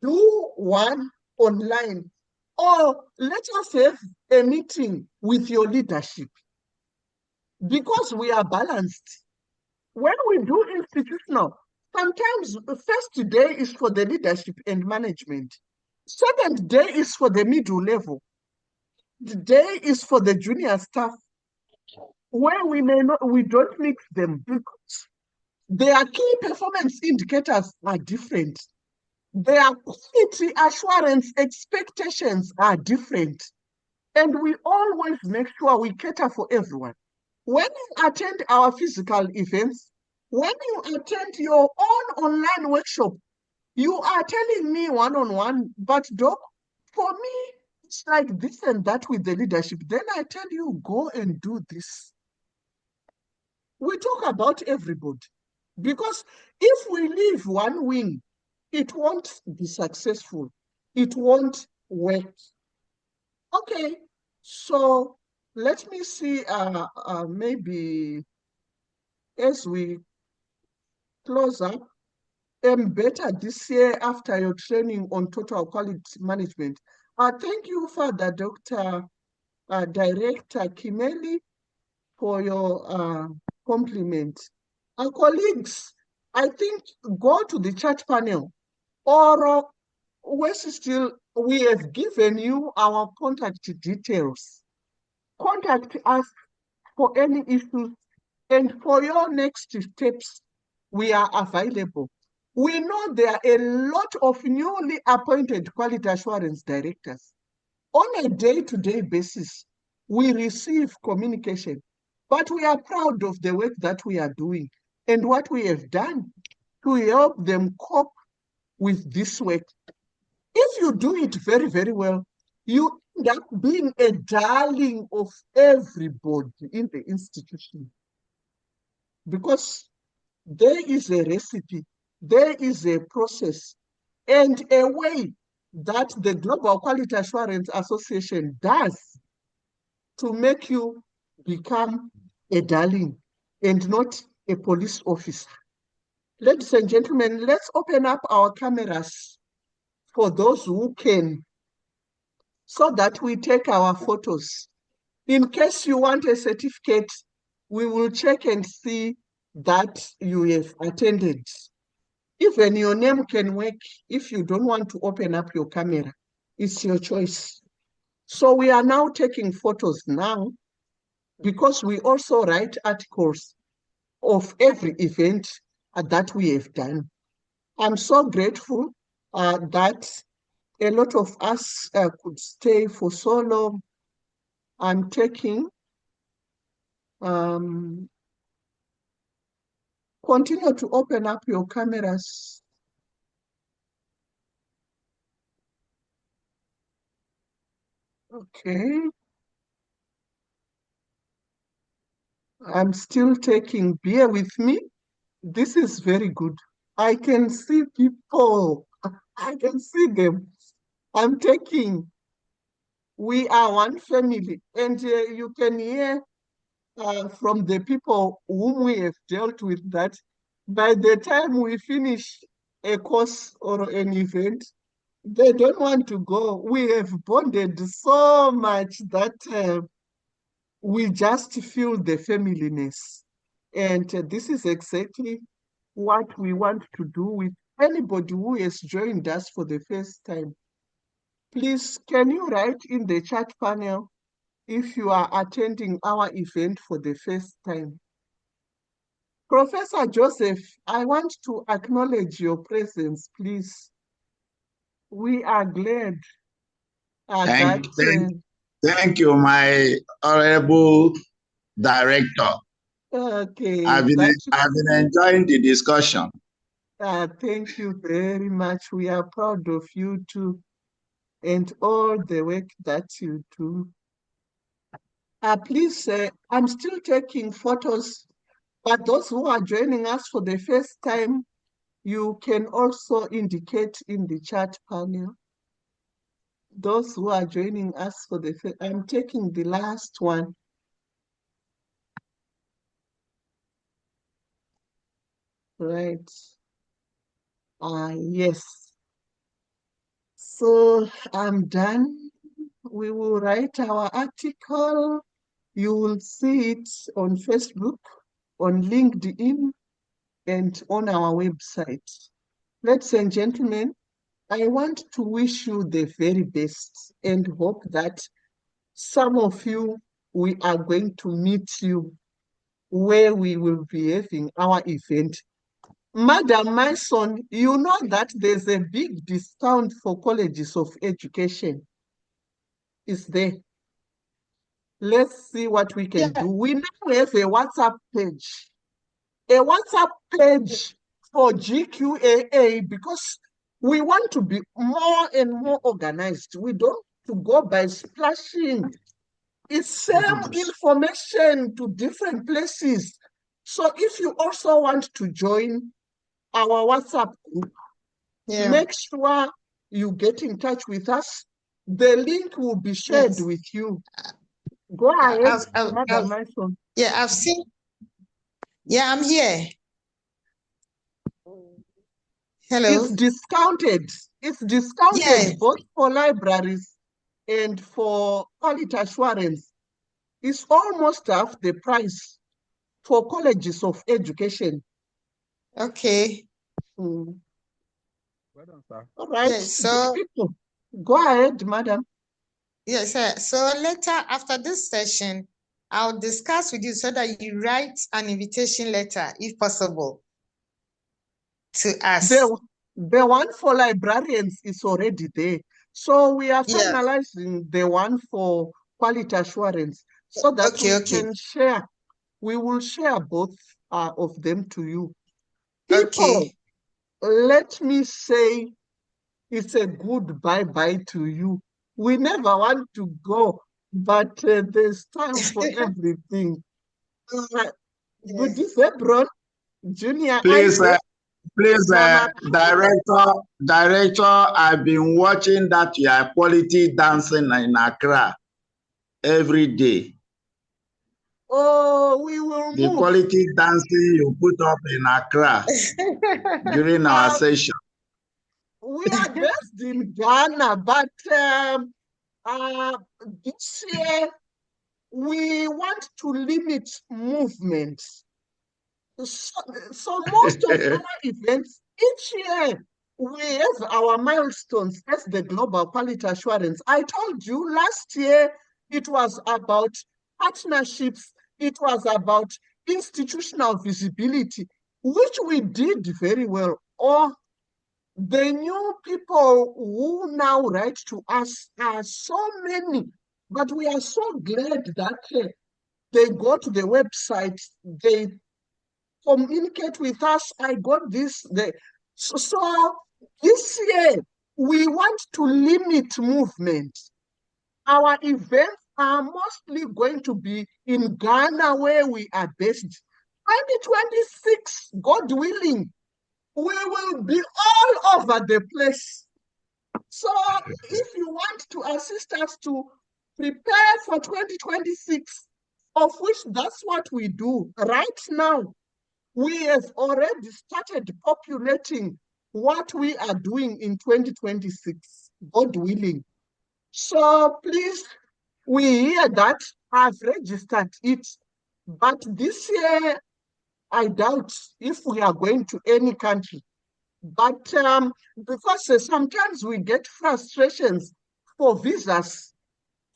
do one online, or let us have a meeting with your leadership, because we are balanced. When we do institutional, sometimes the first day is for the leadership and management. Second day is for the middle level. The day is for the junior staff, where we don't mix them because their key performance indicators are different. Their quality assurance expectations are different. And we always make sure we cater for everyone. When you attend our physical events, when you attend your own online workshop, you are telling me one-on-one, but Doc, for me, it's like this and that with the leadership. Then I tell you, go and do this. We talk about everybody, because if we leave one wing, it won't be successful. It won't work. Okay, so let me see, maybe as we close up, better this year after your training on total quality management. Thank you, Father Dr. Director Kimeli, for your compliment. Our colleagues, I think, go to the chat panel, or still, we have given you our contact details. Contact us for any issues, and for your next steps, we are available. We know there are a lot of newly appointed quality assurance directors. On a day-to-day basis, we receive communication, but we are proud of the work that we are doing and what we have done to help them cope with this work. If you do it very, very well, you end up being a darling of everybody in the institution, because there is a recipe, there is a process, and a way that the Global Quality Assurance Association does to make you become a darling and not a police officer. Ladies and gentlemen, let's open up our cameras for those who can so that we take our photos. In case you want a certificate, we will check and see that you have attended. Even your name can work. If you don't want to open up your camera, it's your choice. So we are now taking photos now because we also write articles of every event that we have done. I'm so grateful that a lot of us could stay for so long. I'm taking, continue to open up your cameras. Okay. I'm still taking, bear with me. This is very good. I can see people. I can see them. I'm taking. We are one family. And you can hear from the people whom we have dealt with that by the time we finish a course or an event, they don't want to go. We have bonded so much that we just feel the familyness. And this is exactly what we want to do with anybody who has joined us for the first time. Please, can you write in the chat panel if you are attending our event for the first time? Professor Joseph, I want to acknowledge your presence, please. We are glad Thank you, my honorable director. Okay, I've been enjoying the discussion. Thank you very much. We are proud of you too, and all the work that you do. Please, I'm still taking photos, but those who are joining us for the first time, you can also indicate in the chat panel. Those who are joining us for the first, I'm taking the last one. Right. Yes. So I'm done. We will write our article. You will see it on Facebook, on LinkedIn, and on our website. Ladies and gentlemen, I want to wish you the very best and hope that some of you, we are going to meet you where we will be having our event. Madam Mason, you know that there's a big discount for colleges of education. Is there? Let's see what we can do. We now have a WhatsApp page. A WhatsApp page for GQAA because we want to be more and more organized. We don't to go by splashing. It's same information to different places. So if you also want to join our WhatsApp group, make sure you get in touch with us. The link will be shared with you. Go ahead, Madam Mason. Yeah, I've seen. Yeah, I'm here. Hello. It's discounted. It's discounted both for libraries and for quality assurance. It's almost half the price for colleges of education. Okay. Well done, sir. All right. Yes, so go ahead, madam. Yes, sir. So later after this session, I'll discuss with you so that you write an invitation letter, if possible, to us. The one for librarians is already there. So we are finalizing the one for quality assurance so that we can share. We will share both of them to you. People, let me say it's a good bye-bye to you. We never want to go, but there's time for everything. Good Hebron, Junior Please, Isaac, director, I've been watching that you are quality dancing in Accra every day. Oh, we will the move. Quality dancing you put up in Accra during our session. We are based in Ghana, but This year, we want to limit movements. So most of our events, each year, we have our milestones as the Global Quality Assurance. I told you last year, it was about partnerships, it was about institutional visibility, which we did very well. Or the new people who now write to us are so many, but we are so glad that they go to the website, they communicate with us. I got this. So this year, we want to limit movement. Our events are mostly going to be in Ghana, where we are based. 2026, God willing, we will be all over the place. So if you want to assist us to prepare for 2026, of which that's what we do right now, we have already started populating what we are doing in 2026, God willing. So please, we hear that I've registered it, but this year, I doubt if we are going to any country. But because sometimes we get frustrations for visas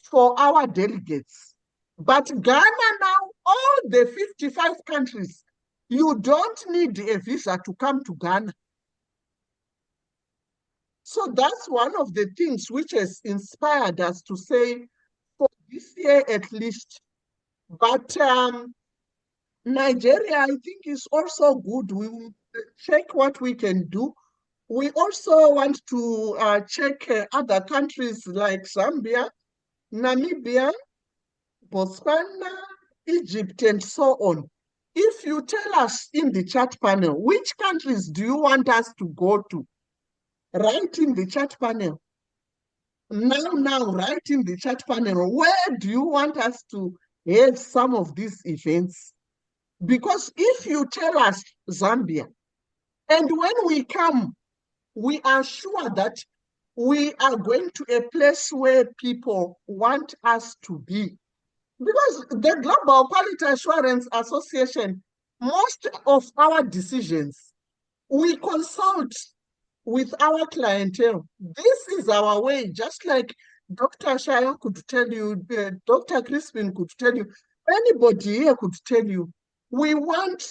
for our delegates. But Ghana now, all the 55 countries, you don't need a visa to come to Ghana. So that's one of the things which has inspired us to say, for this year at least. But Nigeria, I think, is also good. We will check what we can do. We also want to check other countries like Zambia, Namibia, Botswana, Egypt, and so on. If you tell us in the chat panel, which countries do you want us to go to? Write in the chat panel. Now, write in the chat panel, where do you want us to have some of these events? Because if you tell us Zambia, and when we come, we are sure that we are going to a place where people want us to be. Because the Global Quality Assurance Association, most of our decisions, we consult with our clientele. This is our way, just like Dr. Shayo could tell you, Dr. Crispin could tell you, anybody here could tell you, we want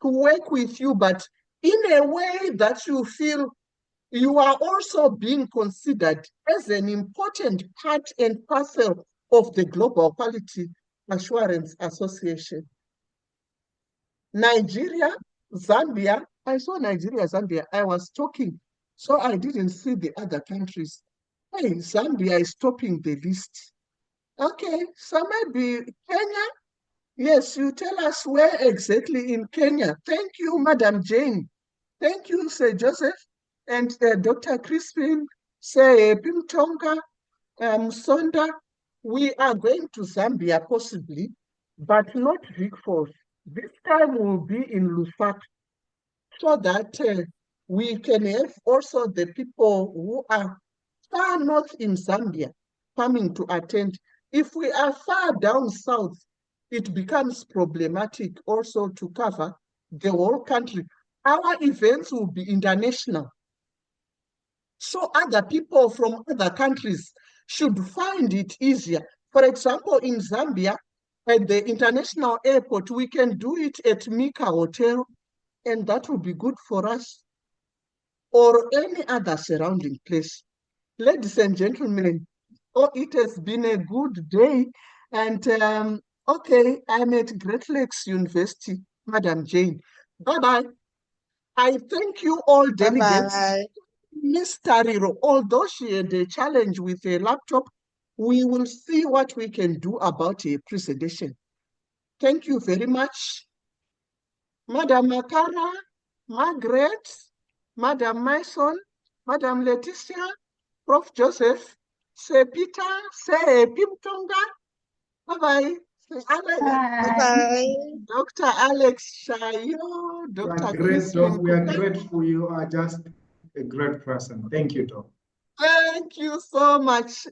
to work with you, but in a way that you feel you are also being considered as an important part and parcel of the Global Quality Assurance Association. Nigeria, Zambia, I saw Nigeria, Zambia, I was talking, so I didn't see the other countries. Hey, Zambia is topping the list. Okay, so maybe Kenya. Yes, you tell us where exactly in Kenya. Thank you, Madam Jane. Thank you, Sir Joseph, and Dr. Crispin, Sir Pimtonga, Sonda. We are going to Zambia possibly, but not Vic Falls. This time we'll be in Lusaka, so that we can have also the people who are far north in Zambia coming to attend. If we are far down south, it becomes problematic also to cover the whole country. Our events will be international. So other people from other countries should find it easier. For example, in Zambia, at the international airport, we can do it at Mika Hotel, and that will be good for us, or any other surrounding place. Ladies and gentlemen, it has been a good day. And okay, I'm at Great Lakes University, Madam Jane. Bye-bye. I thank you all delegates. Bye-bye. Miss Tariro, although she had a challenge with a laptop, we will see what we can do about a presentation. Thank you very much. Madam Makara, Margaret, Madam Mason, Madam Leticia, Prof. Joseph, Sir Peter, Sir Pimtonga. Bye-bye. Bye-bye. Dr. Alex Shayo, Dr. Crispin. We are grateful. You are just a great person. Thank you, Doc. Thank you so much.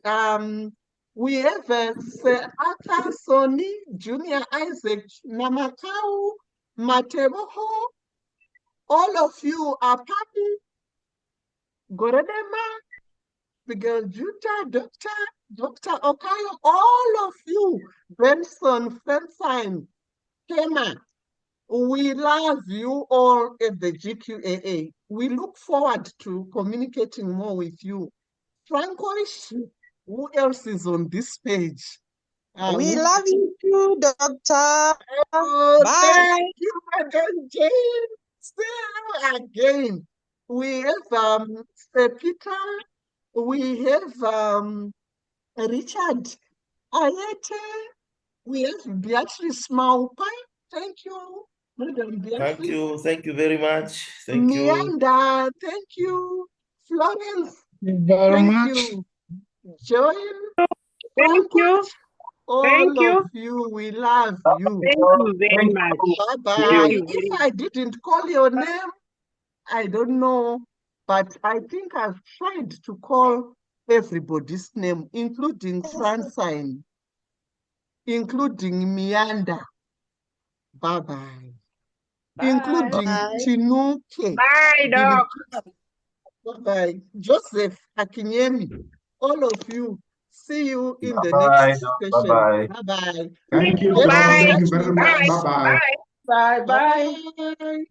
We have Sir Arthur Soni, Junior Isaac Namakau, Mateboho. All of you are Papi, Goredema, Miguel Juta, Dr. Okayo, all of you, Benson, Fensine, Kema. We love you all at the GQAA. We look forward to communicating more with you. Francois, who else is on this page? We love you too, Doctor. Oh, Bye. thank you again, Jane. See you again. We have Sir Peter. We have Richard Ayete. We have Beatrice Maupai. Thank you, Madam Beatrice. Thank you very much. Thank you. Miranda, thank you. Florence, Very thank much. you. Joel, Thank you. all Thank you. of you, we love you. Thank you very much. Bye-bye. If I didn't call your name, I don't know, but I think I've tried to call everybody's name, including Francine, including Mianda. Bye-bye. Including Chinuke. Bye, Doc. Bye-bye. Joseph Akinyemi, all of you, see you in the Bye-bye, next Doc. session. Bye-bye. Bye-bye. Thank you, Get Doc. in Thank you touch very with much. us. Bye-bye. Bye bye. Bye.